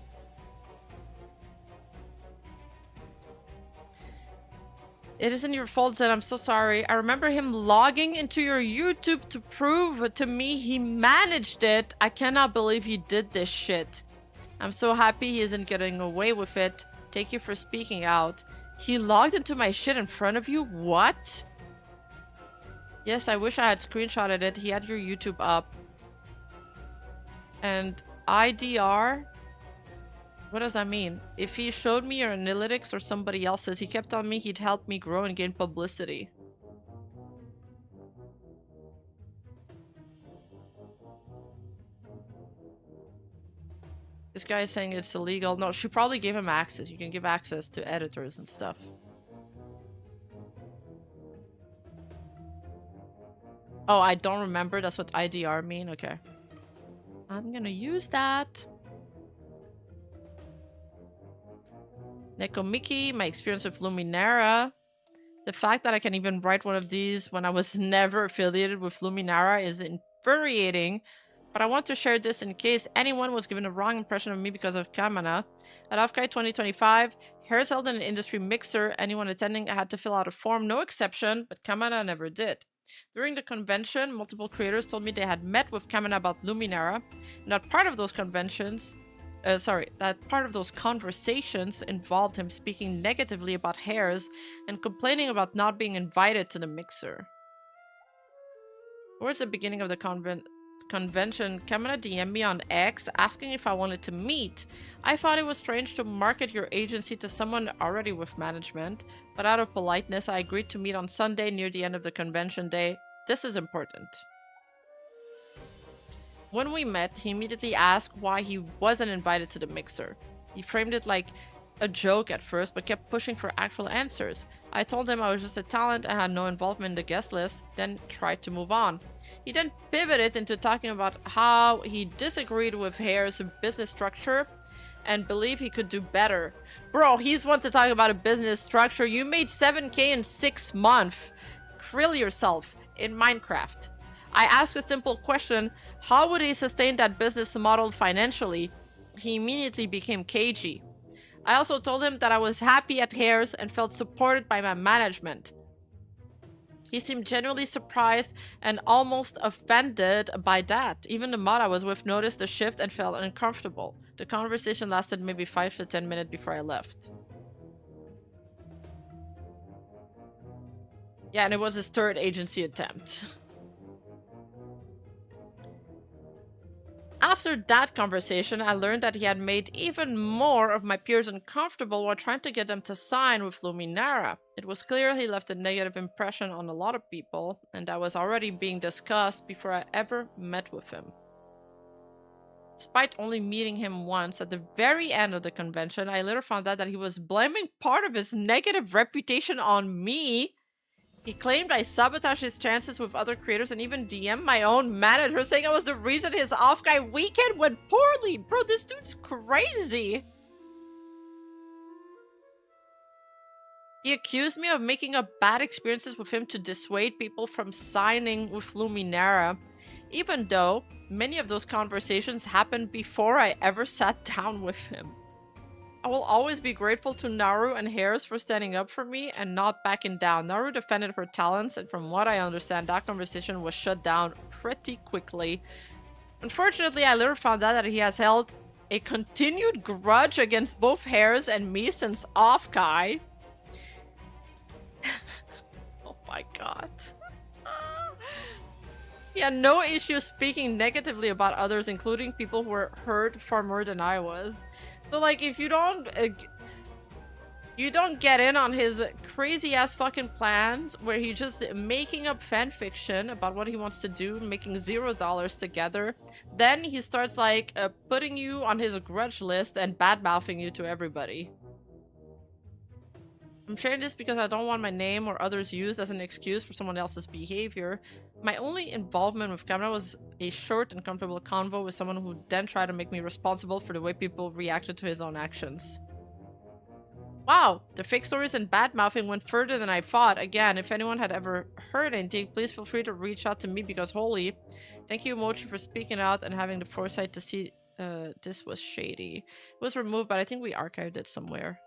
[SPEAKER 1] It isn't your fault, Zen. I'm so sorry. I remember him logging into your YouTube to prove to me he managed it. I cannot believe he did this shit. I'm so happy he isn't getting away with it. Thank you for speaking out. He logged into my shit in front of you? What? Yes, I wish I had screenshotted it. He had your YouTube up. And IDR? What does that mean? If he showed me your analytics or somebody else's, he kept telling me he'd help me grow and gain publicity. This guy is saying it's illegal. No, she probably gave him access. You can give access to editors and stuff. Oh, I don't remember. That's what IDR mean? Okay. I'm gonna use that. Nekomiki, my experience with Luminara. The fact that I can even write one of these when I was never affiliated with Luminara is infuriating, but I want to share this in case anyone was given a wrong impression of me because of Kamana. At Offkai 2025, Harris held an industry mixer. Anyone attending had to fill out a form, no exception, but Kamana never did. During the convention, multiple creators told me they had met with Kamana about Luminara, and that part of those conversations involved him speaking negatively about hairs and complaining about not being invited to the mixer. Towards the beginning of the convention, Kamana DM'd me on X asking if I wanted to meet. I thought it was strange to market your agency to someone already with management, but out of politeness, I agreed to meet on Sunday near the end of the convention day. This is important. When we met, he immediately asked why he wasn't invited to the mixer. He framed it like a joke at first, but kept pushing for actual answers. I told him I was just a talent and had no involvement in the guest list, then tried to move on. He then pivoted into talking about how he disagreed with Hare's business structure and believed he could do better. Bro, he's one to talk about a business structure. You made 7K in 6 months. Krill yourself in Minecraft. I asked a simple question: how would he sustain that business model financially? He immediately became cagey. I also told him that I was happy at Hare's and felt supported by my management. He seemed genuinely surprised and almost offended by that. Even the mod I was with noticed the shift and felt uncomfortable. The conversation lasted maybe 5 to 10 minutes before I left. Yeah, and it was his third agency attempt. After that conversation, I learned that he had made even more of my peers uncomfortable while trying to get them to sign with Luminara. It was clear he left a negative impression on a lot of people, and that was already being discussed before I ever met with him. Despite only meeting him once at the very end of the convention, I later found out that he was blaming part of his negative reputation on me. He claimed I sabotaged his chances with other creators and even DM'd my own manager saying I was the reason his off-guy weekend went poorly. Bro, this dude's crazy. He accused me of making up bad experiences with him to dissuade people from signing with Luminara, even though many of those conversations happened before I ever sat down with him. I will always be grateful to Naru and Harris for standing up for me and not backing down. Naru defended her talents, and from what I understand, that conversation was shut down pretty quickly. Unfortunately, I later found out that he has held a continued grudge against both Harris and me since Offkai. Oh my god. He had no issue speaking negatively about others, including people who were hurt far more than I was. So, like, if you don't get in on his crazy-ass fucking plans where he's just making up fan fiction about what he wants to do, making $0 together, then he starts, like, putting you on his grudge list and bad-mouthing you to everybody. I'm sharing this because I don't want my name or others used as an excuse for someone else's behavior. My only involvement with Kamina was a short and comfortable convo with someone who then tried to make me responsible for the way people reacted to his own actions. Wow, the fake stories and bad-mouthing went further than I thought. Again, if anyone had ever heard anything, please feel free to reach out to me because holy. Thank you, Mochi, for speaking out and having the foresight to see this was shady. It was removed, but I think we archived it somewhere.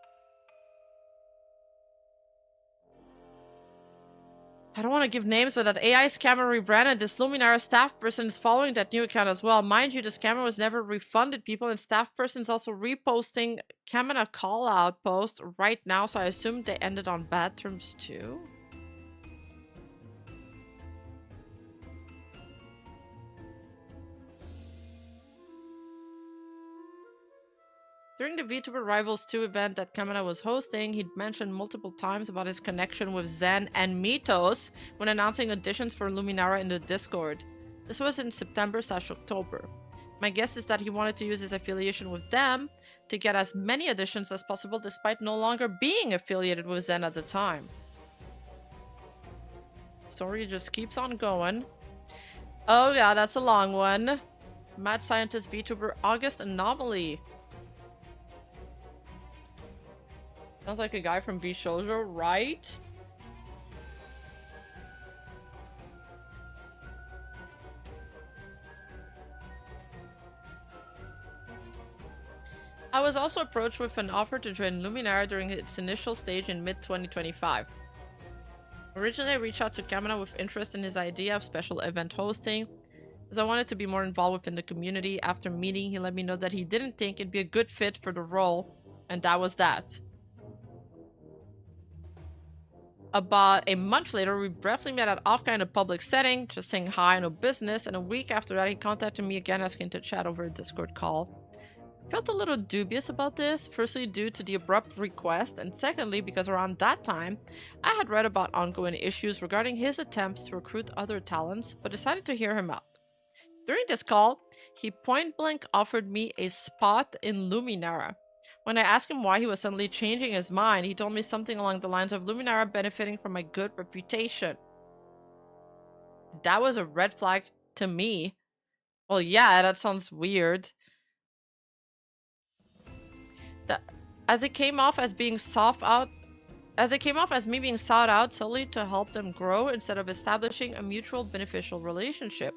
[SPEAKER 1] I don't want to give names, but that AI scammer rebranded. This Luminara staff person is following that new account as well. Mind you, the scammer was never refunded people, and staff person is also reposting Kamina call-out post right now, so I assume they ended on bad terms too. During the VTuber Rivals 2 event that Kamina was hosting, he'd mentioned multiple times about his connection with Zen and Mitos when announcing auditions for Luminara in the Discord. This was in September/October. My guess is that he wanted to use his affiliation with them to get as many auditions as possible despite no longer being affiliated with Zen at the time. Story just keeps on going. Oh yeah, that's a long one. Mad Scientist VTuber August Anomaly. Sounds like a guy from V-Shoujo, right? I was also approached with an offer to join Luminara during its initial stage in mid-2025. Originally, I reached out to Kamina with interest in his idea of special event hosting, as I wanted to be more involved within the community. After meeting, he let me know that he didn't think it'd be a good fit for the role, and that was that. About a month later, we briefly met at off kind of public setting, just saying hi, no business, and a week after that, he contacted me again asking to chat over a Discord call. I felt a little dubious about this, firstly due to the abrupt request, and secondly because around that time, I had read about ongoing issues regarding his attempts to recruit other talents, but decided to hear him out. During this call, he point blank offered me a spot in Luminara. When I asked him why he was suddenly changing his mind, he told me something along the lines of Luminara benefiting from my good reputation. That was a red flag to me. Well, yeah, that sounds weird. As it came off as me being sought out solely to help them grow instead of establishing a mutual beneficial relationship.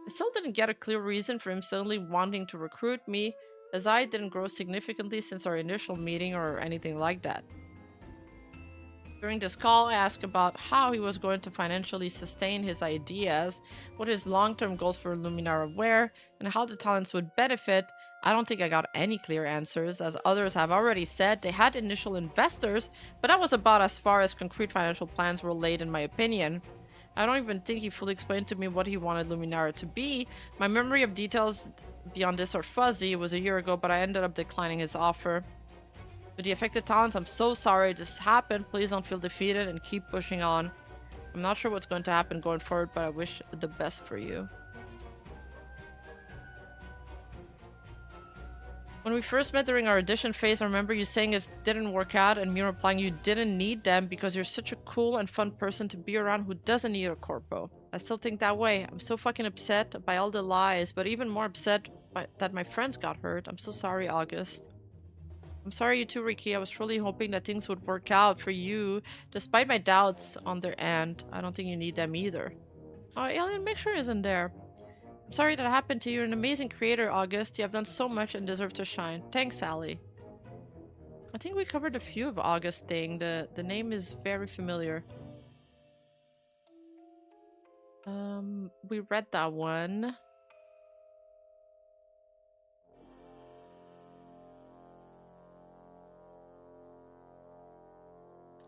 [SPEAKER 1] I still didn't get a clear reason for him suddenly wanting to recruit me, as I didn't grow significantly since our initial meeting or anything like that. During this call, I asked about how he was going to financially sustain his ideas, what his long-term goals for Luminara were, and how the talents would benefit. I don't think I got any clear answers, as others have already said they had initial investors, but that was about as far as concrete financial plans were laid in my opinion. I don't even think he fully explained to me what he wanted Luminara to be. My memory of details beyond this are fuzzy. It was a year ago, but I ended up declining his offer. To the affected talents, I'm so sorry this happened. Please don't feel defeated and keep pushing on. I'm not sure what's going to happen going forward, but I wish the best for you. When we first met during our audition phase, I remember you saying it didn't work out and me replying you didn't need them because you're such a cool and fun person to be around who doesn't need a corpo. I still think that way. I'm so fucking upset by all the lies, but even more upset that my friends got hurt. I'm so sorry, August. I'm sorry you too, Ricky. I was truly hoping that things would work out for you, despite my doubts on their end. I don't think you need them either. Oh, Alien Mixture isn't there. I'm sorry that happened to you. You're an amazing creator, August. You have done so much and deserve to shine. Thanks, Sally. I think we covered a few of August's thing. The name is very familiar. We read that one.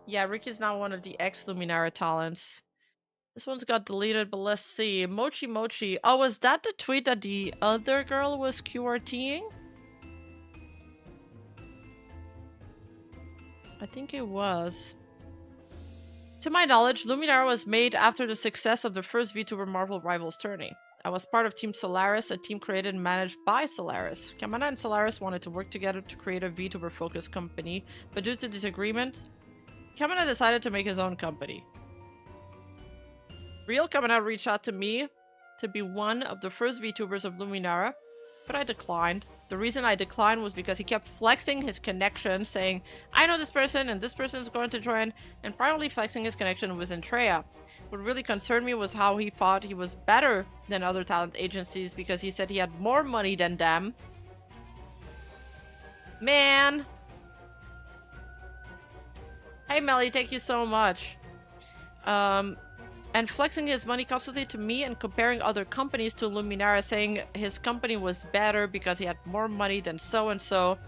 [SPEAKER 1] Yeah, Ricky's not one of the ex-Luminara talents. This one's got deleted, but let's see. Mochi Mochi. Oh, was that the tweet that the other girl was QRTing? I think it was. To my knowledge, Luminara was made after the success of the first VTuber Marvel Rivals tourney. I was part of Team Solaris, a team created and managed by Solaris. Kamana and Solaris wanted to work together to create a VTuber-focused company, but due to disagreement, Kamana decided to make his own company. Real Kamana reached out to me to be one of the first VTubers of Luminara, but I declined. The reason I declined was because he kept flexing his connection, saying, I know this person and this person is going to join, and proudly flexing his connection with Entrea. What really concerned me was how he thought he was better than other talent agencies because he said he had more money than them. Man! Hey Melly, thank you so much. And flexing his money constantly to me and comparing other companies to Luminara, saying his company was better because he had more money than so-and-so.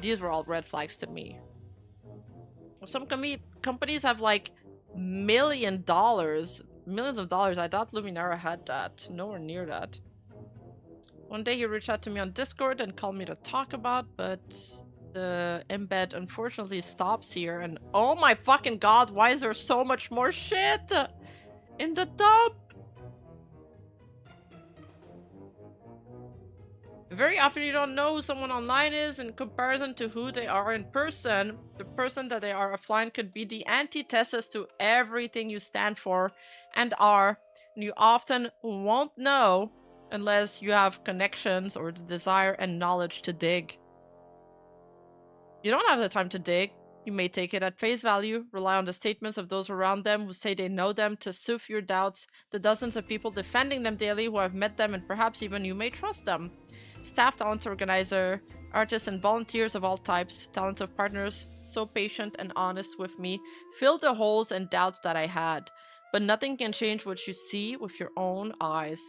[SPEAKER 1] These were all red flags to me. Some companies have like millions of dollars. I thought Luminara had that. Nowhere near that. One day he reached out to me on Discord and called me to talk about, but the embed unfortunately stops here. And oh my fucking god, why is there so much more shit in the dump? Very often you don't know who someone online is in comparison to who they are in person. The person that they are offline could be the antithesis to everything you stand for and are. And you often won't know unless you have connections or the desire and knowledge to dig. You don't have the time to dig. You may take it at face value, rely on the statements of those around them who say they know them to soothe your doubts, the dozens of people defending them daily who have met them, and perhaps even you may trust them. Staff, talents organizer, artists and volunteers of all types, talents of partners, so patient and honest with me, filled the holes and doubts that I had. But nothing can change what you see with your own eyes.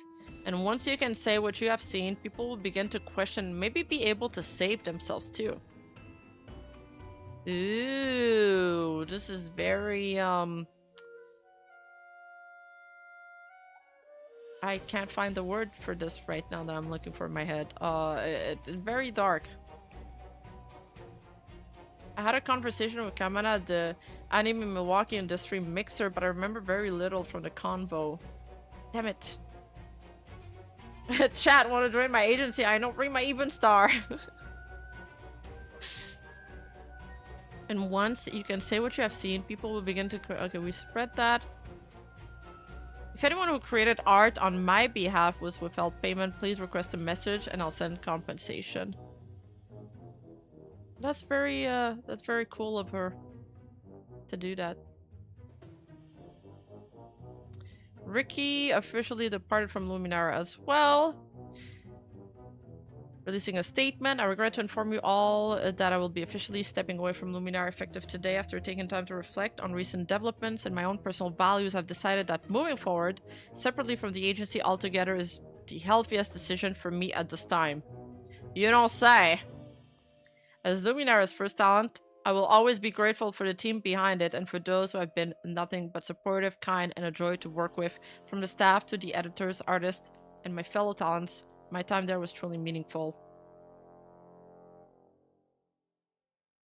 [SPEAKER 1] And once you can say what you have seen, people will begin to question, maybe be able to save themselves too. Ooh, this is very, I can't find the word for this right now that I'm looking for in my head. It's very dark. I had a conversation with Kamana at the Anime Milwaukee Industry Mixer, but I remember very little from the convo. Damn it. Chat, want to join my agency? I know rimaevenstar. And once you can say what you have seen, people will begin to... Okay, we spread that. If anyone who created art on my behalf was withheld payment, please request a message and I'll send compensation. That's very cool of her to do that. Ricky officially departed from Luminara as well. Releasing a statement. I regret to inform you all that I will be officially stepping away from Luminara effective today. After taking time to reflect on recent developments and my own personal values, I've decided that moving forward, separately from the agency altogether, is the healthiest decision for me at this time. You don't say. As Luminara's first talent, I will always be grateful for the team behind it and for those who have been nothing but supportive, kind, and a joy to work with, from the staff to the editors, artists, and my fellow talents. My time there was truly meaningful.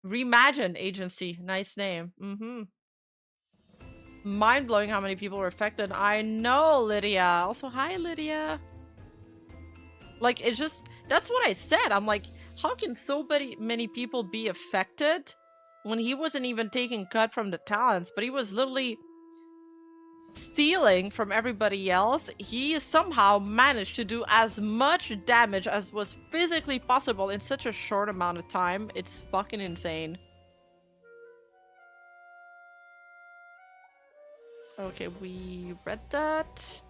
[SPEAKER 1] Reimagine Agency. Nice name. Mind-blowing how many people were affected. I know, Lydia. Also, hi, Lydia. Like, it's just... That's what I said. I'm like, how can so many people be affected when he wasn't even taking cut from the talents, but he was literally stealing from everybody else? He somehow managed to do as much damage as was physically possible in such a short amount of time. It's fucking insane. Okay, we read that.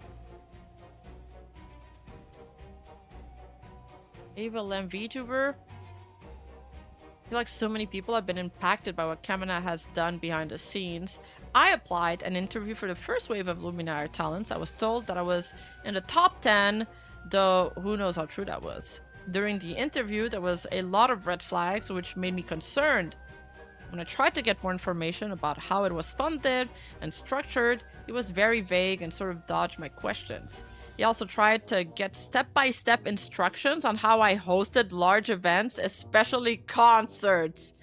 [SPEAKER 1] Ava Lam VTuber. I feel like so many people have been impacted by what Kamina has done behind the scenes. I applied and interviewed for the first wave of Luminara talents. I was told that I was in the top 10, though who knows how true that was. During the interview, there was a lot of red flags, which made me concerned. When I tried to get more information about how it was funded and structured, it was very vague and sort of dodged my questions. He also tried to get step-by-step instructions on how I hosted large events, especially concerts.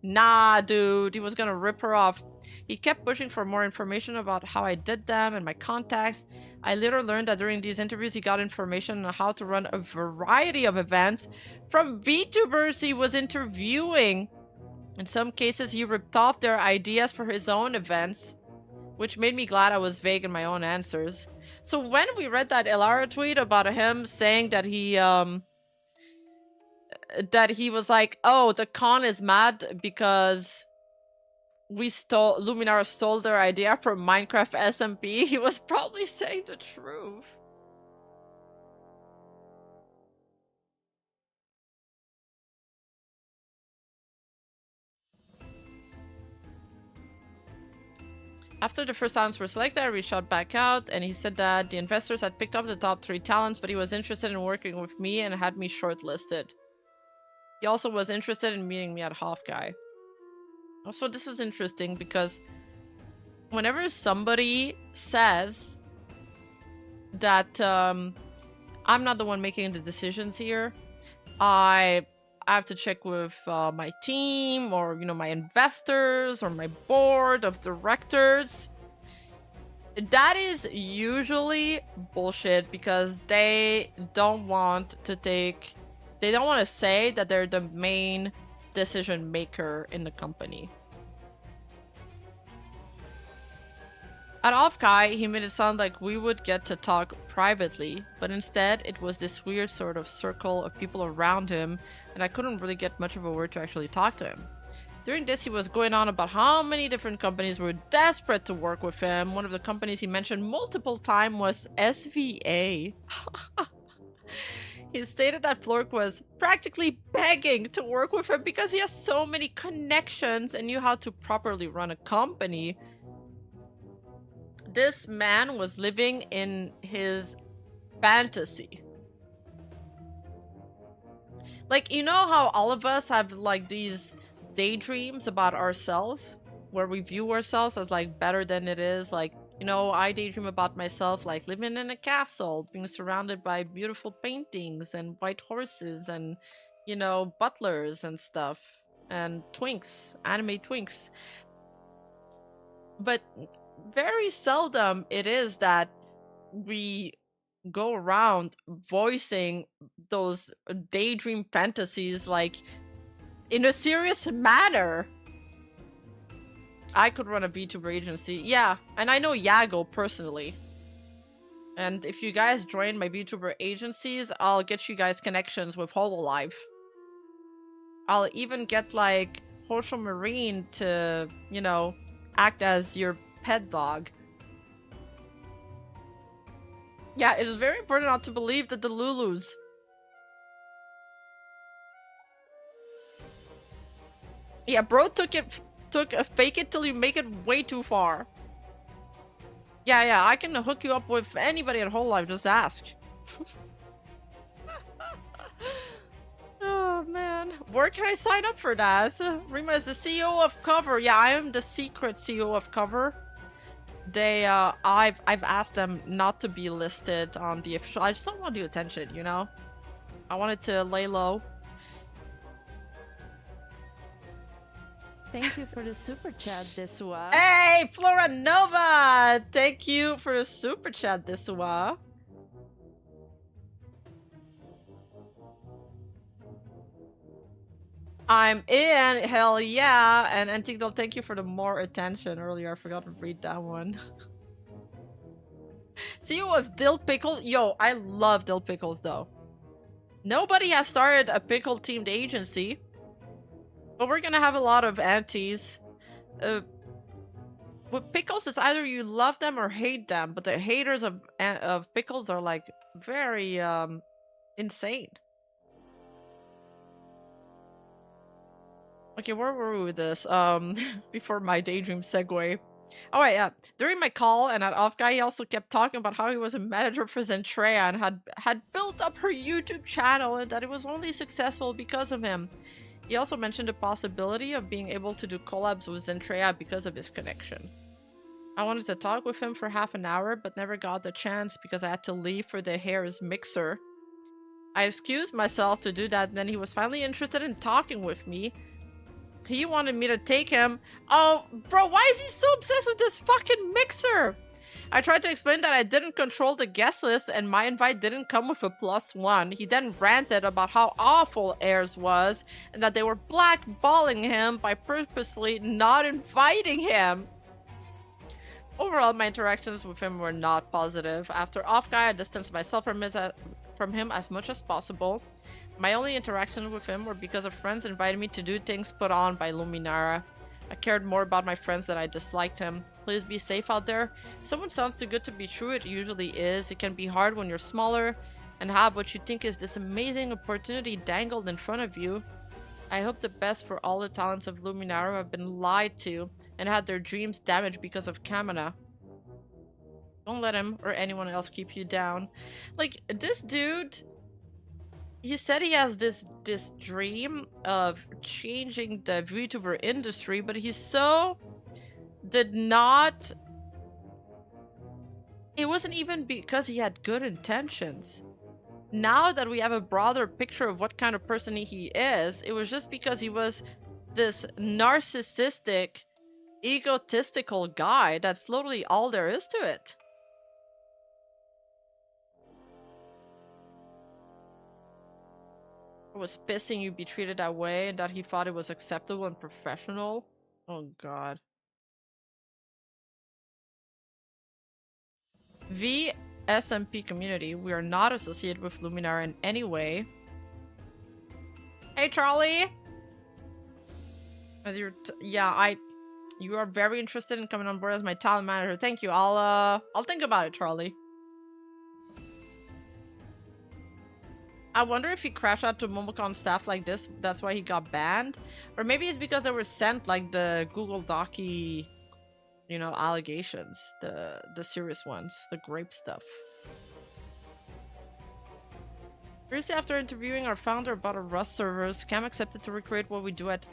[SPEAKER 1] Nah, dude, he was gonna rip her off. He kept pushing for more information about how I did them and my contacts. I later learned that during these interviews he got information on how to run a variety of events from VTubers he was interviewing. In some cases, he ripped off their ideas for his own events, which made me glad I was vague in my own answers. So when we read that Elara tweet about him saying that he was like, oh, the con is mad because Luminara stole their idea from Minecraft SMP, he was probably saying the truth. After the first talents were selected, I reached out back out, and he said that the investors had picked up the top 3 talents, but he was interested in working with me and had me shortlisted. He also was interested in meeting me at Hofguy. Also, this is interesting because whenever somebody says that I'm not the one making the decisions here, I have to check with my team or, you know, my investors or my board of directors. That is usually bullshit because they don't want to say that they're the main decision maker in the company. At Offguy, he made it sound like we would get to talk privately, but instead it was this weird sort of circle of people around him, and I couldn't really get much of a word to actually talk to him. During this, he was going on about how many different companies were desperate to work with him. One of the companies he mentioned multiple times was SVA. He stated that Flork was practically begging to work with him because he has so many connections and knew how to properly run a company. This man was living in his fantasy. Like, you know how all of us have like these daydreams about ourselves where we view ourselves as like better than it is? Like, you know, I daydream about myself like living in a castle, being surrounded by beautiful paintings and white horses and, you know, butlers and stuff, and twinks, anime twinks. But very seldom it is that we go around voicing those daydream fantasies like in a serious manner. I could run a VTuber agency, yeah, and I know Yago personally. And if you guys join my VTuber agencies, I'll get you guys connections with Hololive. I'll even get like Hosho Marine to, you know, act as your pet dog. Yeah, it is very important not to believe that the Lulus. Yeah, bro took a fake it till you make it way too far. Yeah, I can hook you up with anybody at Hololive, just ask. Oh man, where can I sign up for that? Rima is the CEO of Cover. Yeah, I am the secret CEO of Cover. They I've asked them not to be listed on the official. I just don't want the attention, you know? I wanted to lay low.
[SPEAKER 3] Thank you for the super chat, Desua.
[SPEAKER 1] Hey, Flora Nova! Thank you for the super chat, Desua. I'm in, hell yeah! And Antigdal, thank you for the more attention earlier. I forgot to read that one. CEO of Dill Pickle. Yo, I love Dill Pickles though. Nobody has started a pickle themed agency. But we're gonna have a lot of antis. With pickles, it's either you love them or hate them. But the haters of pickles are like very insane. Okay, where were we with this? Before my daydream segue. Oh right, yeah. During my call and at Offguy, he also kept talking about how he was a manager for Zentrea and had built up her YouTube channel and that it was only successful because of him. He also mentioned the possibility of being able to do collabs with Zentrea because of his connection. I wanted to talk with him for half an hour, but never got the chance because I had to leave for the hair's mixer. I excused myself to do that, and then he was finally interested in talking with me. He wanted me to take him. Oh, bro, why is he so obsessed with this fucking mixer? I tried to explain that I didn't control the guest list and my invite didn't come with a +1. He then ranted about how awful Airs was and that they were blackballing him by purposely not inviting him. Overall, my interactions with him were not positive. After Offguy, I distanced myself from him as much as possible. My only interactions with him were because of friends invited me to do things put on by Luminara. I cared more about my friends than I disliked him. Please be safe out there. If someone sounds too good to be true, it usually is. It can be hard when you're smaller and have what you think is this amazing opportunity dangled in front of you. I hope the best for all the talents of Luminara who have been lied to and had their dreams damaged because of Kamina. Don't let him or anyone else keep you down. Like, this dude, he said he has this dream of changing the VTuber industry, but he so did not... It wasn't even because he had good intentions. Now that we have a broader picture of what kind of person he is, it was just because he was this narcissistic, egotistical guy. That's literally all there is to it. It was pissing you be treated that way and that he thought it was acceptable and professional. Oh god. SMP community, we are not associated with Luminara in any way. Hey Charlie! You are very interested in coming on board as my talent manager. Thank you. I'll think about it, Charlie. I wonder if he crashed out to Momocon staff like this, that's why he got banned. Or maybe it's because they were sent like the Google Docky, you know, allegations. The serious ones. The grape stuff. Previously, after interviewing our founder about our Rust servers, Cam accepted to recreate what we do at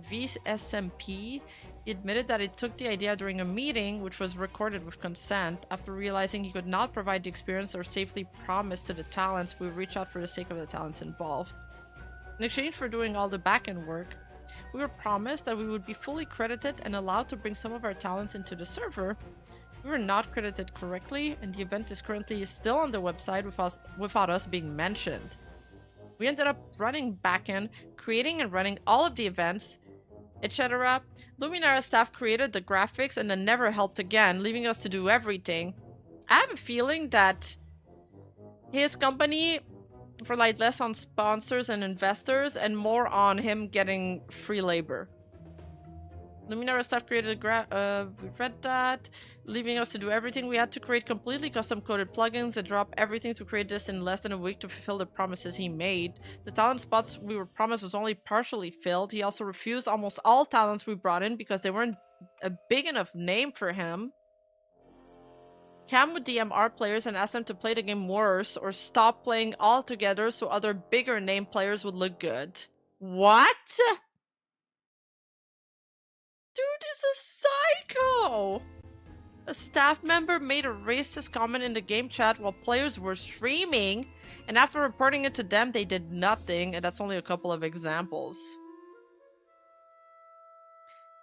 [SPEAKER 1] VSMP. He admitted that he took the idea during a meeting, which was recorded with consent. After realizing he could not provide the experience or safely promise to the talents, we reached out for the sake of the talents involved. In exchange for doing all the back-end work, we were promised that we would be fully credited and allowed to bring some of our talents into the server. We were not credited correctly, and the event is currently still on the website without us being mentioned. We ended up running backend, creating and running all of the events, etc. Luminara staff created the graphics and then never helped again, leaving us to do everything. I have a feeling that his company, for like less on sponsors and investors and more on him getting free labor. Luminara staff created we read that, leaving us to do everything. We had to create completely custom coded plugins and drop everything to create this in less than a week to fulfill the promises he made. The talent spots we were promised was only partially filled. He also refused almost all talents we brought in because they weren't a big enough name for him. Cam would DM our players and ask them to play the game worse or stop playing altogether so other bigger name players would look good. What? Dude is a psycho! A staff member made a racist comment in the game chat while players were streaming, and after reporting it to them, they did nothing, and that's only a couple of examples.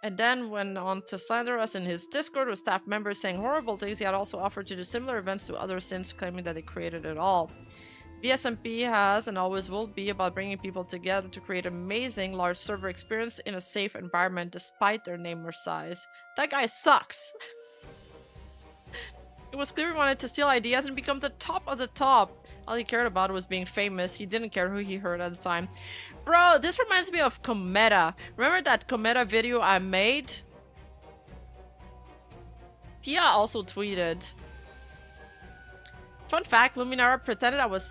[SPEAKER 1] And then went on to slander us in his Discord with staff members saying horrible things. He had also offered to do similar events to others since, claiming that they created it all. VSMP has and always will be about bringing people together to create amazing large server experience in a safe environment despite their name or size. That guy sucks! It was clear he wanted to steal ideas and become the top of the top. All he cared about was being famous. He didn't care who he heard at the time. Bro, this reminds me of Cometa. Remember that Cometa video I made? Pia also tweeted. Fun fact, Luminara pretended I was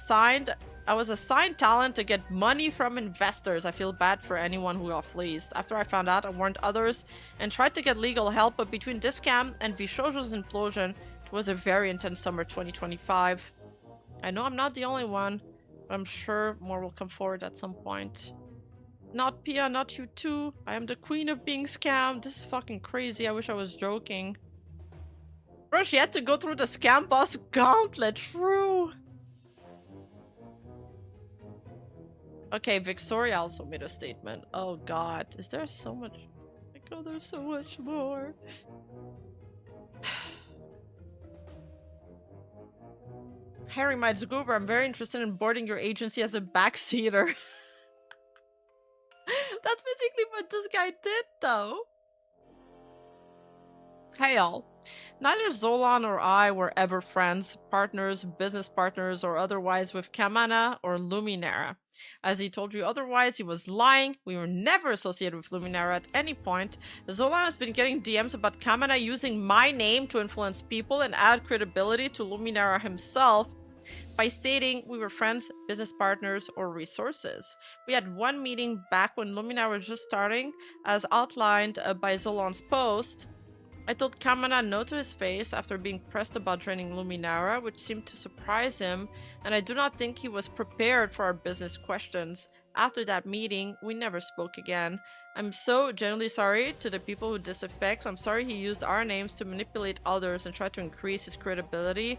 [SPEAKER 1] assigned talent to get money from investors. I feel bad for anyone who got fleeced. After I found out, I warned others and tried to get legal help, but between this scam and Vishojo's implosion, it was a very intense summer 2025. I know I'm not the only one, but I'm sure more will come forward at some point. Not Pia, not you too. I am the queen of being scammed. This is fucking crazy. I wish I was joking. Bro, she had to go through the scam boss gauntlet. True. Okay, Victoria also made a statement. Oh god, is there so much? Oh, there's so much more. Harry Mites Goober, I'm very interested in boarding your agency as a backseater. That's basically what this guy did, though. Hey y'all. Neither Zolan or I were ever friends, partners, business partners, or otherwise with Kamina or Luminara. As he told you otherwise, he was lying. We were never associated with Luminara at any point. Zolan has been getting DMs about Kamina using my name to influence people and add credibility to Luminara himself. by stating we were friends, business partners, or resources. We had one meeting back when Luminara was just starting, as outlined by Zolan's post. I told Kamana no to his face after being pressed about joining Luminara, which seemed to surprise him, and I do not think he was prepared for our business questions. After that meeting, we never spoke again. I'm so genuinely sorry to the people who this affects. I'm sorry he used our names to manipulate others and try to increase his credibility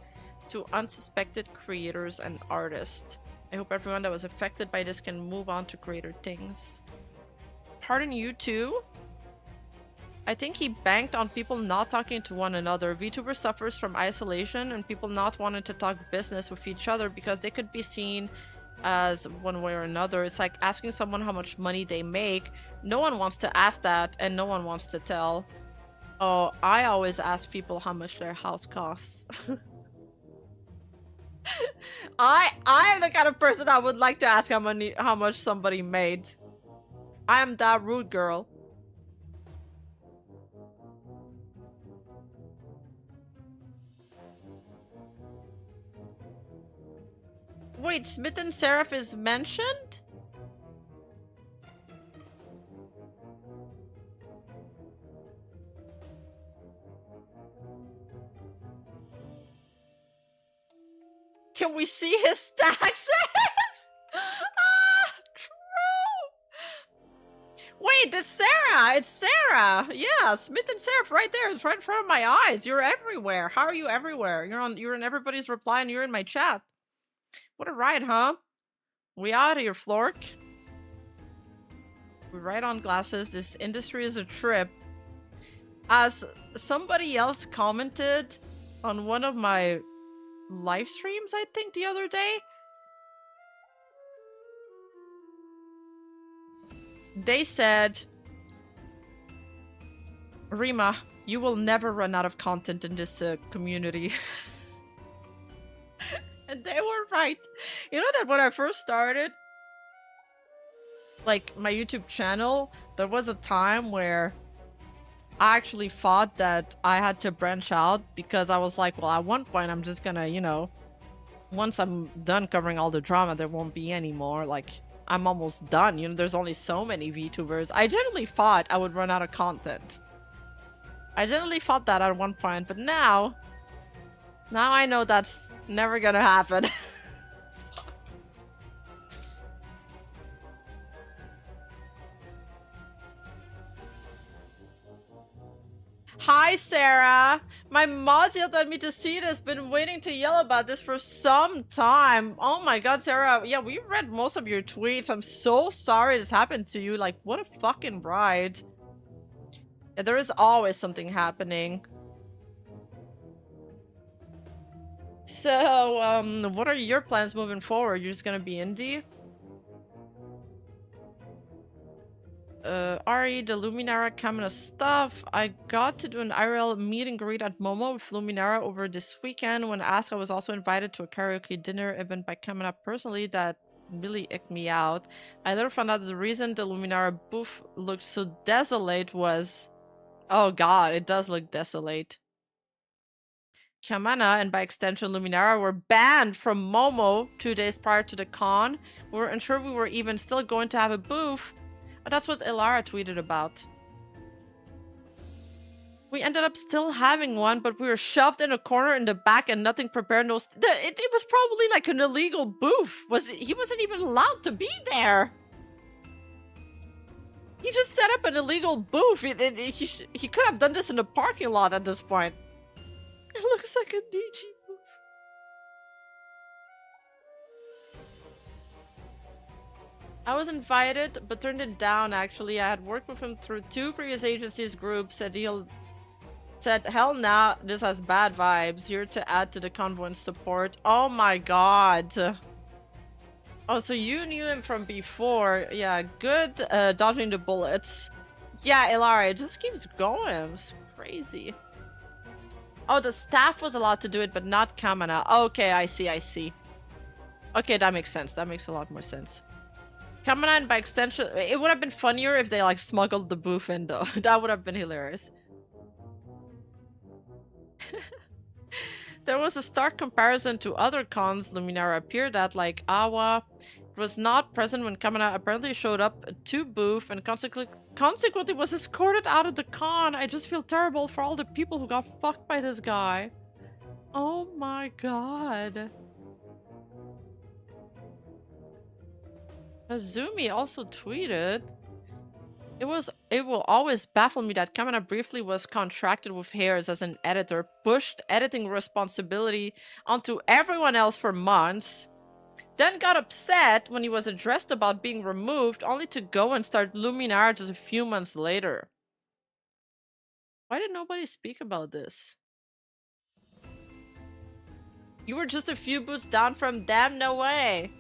[SPEAKER 1] to unsuspected creators and artists. I hope everyone that was affected by this can move on to greater things. Pardon you too? I think he banked on people not talking to one another. VTuber suffers from isolation and people not wanting to talk business with each other because they could be seen as one way or another. It's like asking someone how much money they make. No one wants to ask that and no one wants to tell. Oh, I always ask people how much their house costs. I am the kind of person I would like to ask how much somebody made. I am that rude girl. Wait, Smith and Seraph is mentioned? Can we see his taxes? Ah, true. Wait, it's Sarah. It's Sarah. Yeah, Smith and Seraph right there. It's right in front of my eyes. You're everywhere. How are you everywhere? You're in everybody's reply and you're in my chat. What a ride, huh? We out here, Flork. We ride on glasses. This industry is a trip. As somebody else commented on one of my live streams, I think, the other day, they said, Rima, you will never run out of content in this community. And they were right. You know that when I first started, like, my YouTube channel, there was a time where I actually thought that I had to branch out because I was like, well, at one point I'm just gonna, you know, once I'm done covering all the drama, there won't be any more. Like, I'm almost done. You know, there's only so many VTubers. I generally thought I would run out of content. I generally thought that at one point, but now I know that's never gonna happen. Hi, Sarah. My mods yelled at me to see this. Been waiting to yell about this for some time. Oh my god, Sarah. Yeah, we read most of your tweets. I'm so sorry this happened to you. Like, what a fucking ride. Yeah, there is always something happening. So, what are your plans moving forward? You're just gonna be indie? Ari, the Luminara Kamina stuff. I got to do an IRL meet and greet at Momo with Luminara over this weekend. When asked, I was also invited to a karaoke dinner event by Kamina personally that really icked me out. I later found out that the reason the Luminara booth looked so desolate was... Oh god, it does look desolate. Kamana, and by extension Luminara, were banned from Momo 2 days prior to the con. We were unsure we were even still going to have a booth. But that's what Ilara tweeted about. We ended up still having one, but we were shoved in a corner in the back and nothing prepared. No, it was probably like an illegal booth. He wasn't even allowed to be there. He just set up an illegal booth. He could have done this in the parking lot at this point. It looks like a Nietzsche booth. I was invited, but turned it down, actually. I had worked with him through 2 previous agencies groups, said, hell nah, this has bad vibes. Here to add to the convoy and support. Oh my god. Oh, so you knew him from before. Yeah, good dodging the bullets. Yeah, Ilara, it just keeps going. It's crazy. Oh, the staff was allowed to do it, but not Kamana. Okay, I see. Okay, that makes sense. That makes a lot more sense. Kamana, and by extension, it would have been funnier if they, like, smuggled the booth in, though. That would have been hilarious. There was a stark comparison to other cons Luminara appeared at, like Awa. It was not present when Kamina apparently showed up to booth and consequently was escorted out of the con. I just feel terrible for all the people who got fucked by this guy. Oh my god. Azumi also tweeted, It will always baffle me that Kamina briefly was contracted with Hairs as an editor, pushed editing responsibility onto everyone else for months, then got upset when he was addressed about being removed, only to go and start Luminara just a few months later. Why did nobody speak about this? You were just a few boots down from them? No way!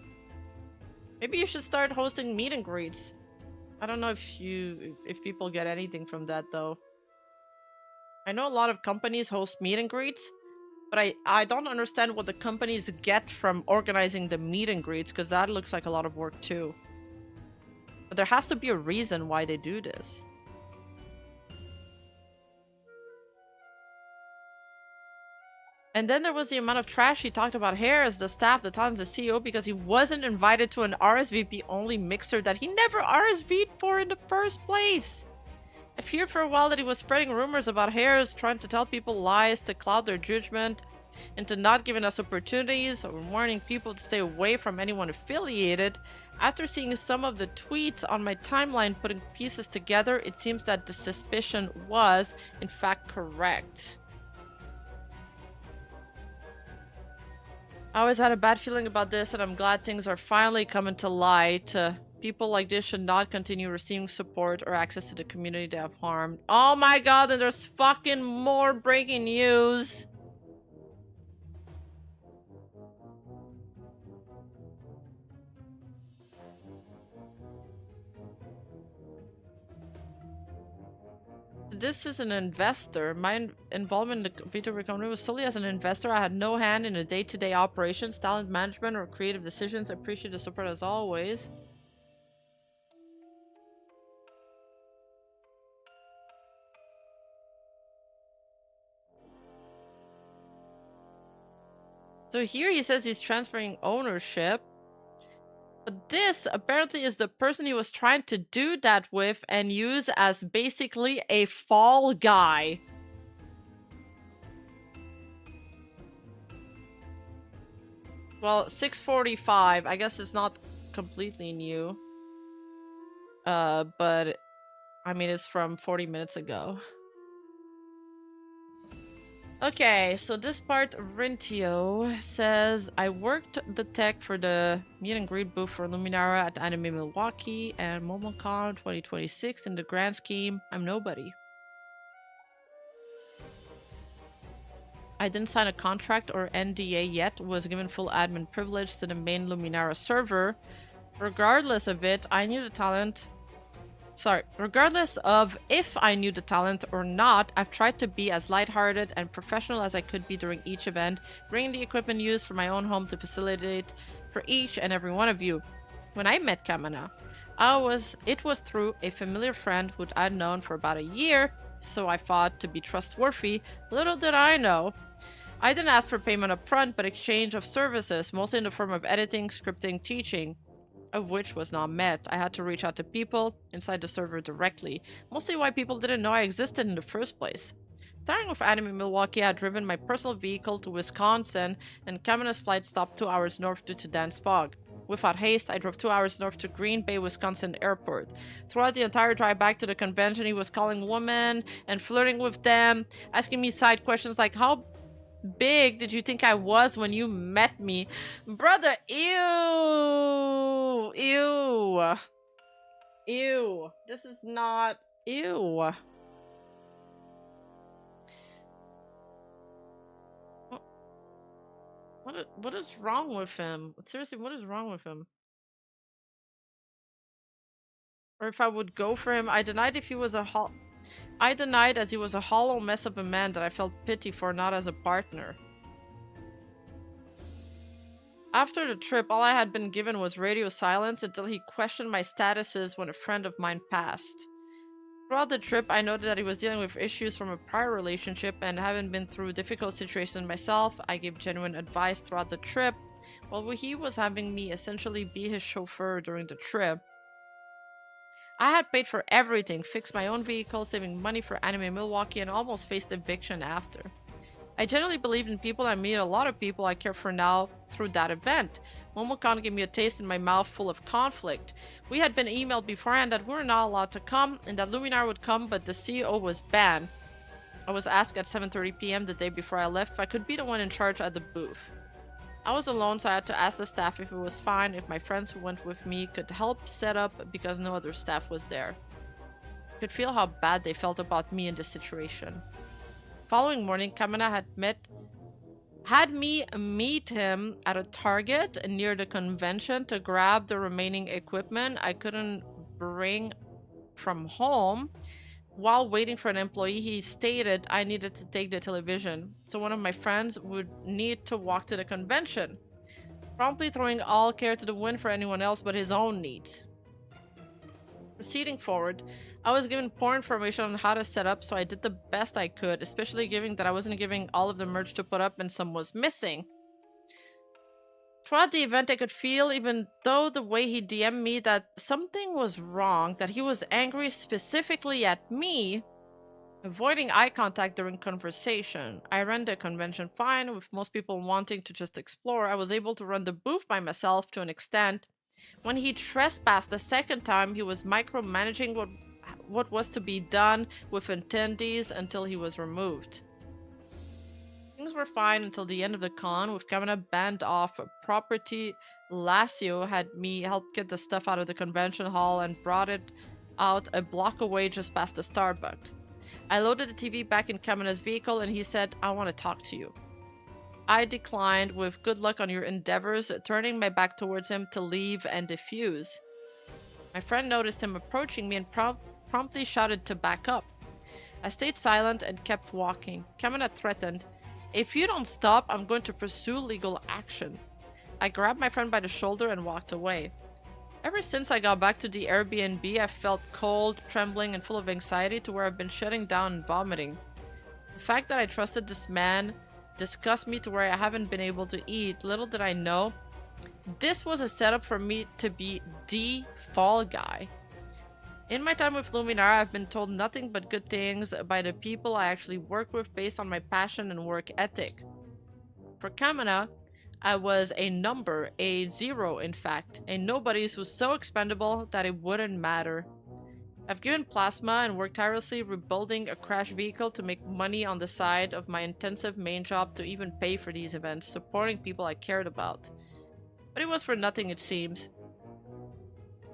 [SPEAKER 1] Maybe you should start hosting meet and greets. I don't know if people get anything from that though. I know a lot of companies host meet and greets, but I don't understand what the companies get from organizing the meet and greets, because that looks like a lot of work too. But there has to be a reason why they do this. And then there was the amount of trash he talked about Harris, the staff, the talents, the CEO, because he wasn't invited to an RSVP-only mixer that he never RSVP'd for in the first place. I feared for a while that he was spreading rumors about Harris, trying to tell people lies to cloud their judgment, into not giving us opportunities or warning people to stay away from anyone affiliated. After seeing some of the tweets on my timeline putting pieces together, it seems that the suspicion was, in fact, correct. I always had a bad feeling about this, and I'm glad things are finally coming to light. People like this should not continue receiving support or access to the community they have harmed. Oh my god, and there's fucking more breaking news! This is an investor. My involvement in the video company was solely as an investor. I had no hand in the day-to-day operations, talent management, or creative decisions. I appreciate the support as always. So here he says he's transferring ownership. But this apparently is the person he was trying to do that with and use as basically a fall guy. Well, 6:45. I guess it's not completely new. But I mean, it's from 40 minutes ago. Okay, so this part, Rintio says, I worked the tech for the meet and greet booth for Luminara at Anime Milwaukee and MomoCon 2026. In the grand scheme, I'm nobody. I didn't sign a contract or NDA yet, was given full admin privilege to the main Luminara server. Regardless of it, I knew the talent... Regardless of if I knew the talent or not, I've tried to be as lighthearted and professional as I could be during each event, bringing the equipment used for my own home to facilitate for each and every one of you. When I met Kamina, it was through a familiar friend who I'd known for about a year, so I thought to be trustworthy. Little did I know. I didn't ask for payment up front, but exchange of services, mostly in the form of editing, scripting, teaching, of which was not met. I had to reach out to people inside the server directly, mostly why people didn't know I existed in the first place. Starting with Anime Milwaukee, I had driven my personal vehicle to Wisconsin, and Kamina's flight stopped 2 hours north due to dense fog. Without haste, I drove 2 hours north to Green Bay, Wisconsin airport. Throughout the entire drive back to the convention, he was calling women and flirting with them, asking me side questions like, how big did you think I was when you met me? Brother, ew! Ew! Ew. This is not... Ew. What is wrong with him? Seriously, what is wrong with him? Or if I would go for him, I denied as he was a hollow mess of a man that I felt pity for, not as a partner. After the trip, all I had been given was radio silence until he questioned my statuses when a friend of mine passed. Throughout the trip, I noted that he was dealing with issues from a prior relationship and having been through difficult situations myself. I gave genuine advice throughout the trip, while he was having me essentially be his chauffeur during the trip. I had paid for everything, fixed my own vehicle, saving money for Anime Milwaukee, and almost faced eviction after. I genuinely believed in people. I meet a lot of people I care for now through that event. MomoCon gave me a taste in my mouth full of conflict. We had been emailed beforehand that we were not allowed to come and that Luminara would come, but the CEO was banned. I was asked at 7:30 p.m. the day before I left if I could be the one in charge at the booth. I was alone, so I had to ask the staff if it was fine if my friends who went with me could help set up because no other staff was there. I could feel how bad they felt about me in this situation. Following morning, Kamina had me meet him at a Target near the convention to grab the remaining equipment I couldn't bring from home. While waiting for an employee, he stated I needed to take the television, so one of my friends would need to walk to the convention, promptly throwing all care to the wind for anyone else but his own needs. Proceeding forward, I was given poor information on how to set up, so I did the best I could, especially given that I wasn't giving all of the merch to put up and some was missing. Throughout the event, I could feel, even though the way he DM'd me, that something was wrong, that he was angry specifically at me, avoiding eye contact during conversation. I ran the convention fine, with most people wanting to just explore. I was able to run the booth by myself to an extent. When he trespassed the second time, he was micromanaging what was to be done with attendees until he was removed. Things were fine until the end of the con, with Kamina banned off property. Lacio had me help get the stuff out of the convention hall and brought it out a block away just past the Starbucks. I loaded the TV back in Kamina's vehicle and he said, "I want to talk to you." I declined with "good luck on your endeavors," turning my back towards him to leave and defuse. My friend noticed him approaching me and promptly shouted to back up. I stayed silent and kept walking. Kamina threatened, "If you don't stop, I'm going to pursue legal action." I grabbed my friend by the shoulder and walked away. Ever since I got back to the Airbnb, I felt cold, trembling, and full of anxiety to where I've been shutting down and vomiting. The fact that I trusted this man disgusts me to where I haven't been able to eat. Little did I know, this was a setup for me to be the fall guy. In my time with Luminara, I've been told nothing but good things by the people I actually work with based on my passion and work ethic. For Kamina, I was a number, a zero in fact, a nobody who's so expendable that it wouldn't matter. I've given plasma and worked tirelessly rebuilding a crash vehicle to make money on the side of my intensive main job to even pay for these events, supporting people I cared about. But it was for nothing, it seems.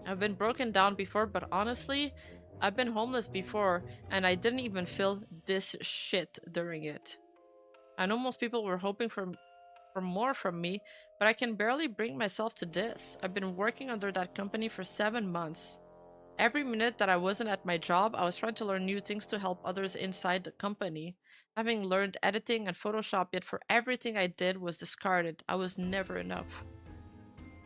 [SPEAKER 1] I've been broken down before, but honestly, I've been homeless before, and I didn't even feel this shit during it. I know most people were hoping for more from me, but I can barely bring myself to this. I've been working under that company for 7 months. Every minute that I wasn't at my job, I was trying to learn new things to help others inside the company. Having learned editing and Photoshop, yet for everything I did was discarded. I was never enough.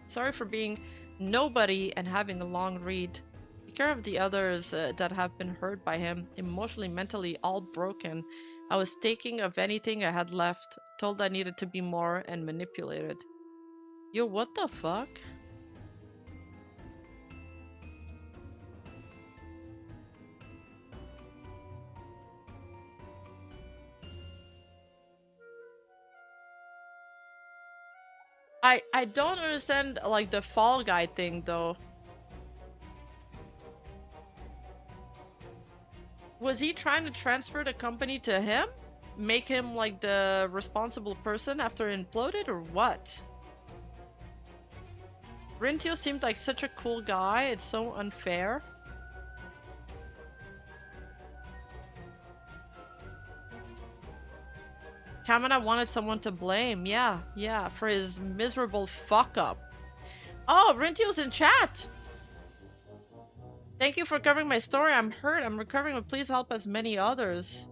[SPEAKER 1] Sorry for being nobody and having a long read. Take care of the others that have been hurt by him, emotionally, mentally, all broken. I was taking of anything I had left, told I needed to be more, and manipulated. Yo, what the fuck? I don't understand, like, the fall guy thing, though. Was he trying to transfer the company to him? Make him, like, the responsible person after it imploded, or what? Rintio seemed like such a cool guy, it's so unfair. Kamina wanted someone to blame, yeah, for his miserable fuck-up. Oh, Rintio's in chat! Thank you for covering my story. I'm hurt, I'm recovering, but please help as many others.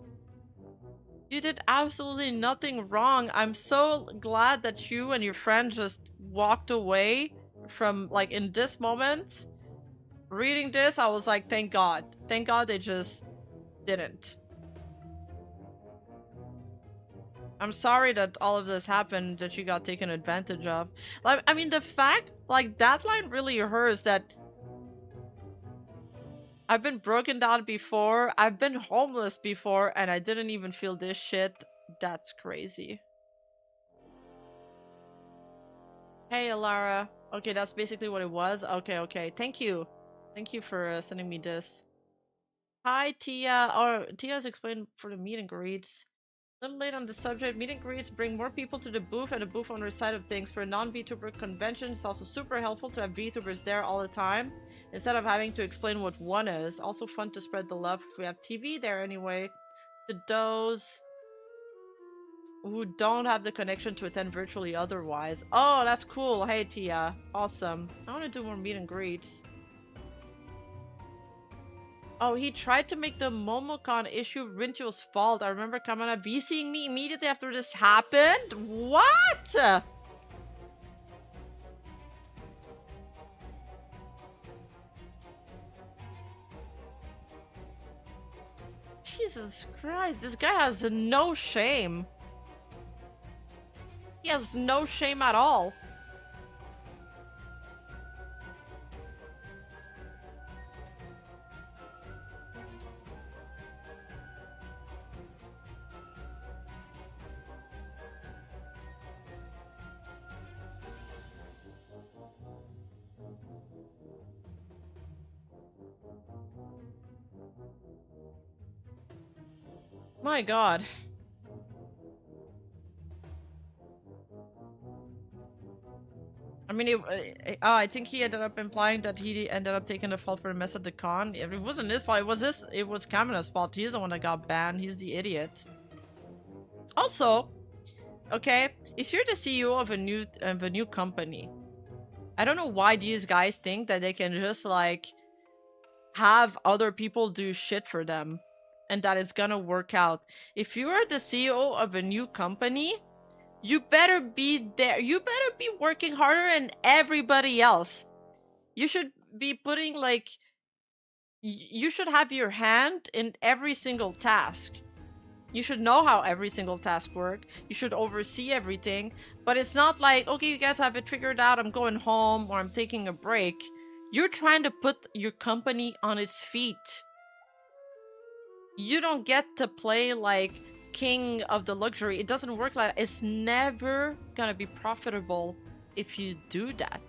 [SPEAKER 1] You did absolutely nothing wrong. I'm so glad that you and your friend just walked away from, like, in this moment. reading this, I was like, thank God. Thank God they just didn't. I'm sorry that all of this happened, that you got taken advantage of. Like, I mean, the fact, like, that line really hurts, that I've been broken down before, I've been homeless before, and I didn't even feel this shit. That's crazy. Hey, Alara. Okay, that's basically what it was. Okay. Thank you. Thank you for sending me this. Hi, Tia. Oh, Tia's explained for the meet and greets. A little late on the subject. Meet and greets bring more people to the booth and the booth owner side of things. For a non-VTuber convention, it's also super helpful to have VTubers there all the time, instead of having to explain what one is. Also fun to spread the love if we have TV there anyway. To those who don't have the connection to attend virtually otherwise. Oh, that's cool. Hey, Tia. Awesome. I want to do more meet and greets. Oh, he tried to make the Momocon issue Rintio's fault. I remember Kamana VCing me immediately after this happened. What? Jesus Christ, this guy has no shame. He has no shame at all. My God. I mean, I think he ended up implying that he ended up taking the fault for the mess at the con. It wasn't his fault. It was Kamina's fault. He's the one that got banned. He's the idiot. Also, okay, if you're the CEO of a new company, I don't know why these guys think that they can just like have other people do shit for them and that it's gonna work out. If you are the CEO of a new company, you better be there. You better be working harder than everybody else. You should be putting like, you should have your hand in every single task. You should know how every single task works. You should oversee everything. But it's not like, okay, you guys have it figured out, I'm going home or I'm taking a break. You're trying to put your company on its feet. You don't get to play like king of the luxury. It doesn't work like that. It's never gonna be profitable if you do that.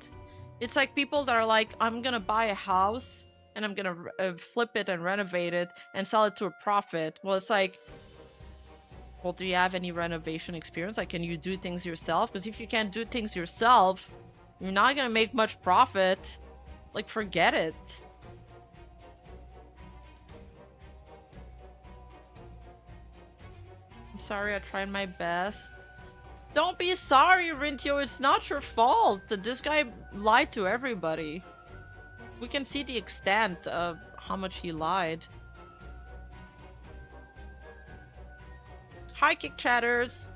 [SPEAKER 1] It's like people that are like, I'm gonna buy a house and I'm gonna flip it and renovate it and sell it to a profit. Well, it's like, well, do you have any renovation experience? Like, can you do things yourself? Because if you can't do things yourself, you're not gonna make much profit. Like, forget it. I'm sorry, I tried my best. Don't be sorry, Rintio. It's not your fault. This guy lied to everybody. We can see the extent of how much he lied. Hi, Kick Chatters.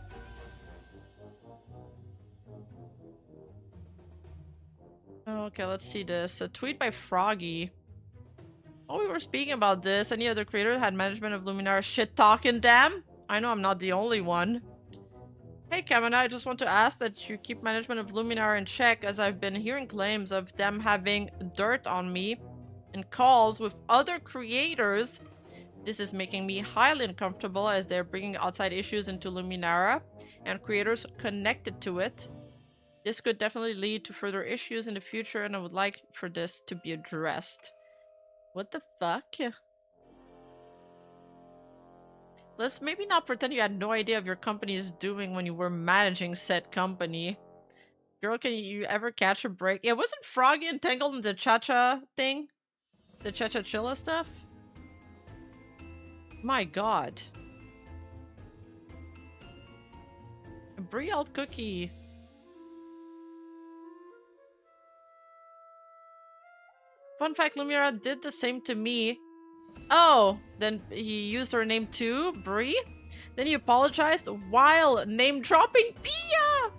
[SPEAKER 1] Okay, let's see this. A tweet by Froggy. Oh, we were speaking about this. Any other creator had management of Luminara shit-talking them? I know I'm not the only one. Hey, Kamina, I just want to ask that you keep management of Luminara in check, as I've been hearing claims of them having dirt on me and calls with other creators. This is making me highly uncomfortable, as they're bringing outside issues into Luminara and creators connected to it. This could definitely lead to further issues in the future, and I would like for this to be addressed. What the fuck? Let's maybe not pretend you had no idea of your company's doing when you were managing said company. Girl, can you ever catch a break? Yeah, wasn't Froggy entangled in the Cha-Cha thing? The Cha-Cha-Chilla stuff? My God. A Brielle cookie. Fun fact, Luminara did the same to me. Oh, then he used her name too, Brie? Then he apologized while name-dropping Pia!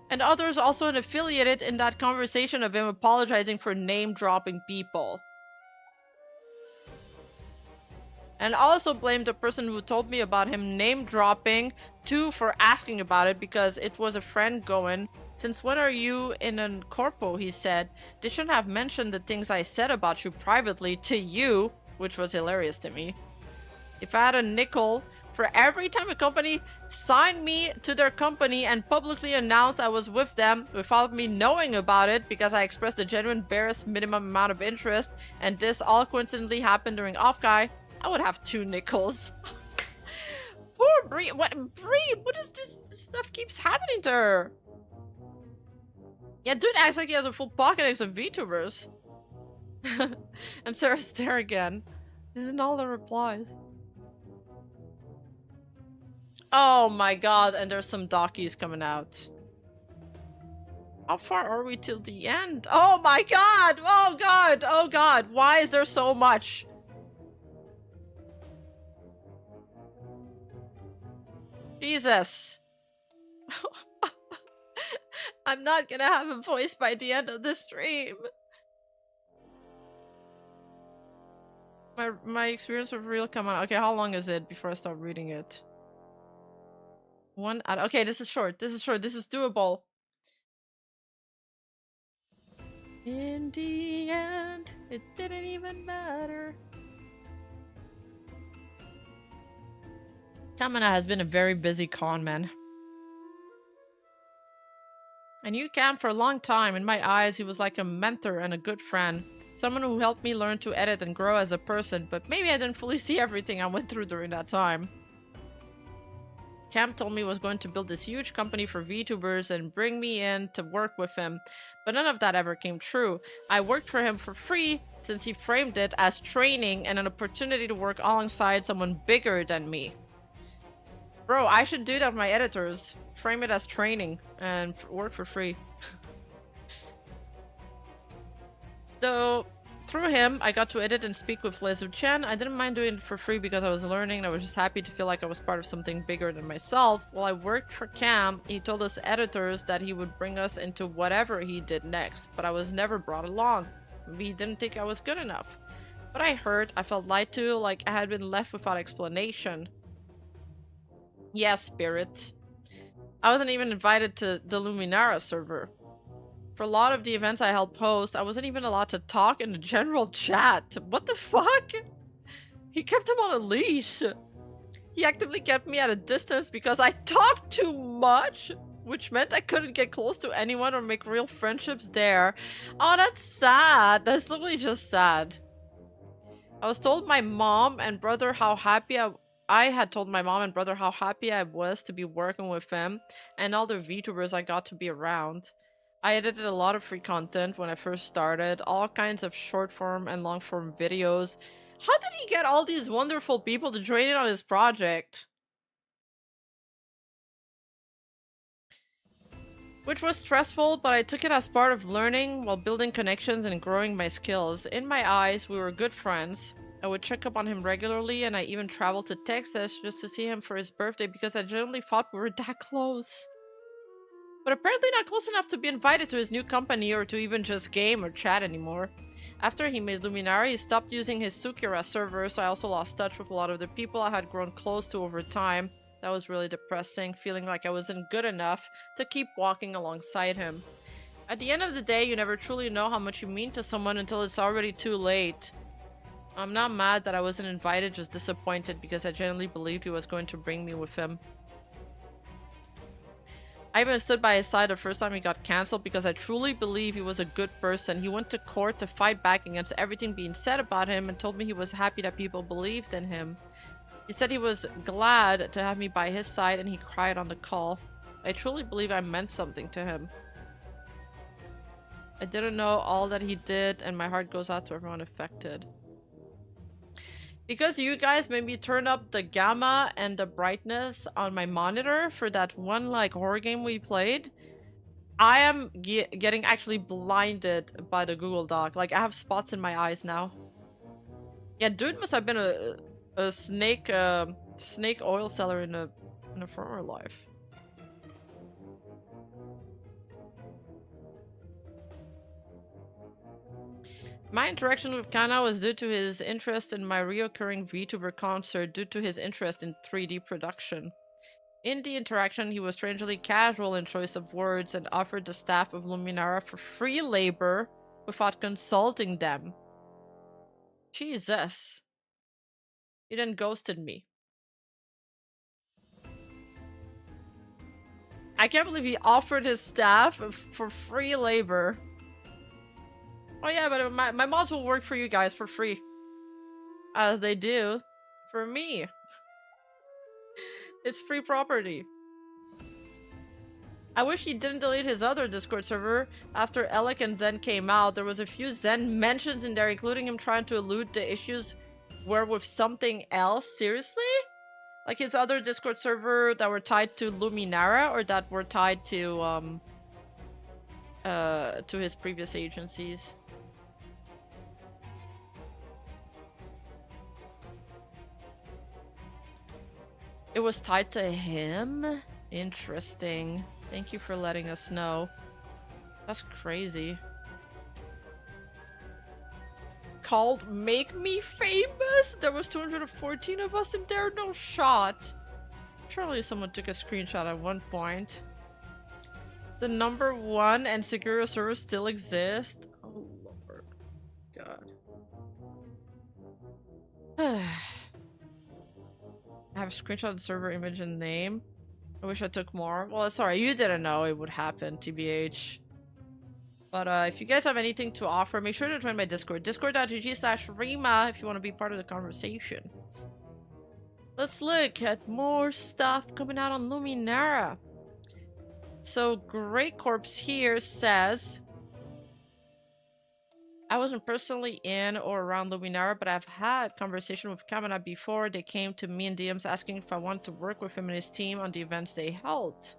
[SPEAKER 1] And others also affiliated in that conversation of him apologizing for name-dropping people. And also blame the person who told me about him name dropping, 2 for asking about it because it was a friend going. Since when are you in a corpo, he said. They shouldn't have mentioned the things I said about you privately to you, which was hilarious to me. If I had a nickel for every time a company signed me to their company and publicly announced I was with them without me knowing about it because I expressed a genuine barest minimum amount of interest, and this all coincidentally happened during off-guy, I would have 2 nickels. Poor Bree. What is this stuff keeps happening to her? Yeah, dude acts like he has a full pocket of VTubers. And Sarah's there again. This is all the replies. Oh my god, and there's some dockies coming out. How far are we till the end? Oh my god! Oh god! Oh god! Why is there so much? Jesus. I'm not gonna have a voice by the end of the stream. My experience with real come on. Okay, how long is it before I start reading it? Okay, this is short. This is short. This is doable. In the end, it didn't even matter. Kamina has been a very busy con man. I knew Cam for a long time. In my eyes, he was like a mentor and a good friend. Someone who helped me learn to edit and grow as a person, but maybe I didn't fully see everything I went through during that time. Cam told me he was going to build this huge company for VTubers and bring me in to work with him, but none of that ever came true. I worked for him for free since he framed it as training and an opportunity to work alongside someone bigger than me. Bro, I should do that with my editors. Frame it as training and work for free. So, through him, I got to edit and speak with Lezu Chen. I didn't mind doing it for free because I was learning and I was just happy to feel like I was part of something bigger than myself. While I worked for Cam, he told us editors that he would bring us into whatever he did next, but I was never brought along. Maybe he didn't think I was good enough. But I hurt, I felt lied to, like I had been left without explanation. Yeah, Spirit. I wasn't even invited to the Luminara server. For a lot of the events I helped host, I wasn't even allowed to talk in the general chat. What the fuck? He kept him on a leash. He actively kept me at a distance because I talked too much, which meant I couldn't get close to anyone or make real friendships there. Oh, that's sad. That's literally just sad. I was told my mom and brother how happy I had told my mom and brother how happy I was to be working with them and all the VTubers I got to be around. I edited a lot of free content when I first started, all kinds of short form and long form videos. How did he get all these wonderful people to join in on his project? Which was stressful, but I took it as part of learning while building connections and growing my skills. In my eyes, we were good friends. I would check up on him regularly, and I even traveled to Texas just to see him for his birthday because I genuinely thought we were that close. But apparently not close enough to be invited to his new company or to even just game or chat anymore. After he made Luminara, he stopped using his Sukira server, so I also lost touch with a lot of the people I had grown close to over time. That was really depressing, feeling like I wasn't good enough to keep walking alongside him. At the end of the day, you never truly know how much you mean to someone until it's already too late. I'm not mad that I wasn't invited, just disappointed because I genuinely believed he was going to bring me with him. I even stood by his side the first time he got cancelled because I truly believe he was a good person. He went to court to fight back against everything being said about him and told me he was happy that people believed in him. He said he was glad to have me by his side and he cried on the call. I truly believe I meant something to him. I didn't know all that he did and my heart goes out to everyone affected. Because you guys made me turn up the gamma and the brightness on my monitor for that one like horror game we played, I am getting actually blinded by the Google Doc. Like I have spots in my eyes now. Yeah, dude must have been a snake oil seller in a former life. My interaction with Kana was due to his interest in my reoccurring VTuber concert due to his interest in 3D production. In the interaction, he was strangely casual in choice of words and offered the staff of Luminara for free labor without consulting them. Jesus. He then ghosted me. I can't believe he offered his staff for free labor. Oh yeah, but my mods will work for you guys for free. As they do for me. It's free property. I wish he didn't delete his other Discord server. After Alec and Zen came out, there was a few Zen mentions in there, including him trying to elude the issues were with something else. Seriously? Like his other Discord server that were tied to Luminara or that were tied to his previous agencies. It was tied to him? Interesting. Thank you for letting us know. That's crazy. Called Make Me Famous? There was 214 of us in there? No shot. Surely someone took a screenshot at one point. The #1 and Seguro server still exist? Oh lord. God. I have a screenshot of the server image and name. I wish I took more. Well, sorry, you didn't know it would happen, TBH. But if you guys have anything to offer, make sure to join my Discord. Discord.gg/Rima if you want to be part of the conversation. Let's look at more stuff coming out on Luminara. So, Grey Corpse here says... I wasn't personally in or around Luminara, but I've had conversation with Kamana before. They came to me in DMs asking if I wanted to work with him and his team on the events they held.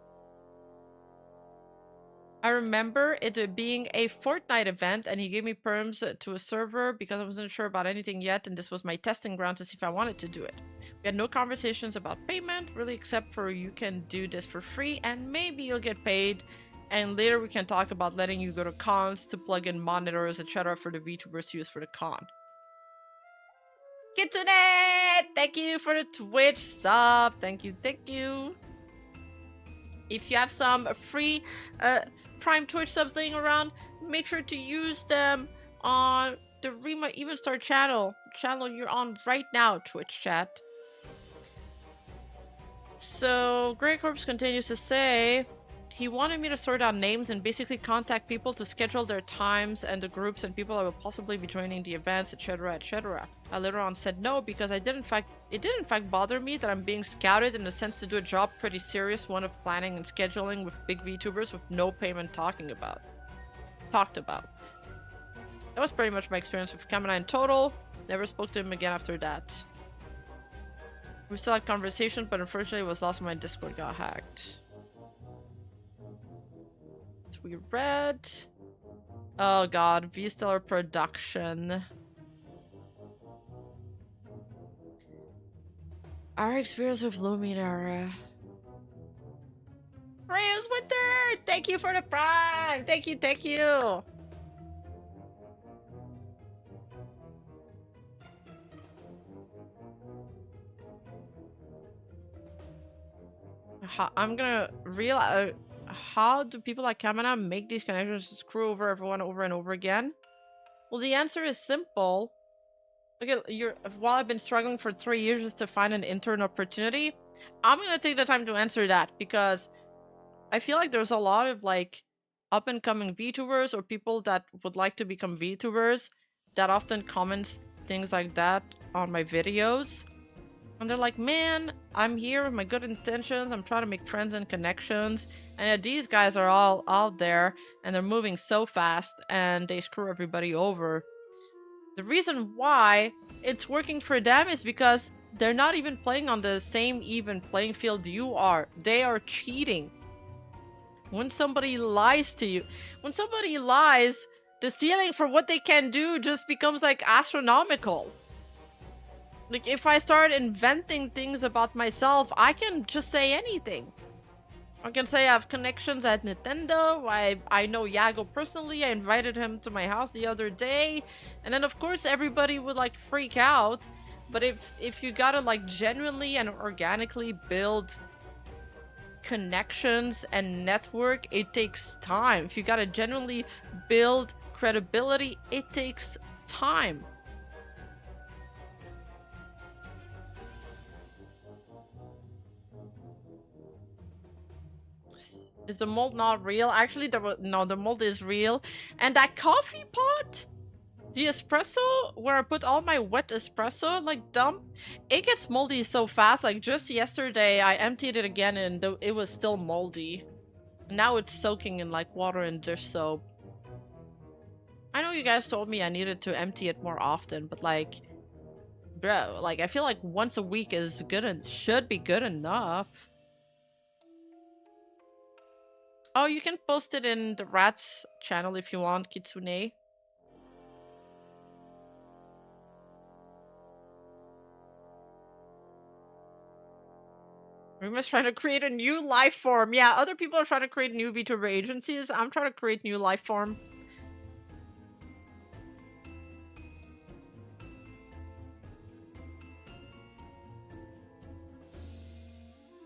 [SPEAKER 1] I remember it being a Fortnite event, and he gave me perms to a server because I wasn't sure about anything yet, and this was my testing ground to see if I wanted to do it. We had no conversations about payment, really, except for you can do this for free, and maybe you'll get paid. And later we can talk about letting you go to cons to plug in monitors, etc. for the VTubers to use for the con. Kitsune! Thank you for the Twitch sub. Thank you, thank you. If you have some free Prime Twitch subs laying around, make sure to use them on the rimaevenstar channel. Channel you're on right now, Twitch chat. So, Grey Corpse continues to say... He wanted me to sort out names and basically contact people to schedule their times and the groups and people that will possibly be joining the events, etc, etc. I later on said no because it did in fact bother me that I'm being scouted in the sense to do a job pretty serious one of planning and scheduling with big VTubers with no payment talked about. That was pretty much my experience with Kamina in total. Never spoke to him again after that. We still had conversations, but unfortunately it was lost when my Discord got hacked. We read. Oh god, V-Stellar production. Our experience with Luminara. Rose Winter! Thank you for the prime! Thank you, thank you! I'm gonna realize... How do people like Kamina make these connections to screw over everyone over and over again? Well, the answer is simple. Okay, while I've been struggling for 3 years just to find an intern opportunity, I'm gonna take the time to answer that because I feel like there's a lot of like up and coming VTubers or people that would like to become VTubers that often comment things like that on my videos. And they're like, man, I'm here with my good intentions. I'm trying to make friends and connections. And these guys are all out there and they're moving so fast and they screw everybody over. The reason why it's working for them is because they're not even playing on the same even playing field you are. They are cheating. When somebody lies to you, when somebody lies, the ceiling for what they can do just becomes like astronomical. Like, if I start inventing things about myself, I can just say anything. I can say I have connections at Nintendo. I know Yago personally. I invited him to my house the other day. And then of course everybody would like freak out. But if you gotta like genuinely and organically build connections and network, it takes time. If you gotta genuinely build credibility, it takes time. Is the mold not real? Actually, no, the mold is real. And that coffee pot, the espresso, where I put all my wet espresso, like dump, it gets moldy so fast. Like just yesterday, I emptied it again and it was still moldy. Now it's soaking in like water and dish soap. I know you guys told me I needed to empty it more often, but like, bro, like I feel like once a week is good and should be good enough. Oh, you can post it in the Rats channel if you want, Kitsune. Rima's trying to create a new life form. Yeah, other people are trying to create new VTuber agencies. I'm trying to create new life form.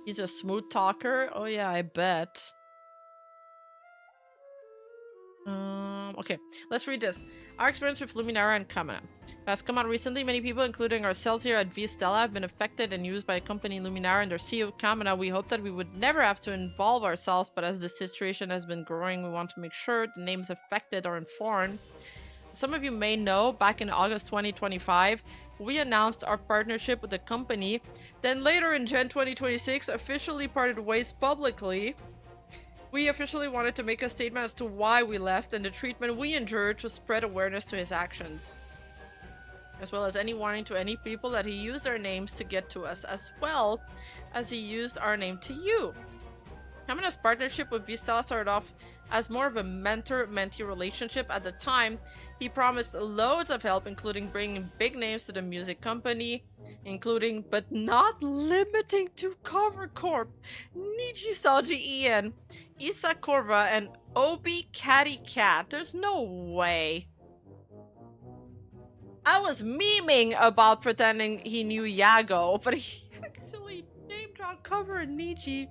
[SPEAKER 1] He's a smooth talker. Oh yeah, I bet. Okay, let's read this. Our experience with Luminara and Kamina has come out recently. Many people, including ourselves here at Vistella, have been affected and used by the company Luminara and their CEO Kamina. We hope that we would never have to involve ourselves, but as the situation has been growing, we want to make sure the names affected are informed. Some of you may know, back in August 2025, we announced our partnership with the company. Then later in Jan 2026, officially parted ways publicly. We officially wanted to make a statement as to why we left and the treatment we endured to spread awareness to his actions, as well as any warning to any people that he used our names to get to us, as well as he used our name to you. Kamina's partnership with Vistella started off as more of a mentor-mentee relationship. At the time, he promised loads of help, including bringing big names to the music company, including but not limiting to Cover Corp, Niji Saji Ian, Isa Korva, and Obi Catty Cat. There's no way. I was memeing about pretending he knew Yago, but he actually name dropped Cover and Niji.